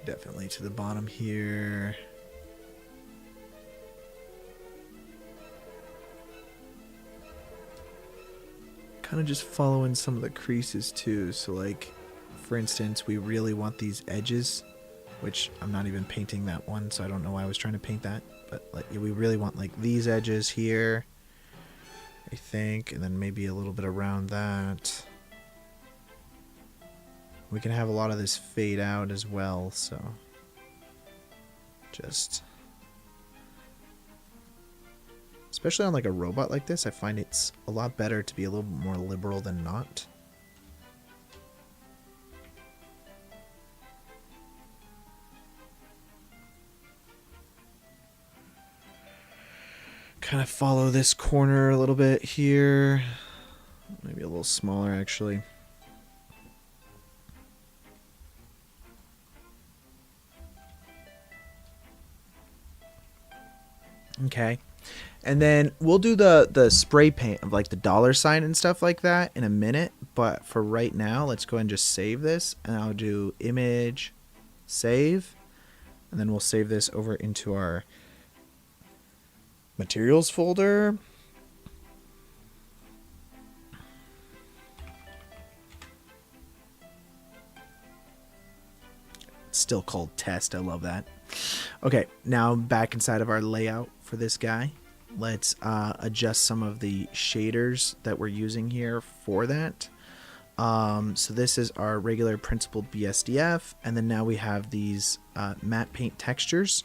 Definitely to the bottom here. Kind of just following some of the creases too. So for instance, we really want these edges, which I'm not even painting that one, so I don't know why I was trying to paint that. But we really want these edges here, I think, and then maybe a little bit around that. We can have a lot of this fade out as well, so just... Especially on a robot like this, I find it's a lot better to be a little more liberal than not. Kind of follow this corner a little bit here. Maybe a little smaller, actually. Okay. And then we'll do the spray paint of the dollar sign and stuff like that in a minute. but for right now, let's go ahead and just save this, and I'll do image, save, and then we'll save this over into our materials folder. It's still called test. I love that. Okay, now back inside of our layout for this guy. Let's adjust some of the shaders that we're using here for that. So this is our regular principled BSDF, and then now we have these matte paint textures.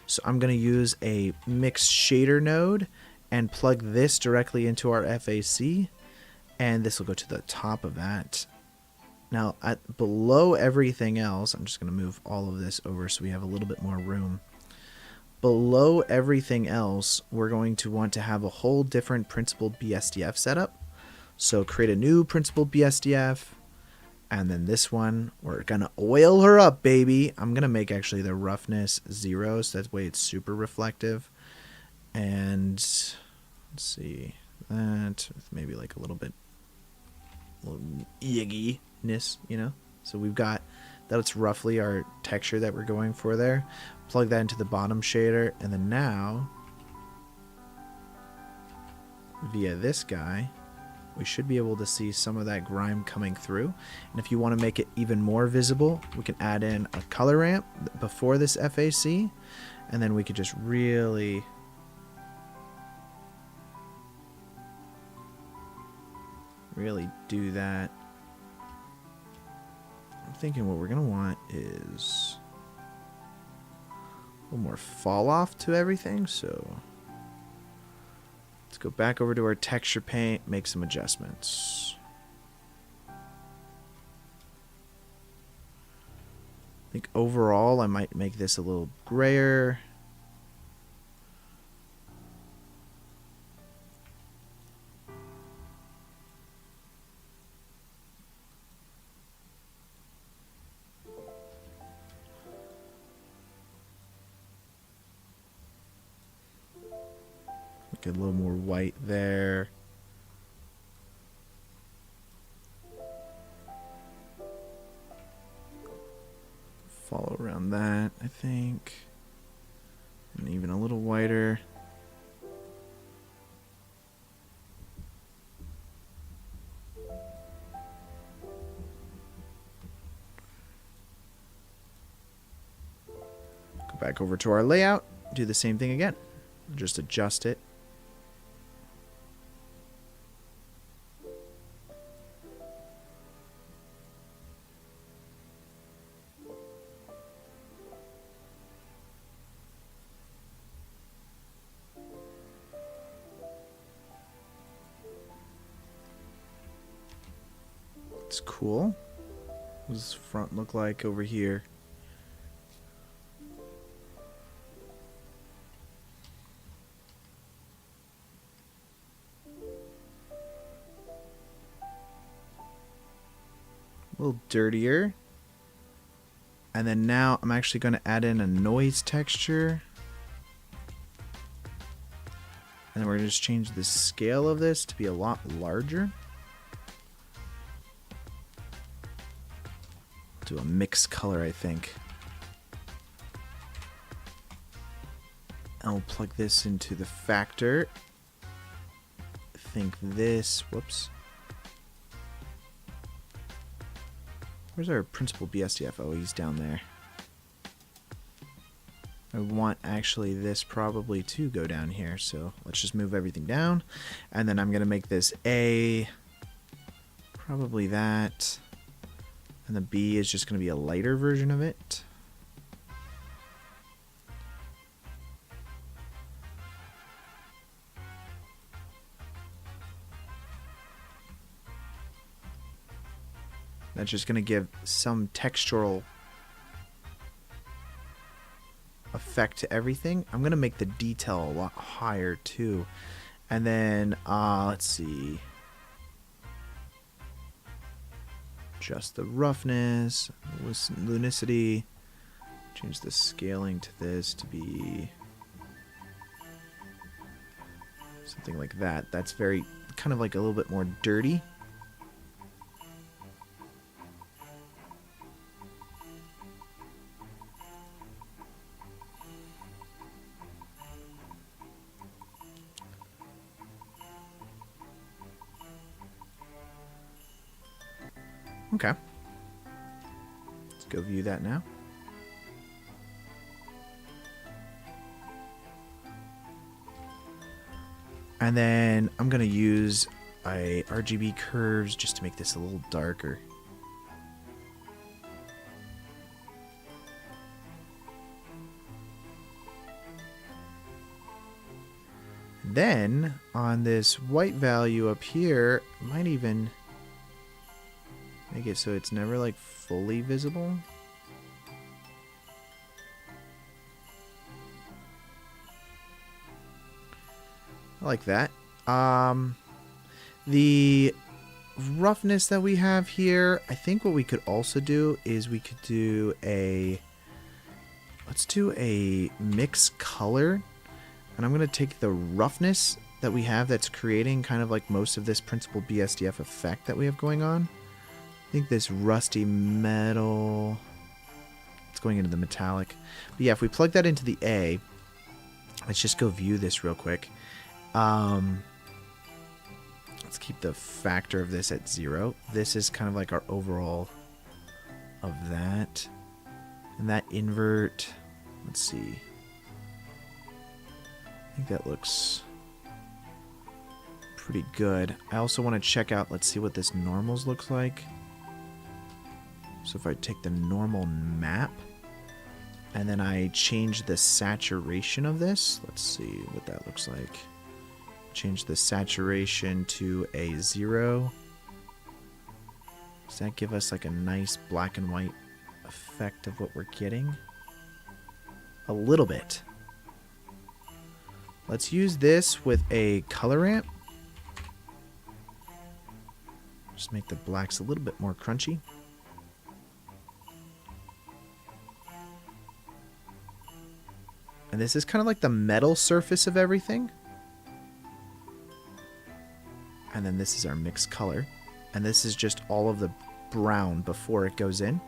So I'm going to use a mixed shader node and plug this directly into our FAC, and this will go to the top of that. Now, below everything else, I'm just going to move all of this over so we have a little bit more room. Below everything else, we're going to want to have a whole different principled BSDF setup. So create a new principled BSDF, and then this one, we're going to oil her up, baby. I'm going to make actually the roughness 0, so that way it's super reflective. And let's see, that maybe like a little yigginess, you know. So we've got that's roughly our texture that we're going for there. Plug that into the bottom shader, and then now via this guy we should be able to see some of that grime coming through. And if you want to make it even more visible, we can add in a color ramp before this FAC, and then we could just really do that. I'm thinking what we're going to want is a little more fall off to everything. So let's go back over to our texture paint, make some adjustments. I think overall I might make this a little grayer. Get a little more white there. Follow around that, I think. And even a little whiter. Go back over to our layout, do the same thing again. Just adjust it. It's cool. What does the front look like over here? A little dirtier. And then now I'm actually going to add in a noise texture. And then we're going to just change the scale of this to be a lot larger. Do a mixed color, I think. I'll plug this into the factor. I think this, whoops. Where's our principal BSDF? Oh, he's down there. I want actually this probably to go down here, so let's just move everything down. And then I'm going to make this A, probably that. And the B is just going to be a lighter version of it. That's just going to give some textural effect to everything. I'm going to make the detail a lot higher too. And then, let's see. Adjust the roughness, luminosity. Change the scaling to this to be something like that. That's very, kind of like a little bit more dirty. Okay. Let's go view that now. And then I'm going to use a RGB curves just to make this a little darker. Then on this white value up here, I might even make it so it's never like fully visible. I like that. The roughness that we have here, I think what we could also do is we could do let's do a mix color. And I'm going to take the roughness that we have that's creating kind of like most of this principal BSDF effect that we have going on. I think this rusty metal, it's going into the metallic. But yeah, if we plug that into the A, let's just go view this real quick. Let's keep the factor of this at 0. This is kind of like our overall of that. And that invert, let's see. I think that looks pretty good. I also want to check out, let's see what this normals looks like. So if I take the normal map and then I change the saturation of this, let's see what that looks like. Change the saturation to a 0. Does that give us like a nice black and white effect of what we're getting? A little bit. Let's use this with a color ramp. Just make the blacks a little bit more crunchy. And this is kind of like the metal surface of everything. And then this is our mixed color. And this is just all of the brown before it goes in.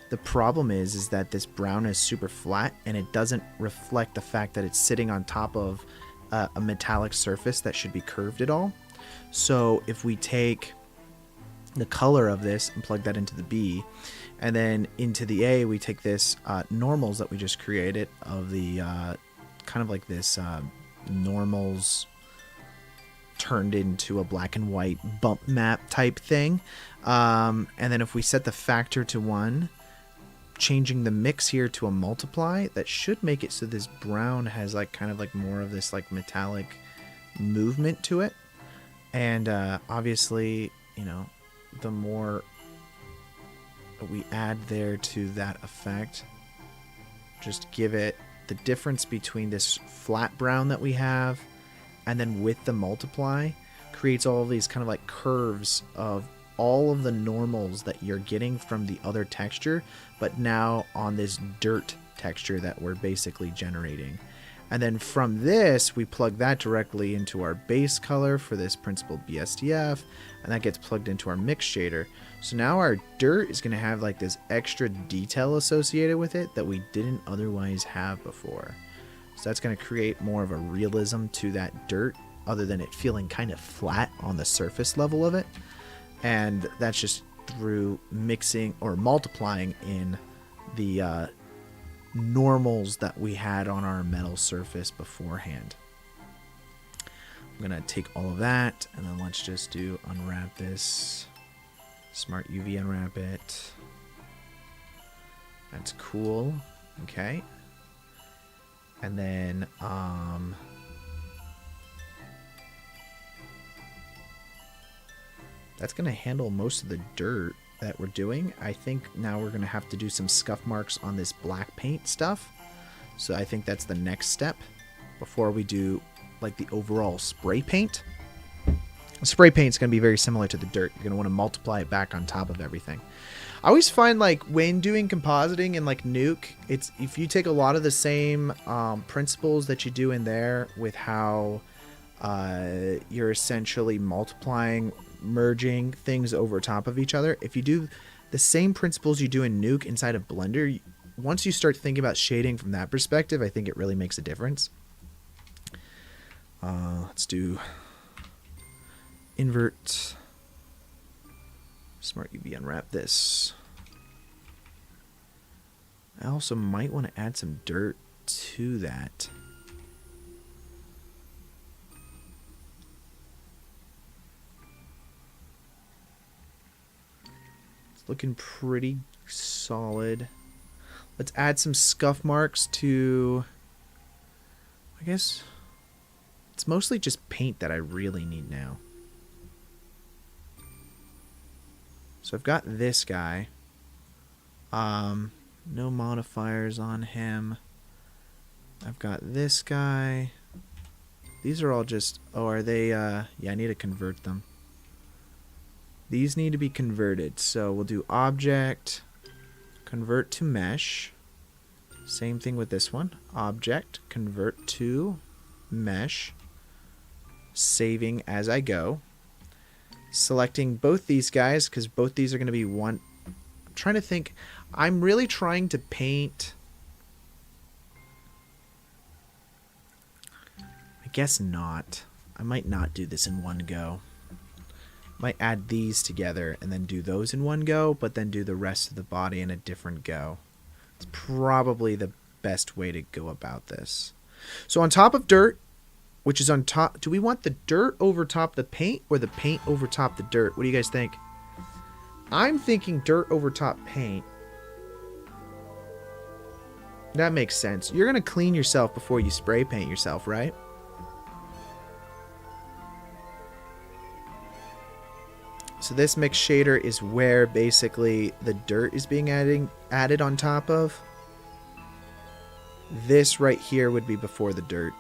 The problem is that this brown is super flat and it doesn't reflect the fact that it's sitting on top of a metallic surface that should be curved at all. So if we take the color of this and plug that into the B, and then into the A we take this normals that we just created of the kind of like this normals turned into a black and white bump map type thing, and then if we set the factor to 1, changing the mix here to a multiply, that should make it so this brown has like kind of like more of this like metallic movement to it. And obviously, you know, the more we add there to that effect, just give it the difference between this flat brown that we have and then with the multiply creates all of these kind of like curves of all of the normals that you're getting from the other texture, but now on this dirt texture that we're basically generating. And then from this, we plug that directly into our base color for this principled BSDF, and that gets plugged into our mix shader. So now our dirt is going to have like this extra detail associated with it that we didn't otherwise have before. So that's going to create more of a realism to that dirt, other than it feeling kind of flat on the surface level of it. And that's just through mixing or multiplying in the normals that we had on our metal surface beforehand. I'm going to take all of that, and then let's just do unwrap this. Smart UV unwrap it. That's cool. Okay. And then that's going to handle most of the dirt that we're doing. I think now we're going to have to do some scuff marks on this black paint stuff. So I think that's the next step before we do like the overall spray paint. Spray paint is going to be very similar to the dirt. You're going to want to multiply it back on top of everything. I always find like when doing compositing in like Nuke, it's if you take a lot of the same principles that you do in there with how you're essentially multiplying, merging things over top of each other. If you do the same principles you do in Nuke inside of Blender, once you start thinking about shading from that perspective, I think it really makes a difference. Let's do invert Smart UV unwrap this. I also might want to add some dirt to that. It's looking pretty solid. Let's add some scuff marks to... I guess it's mostly just paint that I really need now. So I've got this guy. No modifiers on him. I've got this guy. These are all just... Oh, are they... Yeah, I need to convert them. These need to be converted. So we'll do object, convert to mesh. Same thing with this one. Object, convert to mesh. Saving as I go. Selecting both these guys because both these are going to be one. I'm trying to think. I'm really trying to paint. I guess not. I might not do this in one go. Might add these together and then do those in one go, but then do the rest of the body in a different go. It's probably the best way to go about this. So on top of dirt, which is on top... Do we want the dirt over top the paint or the paint over top the dirt? What do you guys think? I'm thinking dirt over top paint. That makes sense. You're going to clean yourself before you spray paint yourself, right? So this mix shader is where basically the dirt is being added on top of. This right here would be before the dirt.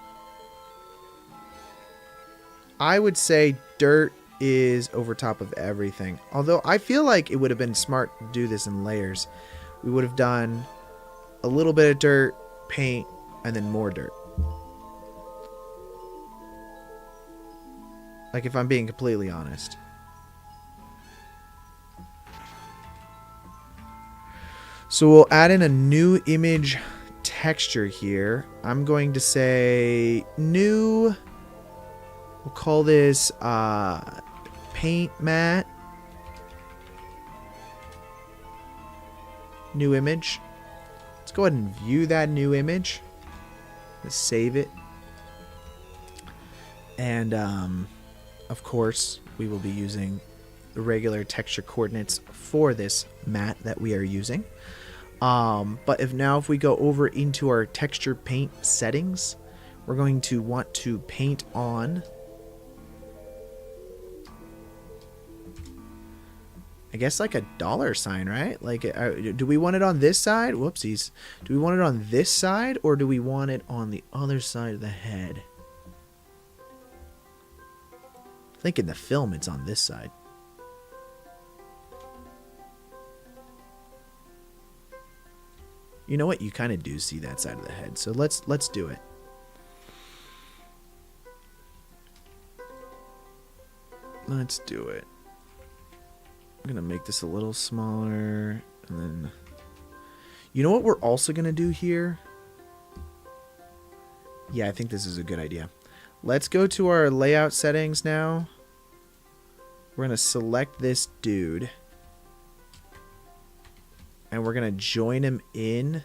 I would say dirt is over top of everything. Although I feel like it would have been smart to do this in layers. We would have done a little bit of dirt, paint, and then more dirt. Like if I'm being completely honest. So we'll add in a new image texture here. I'm going to say new. We'll call this paint matte. New image. Let's go ahead and view that new image. Let's save it. And of course, we will be using the regular texture coordinates for this matte that we are using. But if we go over into our texture paint settings, we're going to want to paint on, I guess, like a dollar sign, right? Like, do we want it on this side? Whoopsies. Do we want it on this side or do we want it on the other side of the head? I think in the film it's on this side. You know what? You kind of do see that side of the head. So let's do it. Let's do it. I'm going to make this a little smaller. And then... You know what we're also going to do here? Yeah, I think this is a good idea. Let's go to our layout settings now. We're going to select this dude. And we're going to join him in.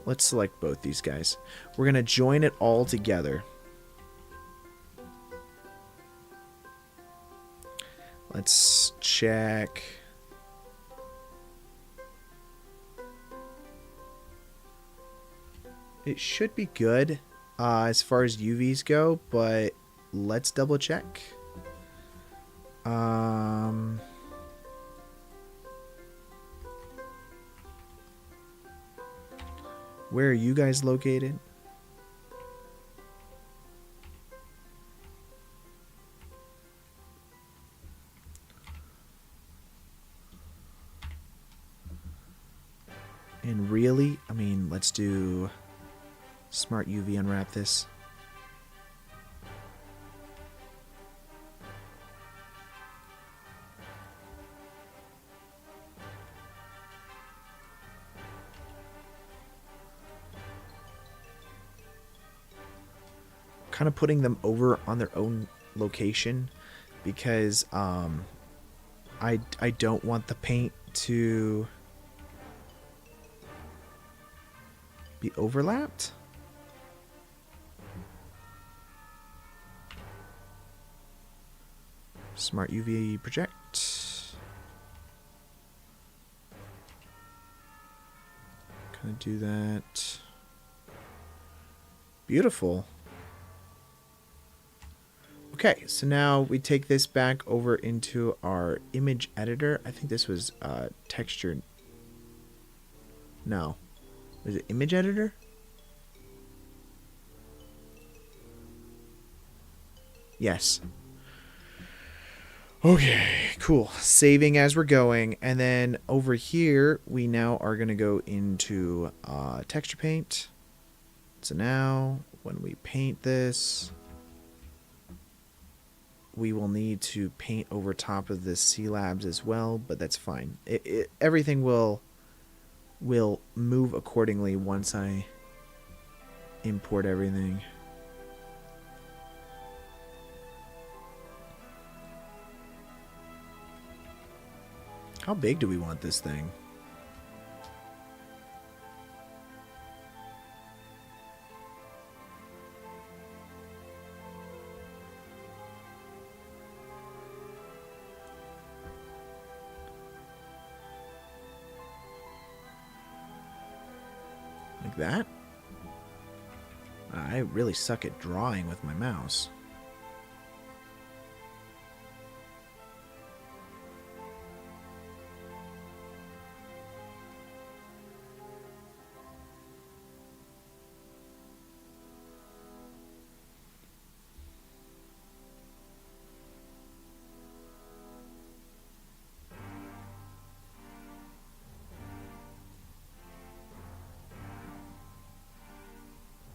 Let's select both these guys. We're going to join it all together. Let's check. It should be good as far as UVs go, but let's double check. Where are you guys located? And really, I mean, let's do Smart UV unwrap this. Kind of putting them over on their own location because I don't want the paint to be overlapped. Smart UV project. Gonna do that. Beautiful. Okay, so now we take this back over into our image editor. I think this was texture. No. Was it image editor? Yes. Okay, cool. Saving as we're going. And then over here, we now are going to go into texture paint. So now, when we paint this, we will need to paint over top of this C-Labs as well, but that's fine. Everything will move accordingly once I import everything. How big do we want this thing? Like that? I really suck at drawing with my mouse.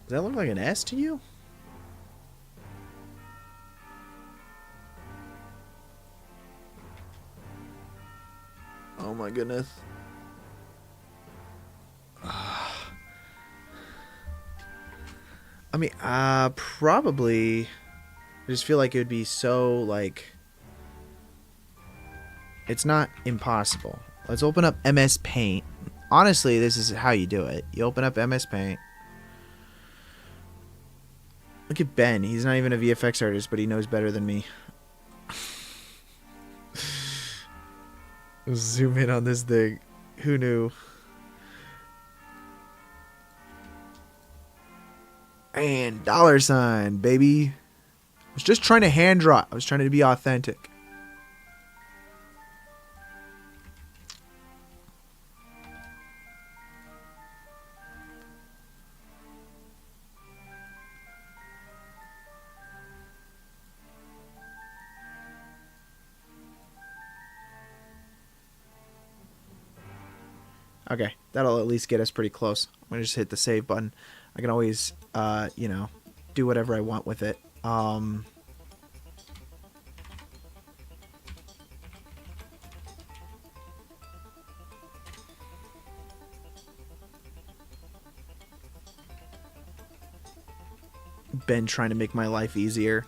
Does that look like an S to you? Oh my goodness. I mean, probably. I just feel like it would be so, like... It's not impossible. Let's open up MS Paint. Honestly, this is how you do it. You open up MS Paint. Look at Ben. He's not even a VFX artist, but he knows better than me. Zoom in on this thing. Who knew? And $, baby. I was just trying to hand draw. I was trying to be authentic. Okay, that'll at least get us pretty close. I'm going to just hit the save button. I can always, you know, do whatever I want with it. Ben trying to make my life easier.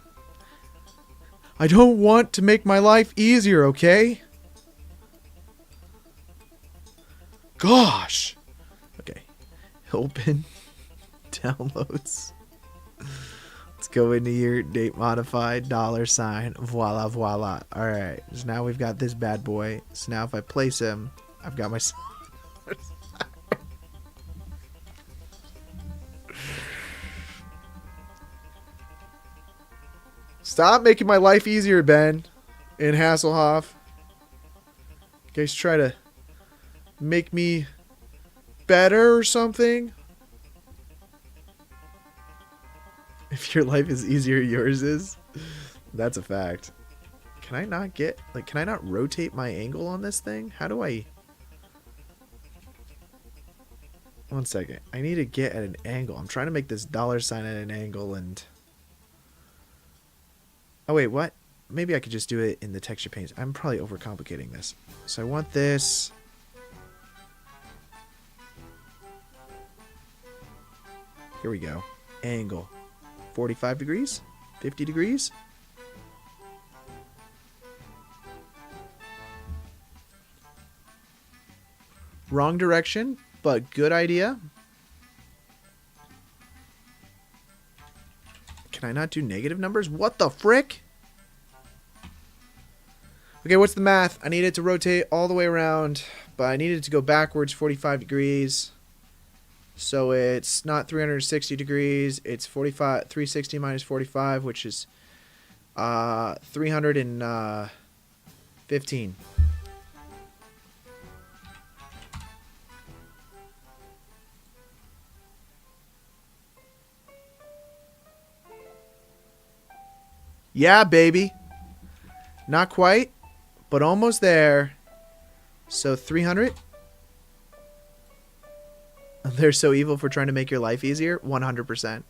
I don't want to make my life easier, okay? Gosh. Okay. Open. Downloads. Let's go into your date modified $. Voila, voila. Alright. So now we've got this bad boy. So now if I place him, I've got my... Stop making my life easier, Ben. In Hasselhoff. You guys try to make me better or something? If your life is easier, yours is. That's a fact. Can I not get... Like, can I not rotate my angle on this thing? How do I... One second. I need to get at an angle. I'm trying to make this $sign at an angle and... Oh, wait, what? Maybe I could just do it in the texture paints. I'm probably overcomplicating this. So I want this... Here we go. Angle. 45 degrees? 50 degrees? Wrong direction, but good idea. Can I not do negative numbers? What the frick? Okay, what's the math? I need it to rotate all the way around, but I need it to go backwards 45 degrees. So it's not 360 degrees. It's 360 minus 45, which is 315. Yeah, baby. Not quite, but almost there. So 300. They're so evil for trying to make your life easier. 100%.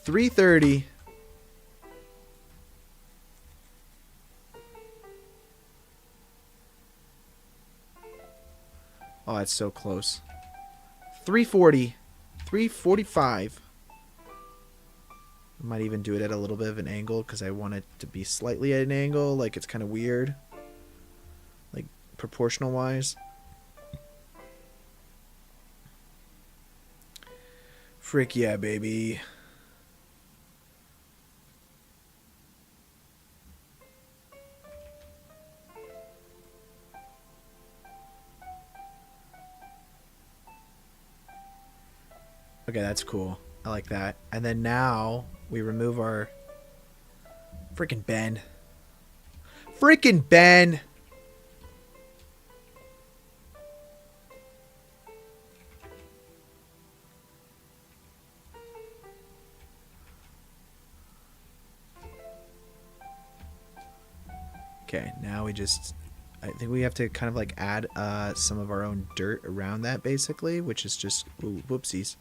330. Oh, that's so close. 340. 345. I might even do it at a little bit of an angle because I want it to be slightly at an angle. Like it's kind of weird. Like proportional wise. Frick yeah, baby. Okay, that's cool. I like that. And then now we remove our freaking Ben. Freaking Ben. Okay, now we just... I think we have to kind of like add some of our own dirt around that basically, which is just... Ooh, whoopsies.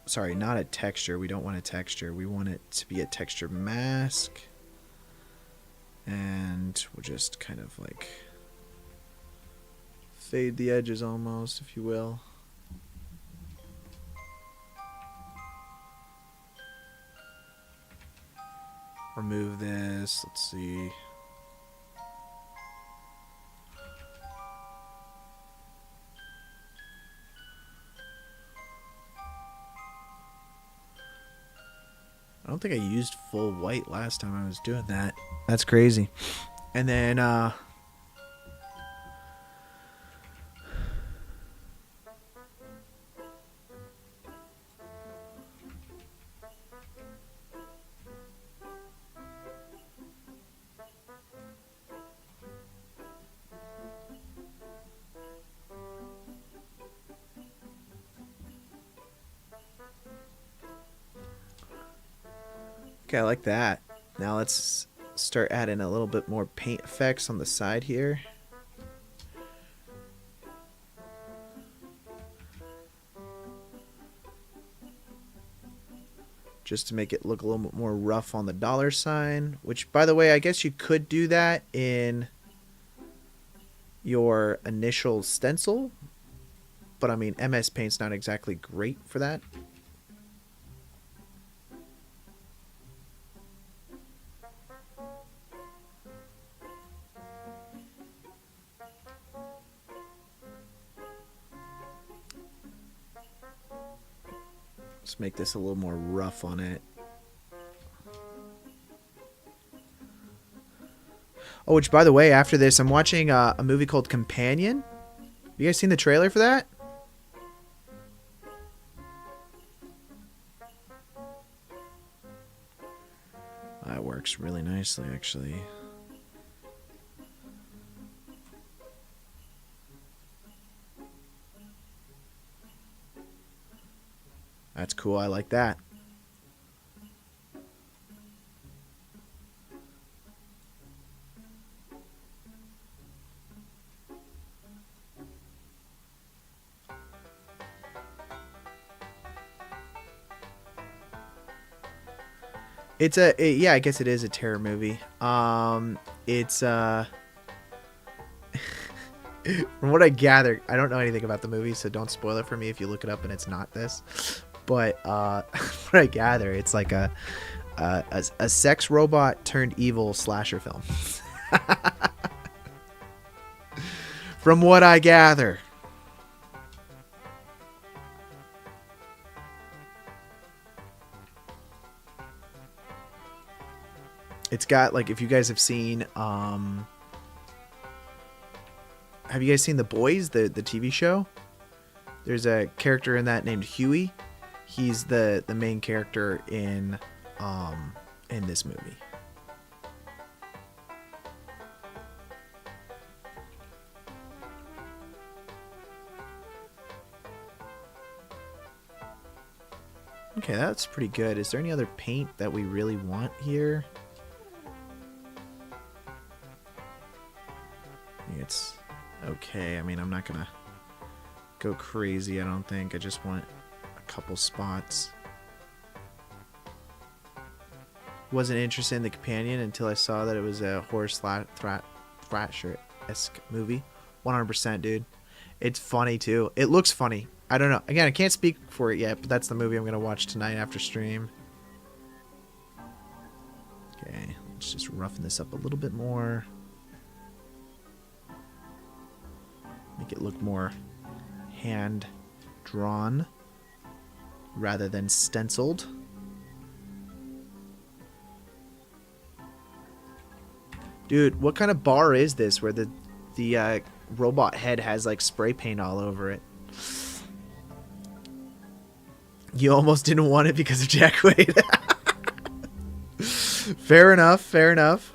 Sorry, not a texture. We don't want a texture. We want it to be a texture mask. And we'll just kind of like fade the edges almost, if you will. Remove this. Let's see. I don't think I used full white last time I was doing that. That's crazy. And then, okay, I like that. Now let's start adding a little bit more paint effects on the side here. Just to make it look a little bit more rough on the dollar sign. Which, by the way, I guess you could do that in your initial stencil. But, I mean, MS Paint's not exactly great for that. Let's make this a little more rough on it. Oh, which, by the way, after this, I'm watching a movie called Companion. You guys seen the trailer for that? That works really nicely, actually. That's cool. I like that. It's yeah, I guess it is a terror movie. It's from what I gather, I don't know anything about the movie, so don't spoil it for me if you look it up and it's not this. But what I gather, it's like a A sex robot turned evil slasher film. From what I gather. It's got, like, if you guys have seen, have you guys seen The Boys, the TV show? There's a character in that named Huey. He's the main character in this movie. Okay, that's pretty good. Is there any other paint that we really want here? It's okay. I mean, I'm not gonna go crazy, I don't think. I just want a couple spots. Wasn't interested in the companion until I saw that it was a horror thrasher-esque movie. 100%, dude. It's funny too. It looks funny. I don't know. Again, I can't speak for it yet, but that's the movie I'm gonna watch tonight after stream. Okay, let's just roughen this up a little bit more. Make it look more hand drawn rather than stenciled. Dude, what kind of bar is this where the robot head has like spray paint all over it? You almost didn't want it because of Jack Wade. Fair enough, fair enough.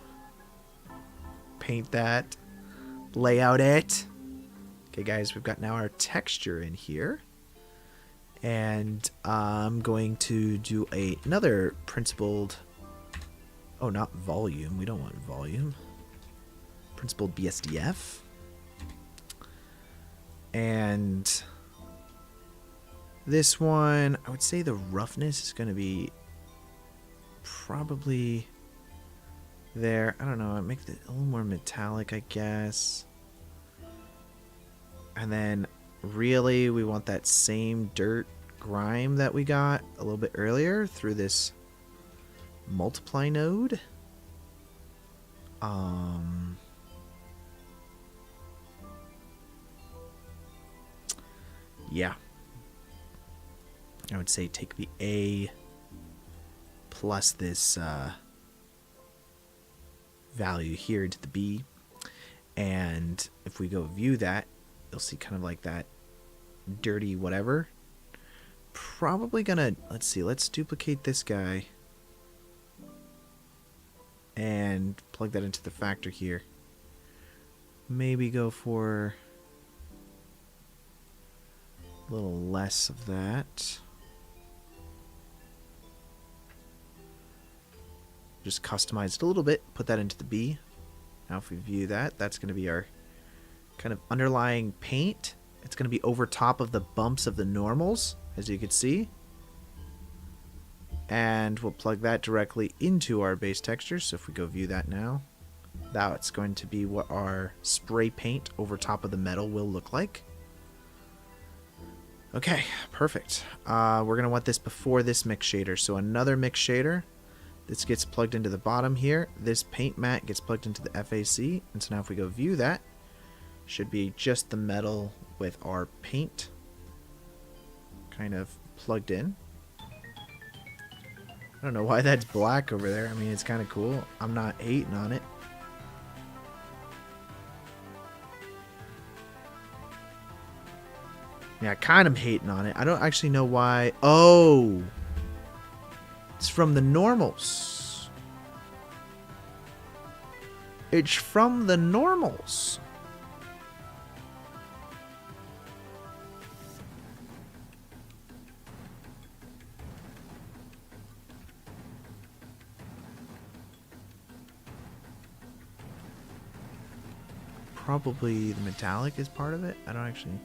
Paint that. Layout it. Okay, guys, we've got now our texture in here. And I'm going to do another principled... Oh, not volume. We don't want volume. Principled BSDF. And this one, I would say the roughness is going to be probably there. I don't know. I make it a little more metallic, I guess. And then really we want that same dirt grime that we got a little bit earlier through this multiply node. Yeah. I would say take the A plus this value here into the B. And if we go view that, you'll see kind of like that dirty whatever. Probably gonna, let's see, let's duplicate this guy and plug that into the factor here. Maybe go for a little less of that. Just customize it a little bit, put that into the B. Now if we view that, that's going to be our kind of underlying paint. It's going to be over top of the bumps of the normals, as you can see. And we'll plug that directly into our base texture. So if we go view that now, that's going to be what our spray paint over top of the metal will look like. Okay, perfect. We're going to want this before this mix shader. So another mix shader. This gets plugged into the bottom here. This paint mat gets plugged into the FAC. And so now if we go view that, should be just the metal with our paint kind of plugged in. I don't know why that's black over there. I mean, it's kind of cool. I'm not hating on it. Yeah, kind of hating on it. I don't actually know why. Oh! It's from the normals. It's from the normals. Probably the metallic is part of it. I don't actually...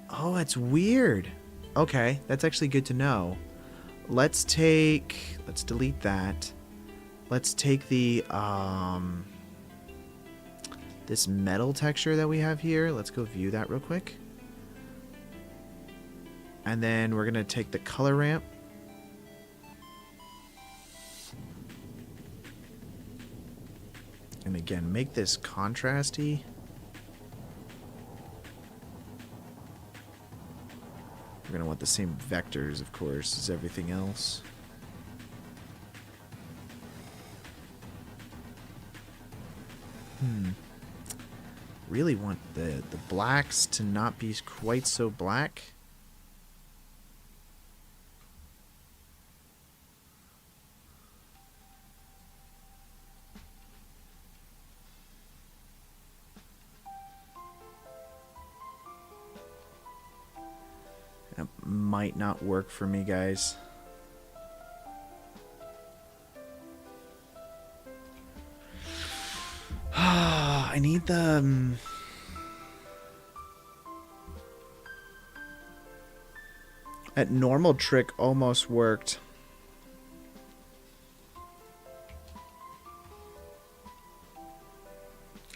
Oh, that's weird. Okay, that's actually good to know. Let's delete that. Let's take the, this metal texture that we have here. Let's go view that real quick. And then we're going to take the color ramp. And again, make this contrasty. We're going to want the same vectors, of course, as everything else. Really want the blacks to not be quite so black. That might not work for me, guys. I need the... That normal trick almost worked.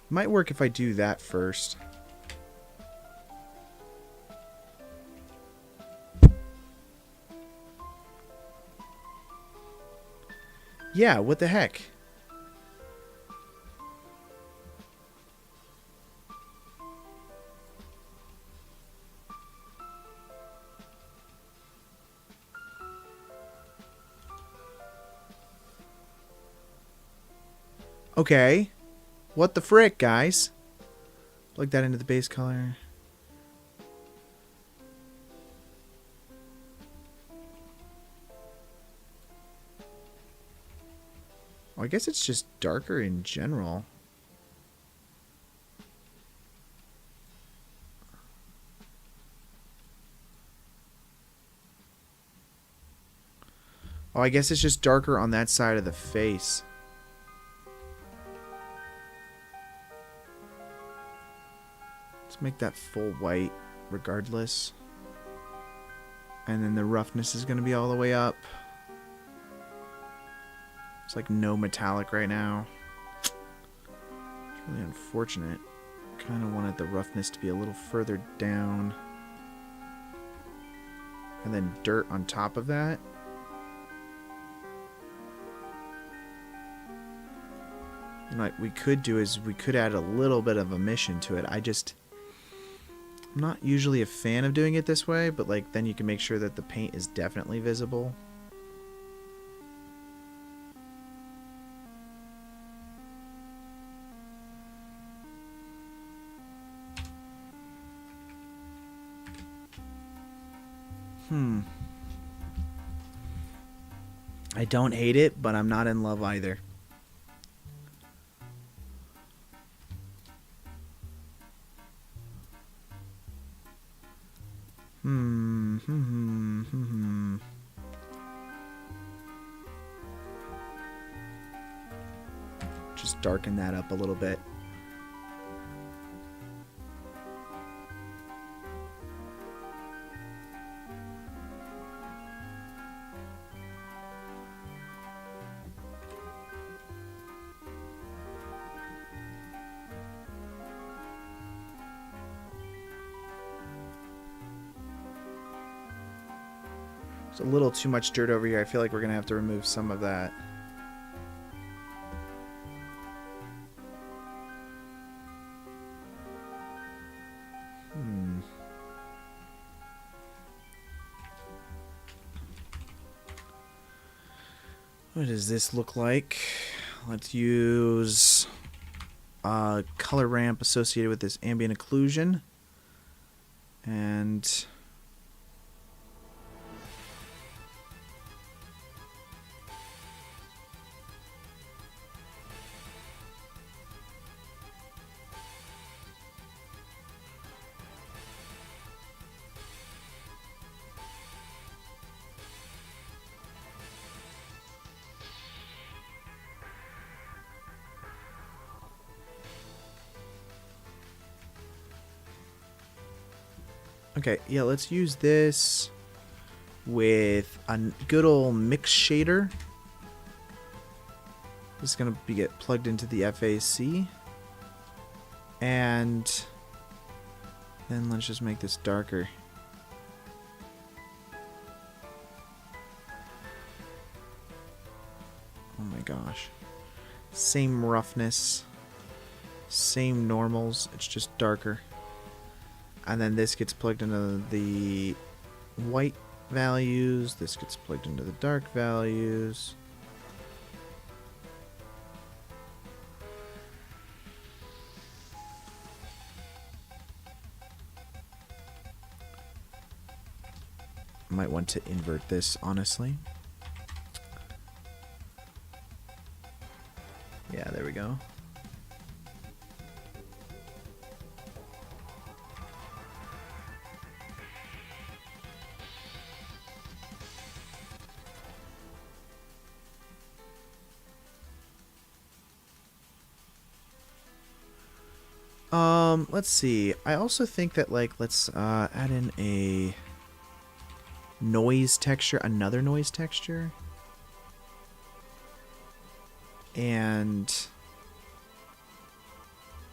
Might work if I do that first. Yeah, what the heck? Okay. What the frick, guys? Plug that into the base color. Oh, I guess it's just darker in general. Oh, I guess it's just darker on that side of the face. Let's make that full white regardless. And then the roughness is going to be all the way up. It's like no metallic right now. It's really unfortunate. Kind of wanted the roughness to be a little further down. And then dirt on top of that. And what we could do is we could add a little bit of emission to it. I'm not usually a fan of doing it this way, but like then you can make sure that the paint is definitely visible. I don't hate it, but I'm not in love either. Just darken that up a little bit. There's a little too much dirt over here. I feel like we're going to have to remove some of that. What does this look like? Let's use color ramp associated with this ambient occlusion. And okay, yeah, let's use this with a good old mix shader. This is going to get plugged into the FAC. And then let's just make this darker. Oh my gosh. Same roughness. Same normals, it's just darker. And then this gets plugged into the white values. This gets plugged into the dark values. Might want to invert this, honestly. Yeah, there we go. Let's see. I also think that, like, let's add in a noise texture, another noise texture. And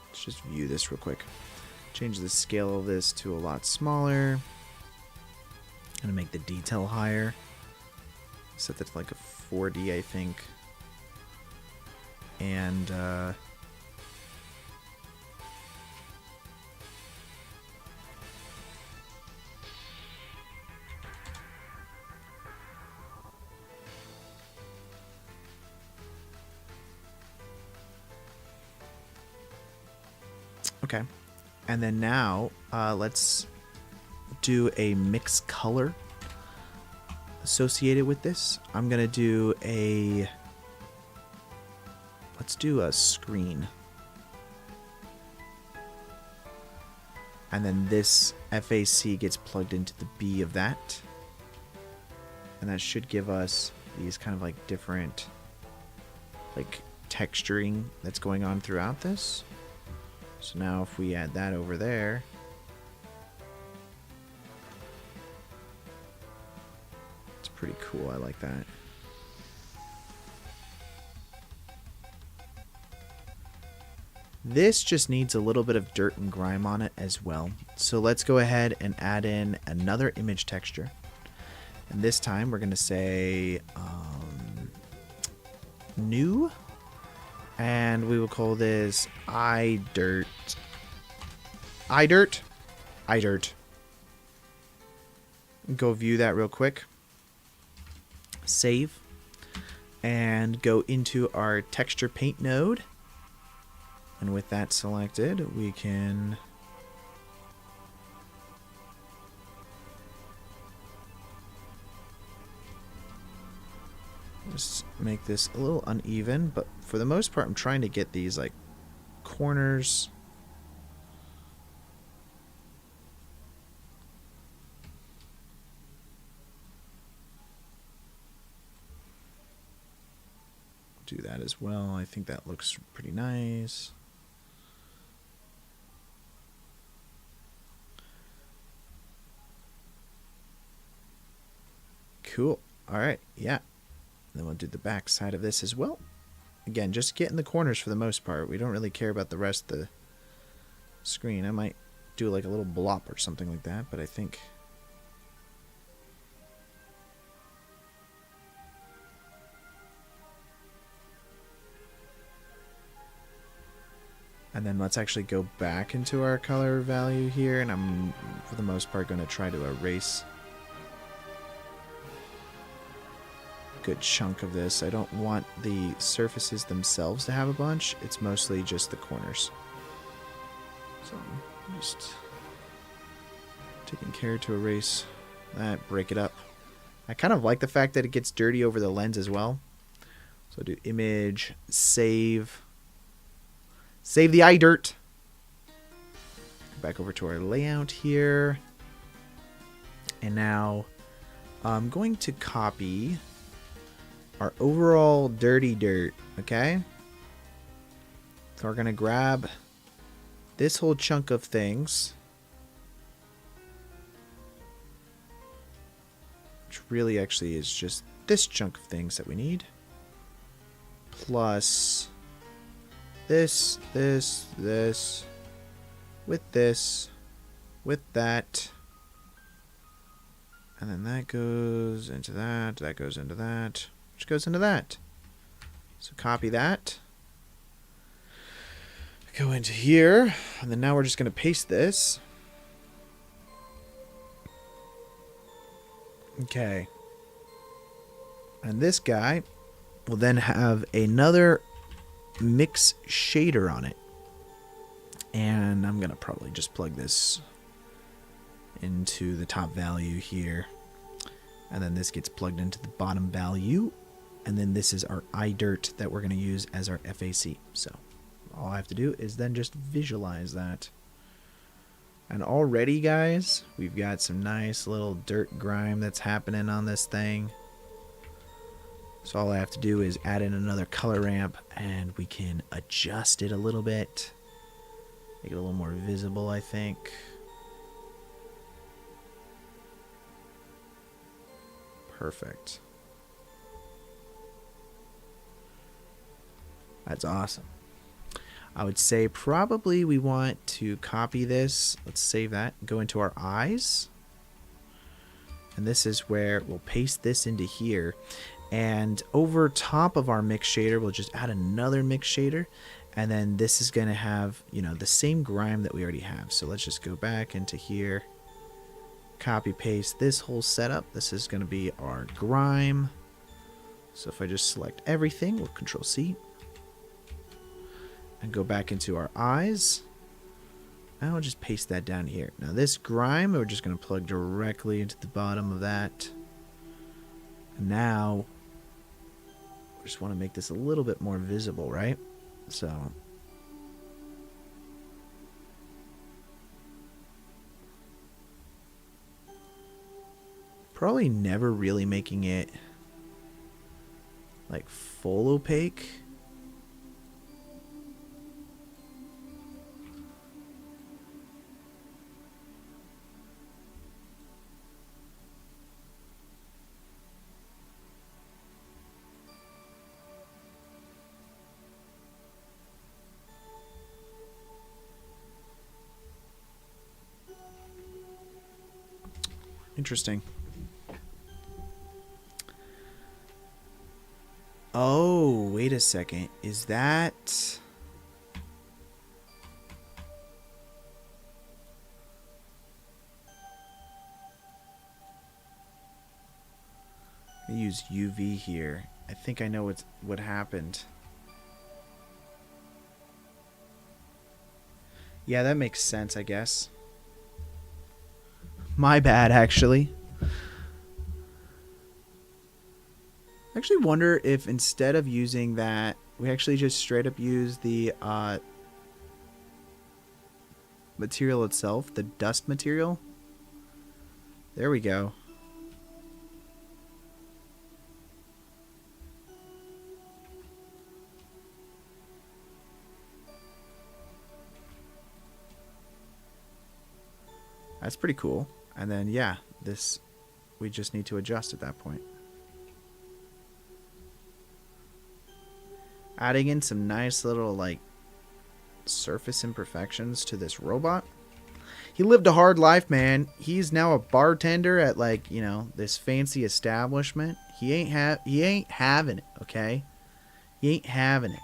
let's just view this real quick. Change the scale of this to a lot smaller. Gonna make the detail higher. Set that to like a 4D, I think. And okay. And then now, let's do a mix color associated with this. I'm going to do a... Let's do a screen. And then this FAC gets plugged into the B of that. And that should give us these kind of like different like texturing that's going on throughout this. So now if we add that over there, it's pretty cool. I like that. This just needs a little bit of dirt and grime on it as well. So let's go ahead and add in another image texture. And this time we're going to say new. And we will call this iDirt. iDirt? iDirt. Go view that real quick. Save. And go into our texture paint node. And with that selected, we can just make this a little uneven, but for the most part, I'm trying to get these like corners. Do that as well. I think that looks pretty nice. Cool. All right. Yeah. Then we'll do the back side of this as well. Again, just get in the corners for the most part. We don't really care about the rest of the screen. I might do like a little blop or something like that, but I think... And then let's actually go back into our color value here, and I'm, for the most part, going to try to erase good chunk of this. I don't want the surfaces themselves to have a bunch. It's mostly just the corners. So I'm just taking care to erase that, break it up. I kind of like the fact that it gets dirty over the lens as well. So I'll do image, save the iDirt. Back over to our layout here. And now I'm going to copy our overall dirty dirt, okay? So we're going to grab this whole chunk of things, which really actually is just this chunk of things that we need, plus this, with that, and then that goes into that goes into that, goes into that. So copy that. Go into here, and then now we're just going to paste this. Okay. And this guy will then have another mix shader on it. And I'm going to probably just plug this into the top value here. And then this gets plugged into the bottom value. And then this is our iDirt that we're going to use as our FAC. So all I have to do is then just visualize that. And already, guys, we've got some nice little dirt grime that's happening on this thing. So all I have to do is add in another color ramp and we can adjust it a little bit. Make it a little more visible, I think. Perfect. That's awesome. I would say probably we want to copy this. Let's save that. Go into our eyes. And this is where we'll paste this into here. And over top of our mix shader, we'll just add another mix shader. And then this is going to have, you know, the same grime that we already have. So let's just go back into here. Copy paste this whole setup. This is going to be our grime. So if I just select everything, we'll Control C. And go back into our eyes. And I'll just paste that down here. Now this grime, we're just going to plug directly into the bottom of that. And now, we just want to make this a little bit more visible, right? So, probably never really making it like full opaque. Interesting. Oh, wait a second. Is that... I use UV here. I think I know what happened. Yeah, that makes sense, I guess. My bad, actually. I actually wonder if instead of using that, we actually just straight up use the material itself, the dust material. There we go. That's pretty cool. And then, yeah, this, we just need to adjust at that point. Adding in some nice little, like, surface imperfections to this robot. He lived a hard life, man. He's now a bartender at, like, you know, this fancy establishment. He ain't having it, okay? He ain't having it.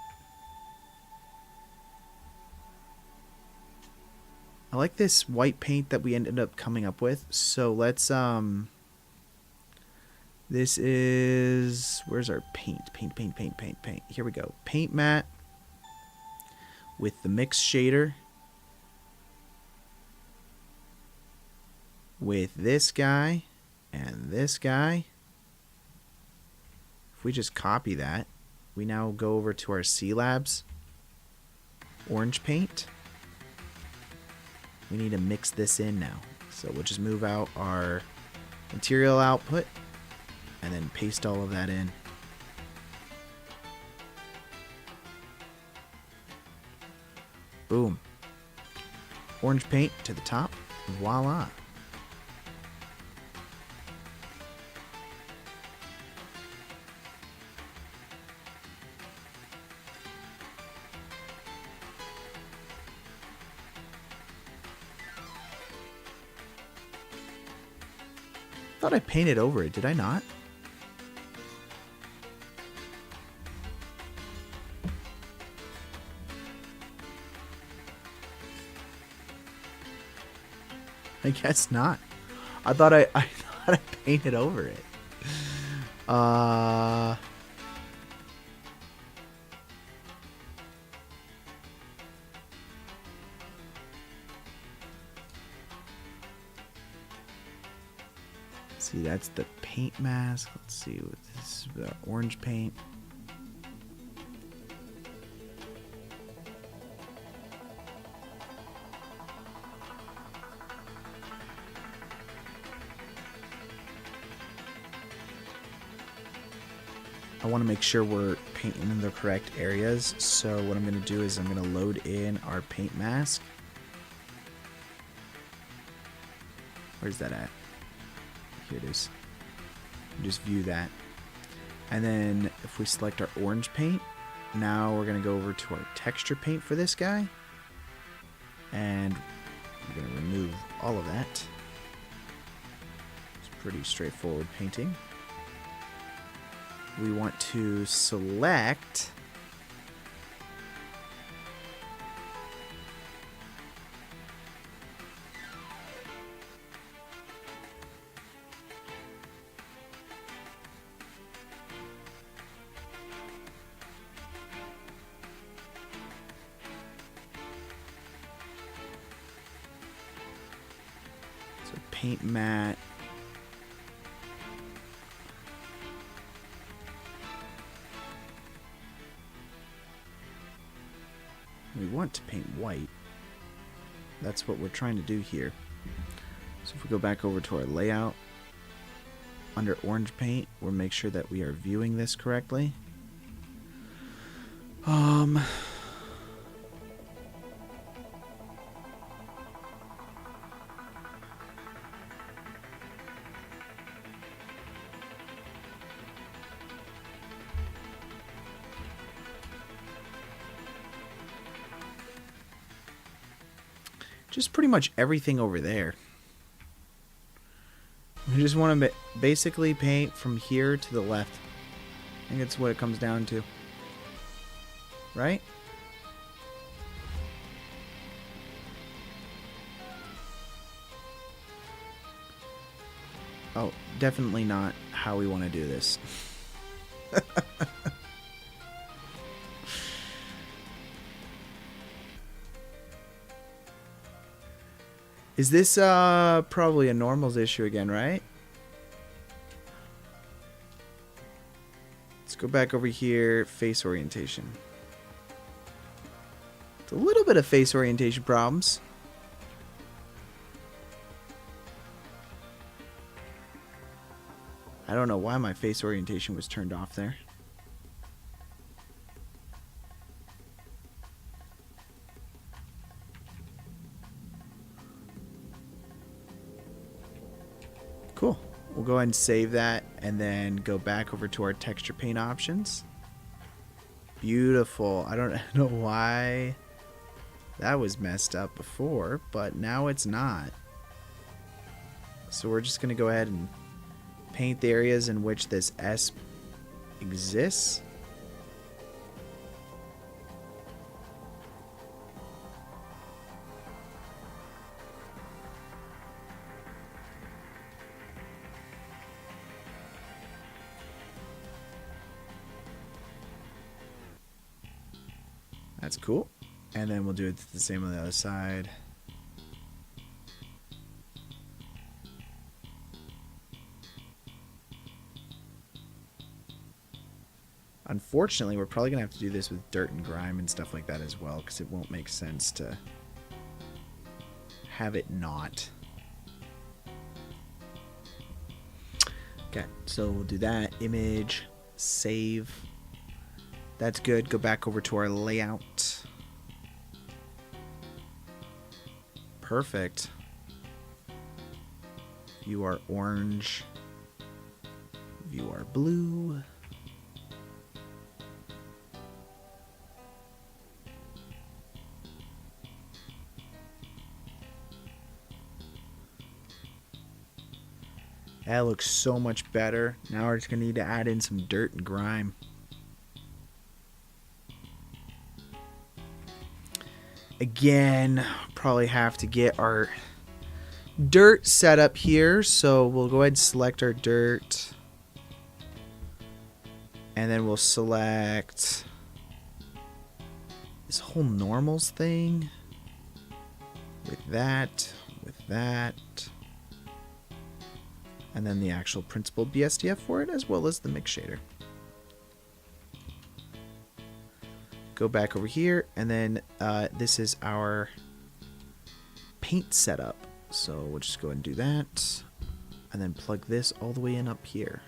I like this white paint that we ended up coming up with. So let's, this is, where's our paint? Paint. Here we go. Paint matte with the mix shader with this guy and this guy. If we just copy that, we now go over to our C Labs orange paint. We need to mix this in now. So we'll just move out our material output and then paste all of that in. Boom. Orange paint to the top. Voila. I thought I painted over it. Did I not? I guess not. I thought I thought I painted over it. See, that's the paint mask. Let's see what this is. Orange paint. I want to make sure we're painting in the correct areas. So what I'm going to do is I'm going to load in our paint mask. Where's that at? Here it is. Just view that. And then if we select our orange paint, now we're going to go over to our texture paint for this guy. And we're going to remove all of that. It's pretty straightforward painting. We want to select paint matte. We want to paint white. That's what we're trying to do here. So if we go back over to our layout, under orange paint, we'll make sure that we are viewing this correctly. Just pretty much everything over there. We just want to basically paint from here to the left. I think that's what it comes down to. Right? Oh, definitely not how we want to do this. Is this probably a normals issue again, right? Let's go back over here, face orientation. It's a little bit of face orientation problems. I don't know why my face orientation was turned off there. Cool. We'll go ahead and save that and then go back over to our texture paint options. Beautiful. I don't know why that was messed up before, but now it's not. So we're just going to go ahead and paint the areas in which this S exists. That's cool. And then we'll do it the same on the other side. Unfortunately, we're probably going to have to do this with dirt and grime and stuff like that as well, because it won't make sense to have it not. Okay, so we'll do that. Image, save. That's good. Go back over to our layout. Perfect. View our orange. View our blue. That looks so much better. Now we're just going to need to add in some dirt and grime. Again, probably have to get our dirt setup here. So we'll go ahead and select our dirt. And then we'll select this whole normals thing. With that. And then the actual principled BSDF for it, as well as the mix shader. Go back over here, and then this is our paint setup. So we'll just go ahead and do that, and then plug this all the way in up here.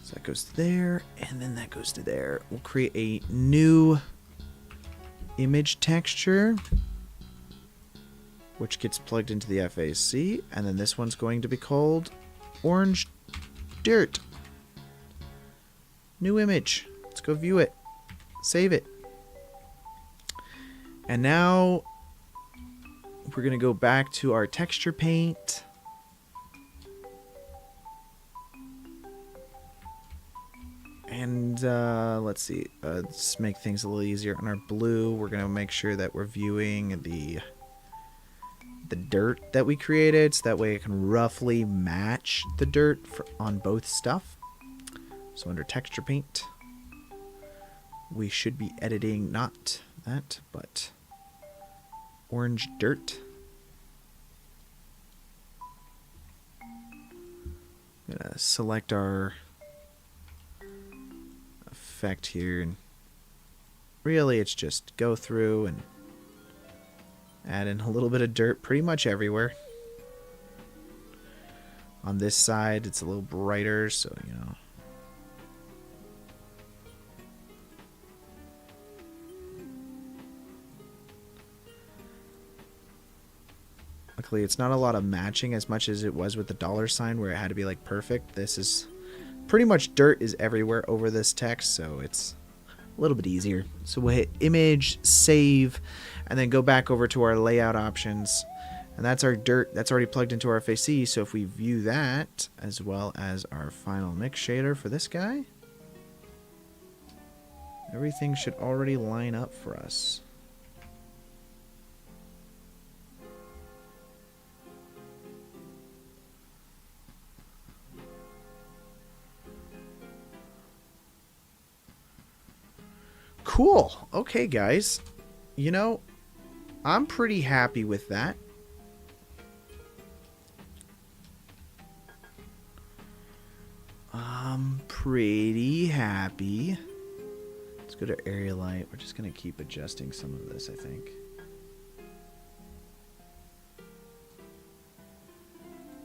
So that goes to there, and then that goes to there. We'll create a new image texture, which gets plugged into the FAC, and then this one's going to be called Orange Dirt. New image. Let's go view it. Save it. And now we're going to go back to our texture paint. And let's see. Let's make things a little easier. On our blue, we're going to make sure that we're viewing the dirt that we created, so that way it can roughly match the dirt on both stuff. So under texture paint, we should be editing not that, but orange dirt. I'm gonna select our effect here, and really it's just go through and add in a little bit of dirt pretty much everywhere. On this side, it's a little brighter, so you know. Luckily, it's not a lot of matching as much as it was with the $sign where it had to be like perfect. This is pretty much dirt is everywhere over this text, so it's a little bit easier. So we'll hit image, save, and then go back over to our layout options. And that's our dirt that's already plugged into our FAC. So if we view that as well as our final mix shader for this guy, everything should already line up for us. Cool. Okay, guys. You know, I'm pretty happy with that. I'm pretty happy. Let's go to area light. We're just going to keep adjusting some of this, I think.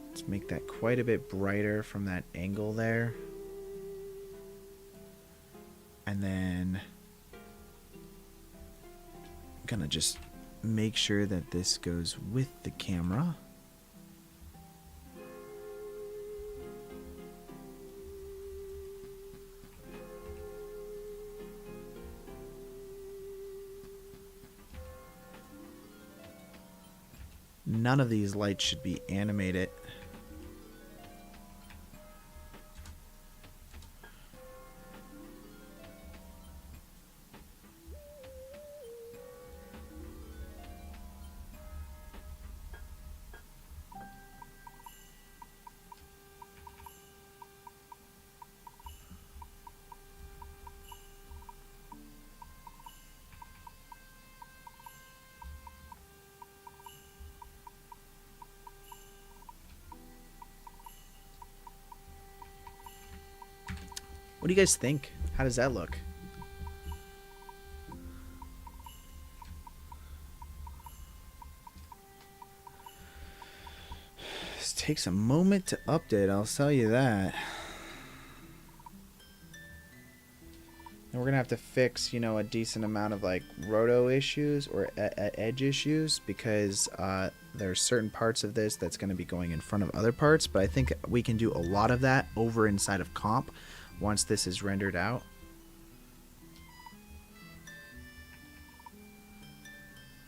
Let's make that quite a bit brighter from that angle there. And then I'm gonna just make sure that this goes with the camera. None of these lights should be animated. What do you guys think? How does that look? This takes a moment to update, I'll tell you that. And we're gonna have to fix, you know, a decent amount of like roto issues or edge issues, because there's certain parts of this that's gonna be going in front of other parts, but I think we can do a lot of that over inside of comp once this is rendered out.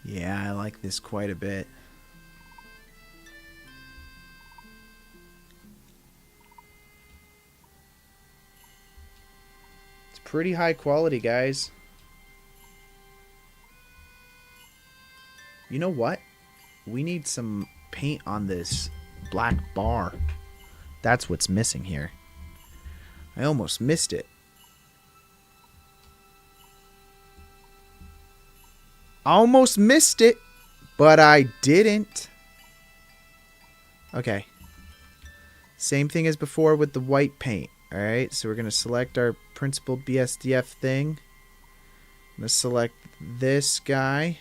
Yeah, I like this quite a bit. It's pretty high quality, guys. You know what? We need some paint on this black bar. That's what's missing here. I almost missed it. Almost missed it, but I didn't. Okay. Same thing as before with the white paint. Alright, so we're going to select our principal BSDF thing. I'm going to select this guy.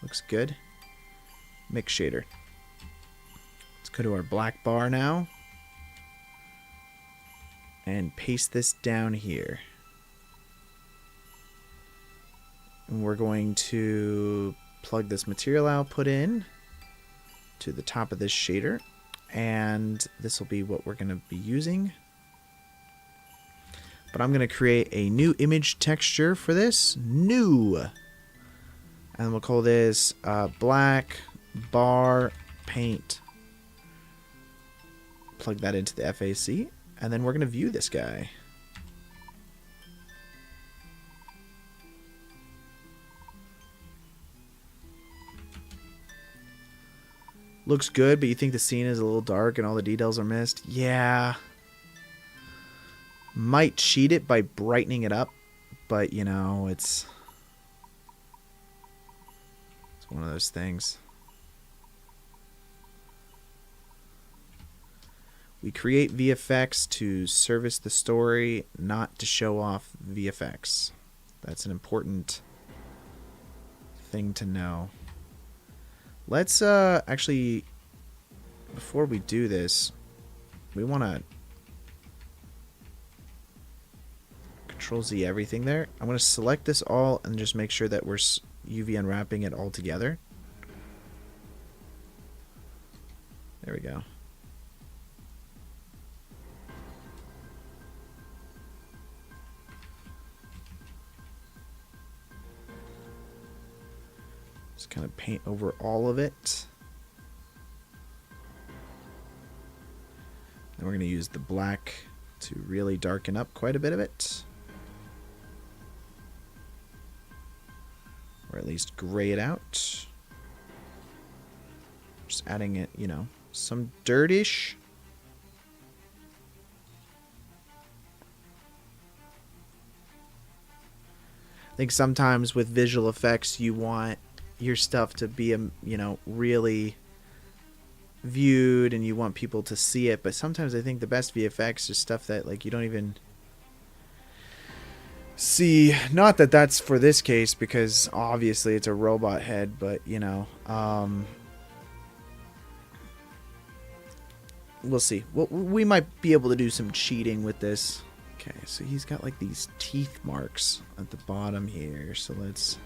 Looks good. Mix shader. Let's go to our black bar now. And paste this down here. And we're going to plug this material output in to the top of this shader. And this will be what we're going to be using. But I'm going to create a new image texture for this. New. And we'll call this black bar paint. Plug that into the FAC. And then we're going to view this guy. Looks good, but you think the scene is a little dark and all the details are missed? Yeah. Might cheat it by brightening it up, but you know, it's one of those things. We create VFX to service the story, not to show off VFX. That's an important thing to know. Let's actually, before we do this, we want to Control Z everything there. I'm going to select this all and just make sure that we're UV unwrapping it all together. There we go. Just kind of paint over all of it. And we're going to use the black to really darken up quite a bit of it. Or at least gray it out. Just adding it, you know, some dirtish. I think sometimes with visual effects you want your stuff to be, you know, really viewed and you want people to see it, but sometimes I think the best VFX is stuff that like you don't even see. Not that that's for this case because obviously it's a robot head, but you know, we'll see. We might be able to do some cheating with this. Okay, so he's got like these teeth marks at the bottom here, so let's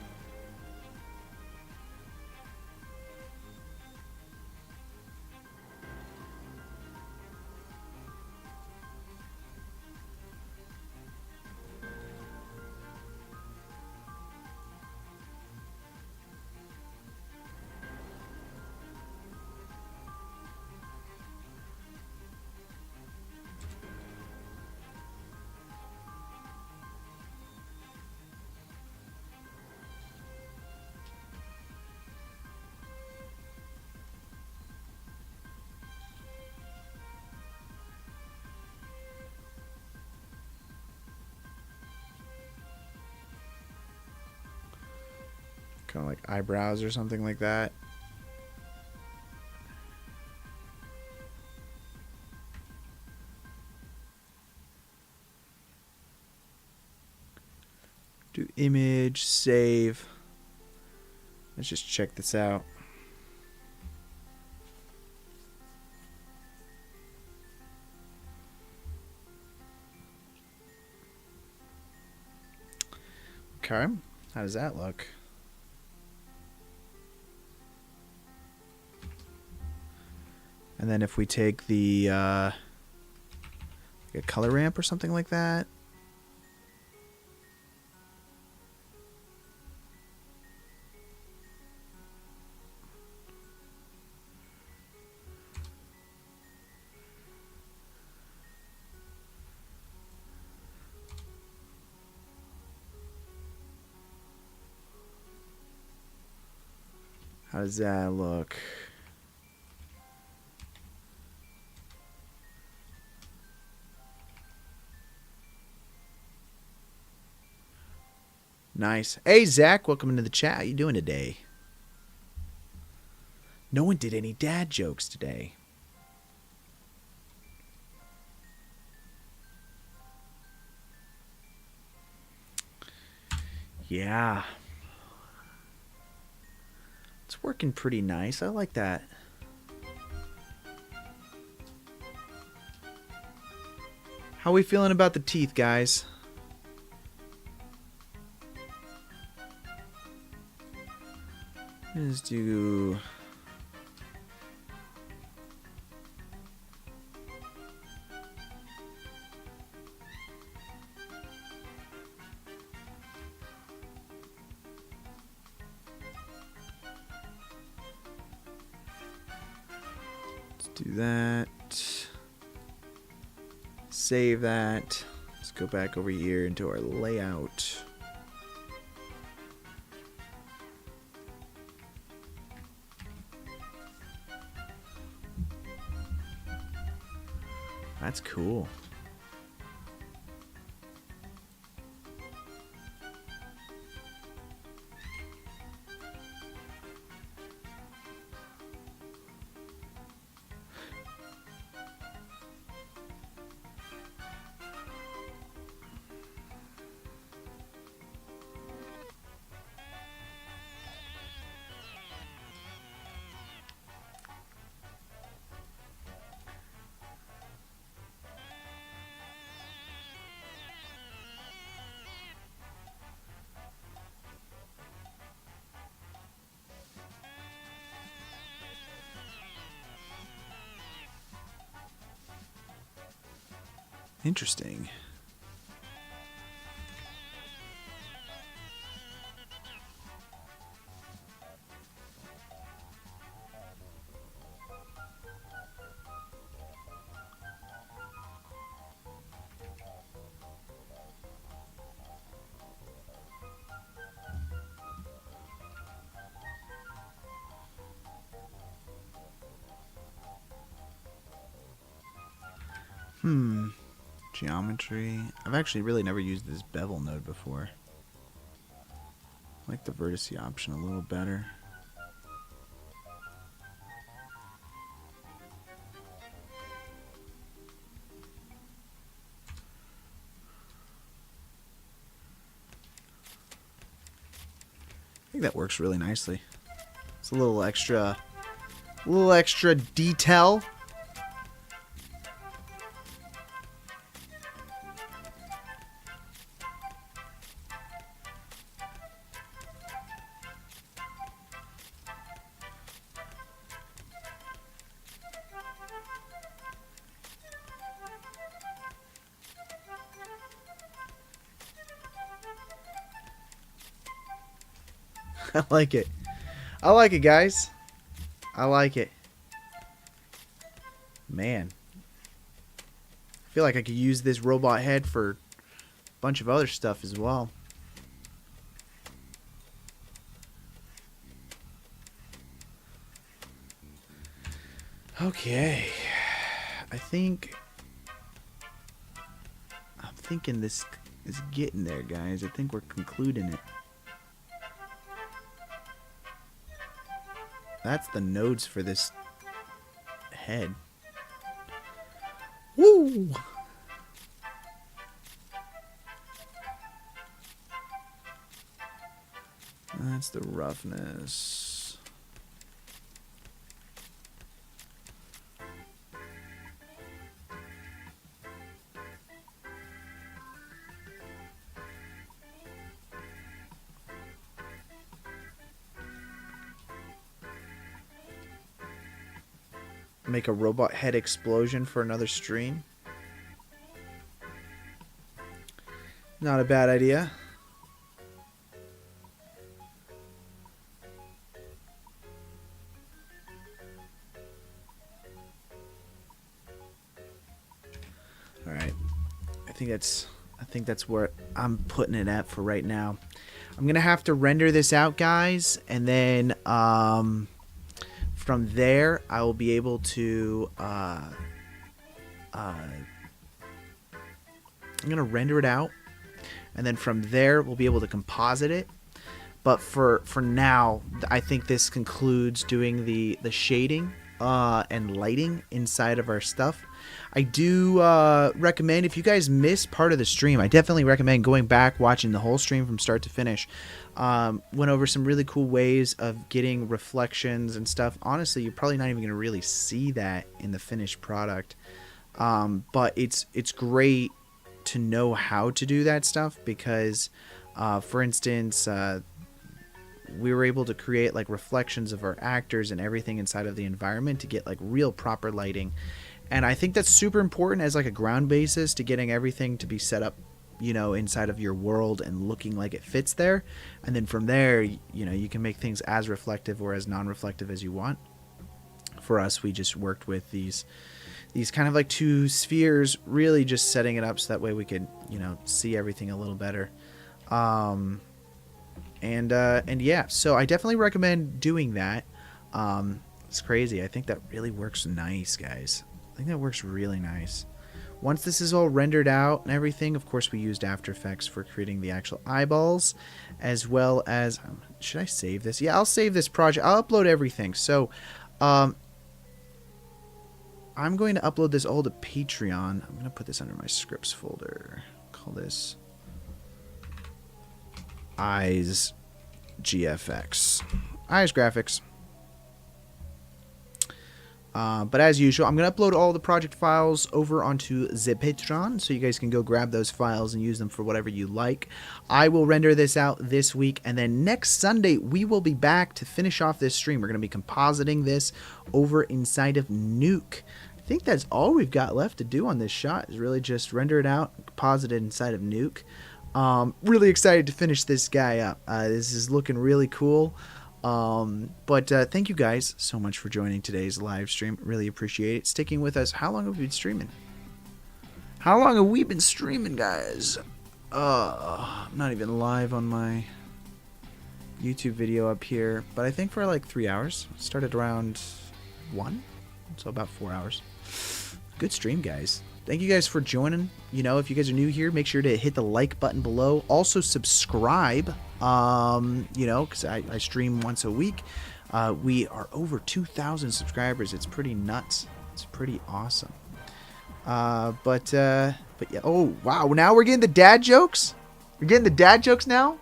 kind of like eyebrows or something like that. Do image, save. Let's just check this out. Okay, how does that look? And then if we take the like a color ramp or something like that. How does that look? Nice. Hey, Zach, welcome into the chat. How you doing today? No one did any dad jokes today. Yeah. It's working pretty nice. I like that. How are we feeling about the teeth, guys? Let's do... do that. Save that. Let's go back over here into our layout. That's cool. Interesting. Geometry. I've actually really never used this bevel node before. I like the vertice option a little better. I think that works really nicely. It's a little extra detail. I like it. I like it, guys. I like it. Man. I feel like I could use this robot head for a bunch of other stuff as well. Okay. I'm thinking this is getting there, guys. I think we're concluding it. That's the nodes for this head. Woo! That's the roughness. Make a robot head explosion for another stream. Not a bad idea. All right. I think that's where I'm putting it at for right now. I'm going to have to render this out, guys. And then from there, I will be able to... I'm going to render it out. And then from there, we'll be able to composite it. But for now, I think this concludes doing the shading and lighting inside of our stuff. I do recommend, if you guys missed part of the stream, I definitely recommend going back, watching the whole stream from start to finish. Went over some really cool ways of getting reflections and stuff. Honestly, you're probably not even going to really see that in the finished product. But it's great to know how to do that stuff because, for instance, we were able to create like reflections of our actors and everything inside of the environment to get like real proper lighting. And I think that's super important as like a ground basis to getting everything to be set up, you know, inside of your world and looking like it fits there. And then from there, you know, you can make things as reflective or as non-reflective as you want. For us, we just worked with these kind of like two spheres, really just setting it up so that way we could, you know, see everything a little better. And yeah, so I definitely recommend doing that. It's crazy. I think that really works nice, guys. I think that works really nice. Once this is all rendered out and everything, of course, we used After Effects for creating the actual eyeballs, as well as, should I save this? Yeah, I'll save this project. I'll upload everything. So, I'm going to upload this all to Patreon. I'm going to put this under my scripts folder. Call this Eyes GFX. Eyes Graphics. But as usual, I'm going to upload all the project files over onto the Patreon, so you guys can go grab those files and use them for whatever you like. I will render this out this week, and then next Sunday, we will be back to finish off this stream. We're going to be compositing this over inside of Nuke. I think that's all we've got left to do on this shot, is really just render it out, composite it inside of Nuke. Really excited to finish this guy up. This is looking really cool. But thank you guys so much for joining today's live stream. Really appreciate it. Sticking with us. How long have we been streaming? How long have we been streaming, guys? I'm not even live on my YouTube video up here, but I think for like 3 hours. Started around 1, so about 4 hours. Good stream, guys. Thank you guys for joining. You know, if you guys are new here, make sure to hit the like button below. Also subscribe, you know, because I stream once a week. We are over 2,000 subscribers. It's pretty nuts. It's pretty awesome. But yeah. Oh, wow. Now we're getting the dad jokes? We're getting the dad jokes now?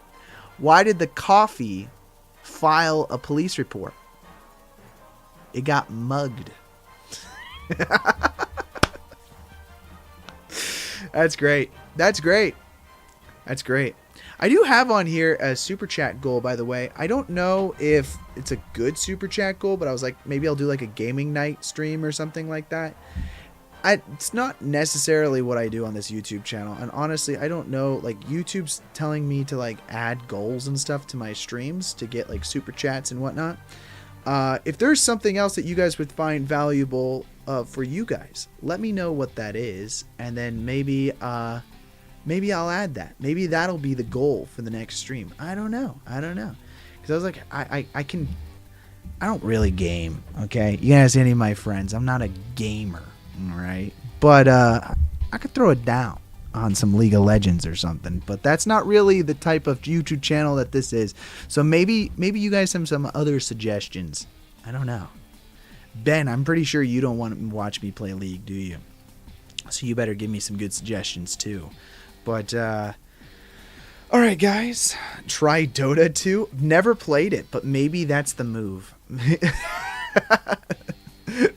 Why did the coffee file a police report? It got mugged. That's great. That's great. That's great. I do have on here a super chat goal, by the way. I don't know if it's a good super chat goal, but I was like, maybe I'll do like a gaming night stream or something like that. It's not necessarily what I do on this YouTube channel. And honestly, I don't know, like YouTube's telling me to like add goals and stuff to my streams to get like super chats and whatnot. If there's something else that you guys would find valuable for you guys, let me know what that is, and then maybe I'll add that. Maybe that'll be the goal for the next stream. I don't know. Because I was like, I don't really game, okay? You guys, any of my friends, I'm not a gamer, all right? But I could throw it down on some League of Legends or something, but that's not really the type of YouTube channel that this is. So maybe you guys have some other suggestions. I don't know. Ben, I'm pretty sure you don't want to watch me play League, do you? So you better give me some good suggestions too. But alright guys, try Dota 2. Never played it, but maybe that's the move.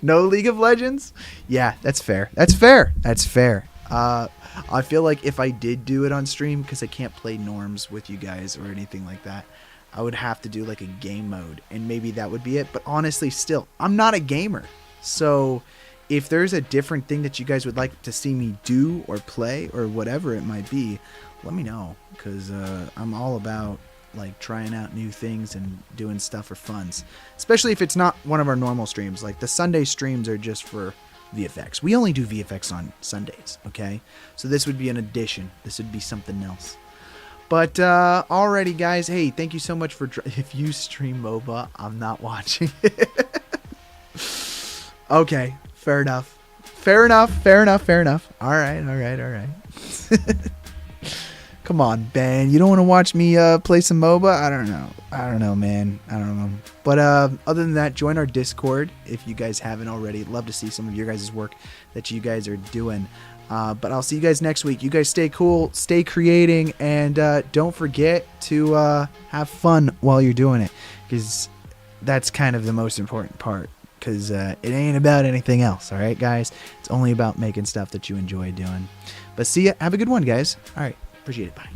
No League of Legends? Yeah, that's fair. That's fair. I feel like if I did do it on stream, because I can't play norms with you guys or anything like that, I would have to do like a game mode, and maybe that would be it. But honestly, still, I'm not a gamer. So if there's a different thing that you guys would like to see me do or play or whatever it might be, let me know, because I'm all about like trying out new things and doing stuff for funs, especially if it's not one of our normal streams. Like the Sunday streams are just for VFX. We only do VFX on Sundays, okay? So this would be an addition. This would be something else. But alrighty, guys. Hey, thank you so much for. If you stream MOBA, I'm not watching it. Okay, fair enough. Fair enough. Fair enough. Fair enough. All right. All right. All right. Come on, Ben. You don't want to watch me play some MOBA? I don't know. I don't know, man. I don't know. But other than that, join our Discord if you guys haven't already. Love to see some of your guys' work that you guys are doing. But I'll see you guys next week. You guys stay cool, stay creating, and don't forget to have fun while you're doing it, because that's kind of the most important part, because it ain't about anything else. All right, guys? It's only about making stuff that you enjoy doing. But see ya. Have a good one, guys. All right. Appreciate it. Bye.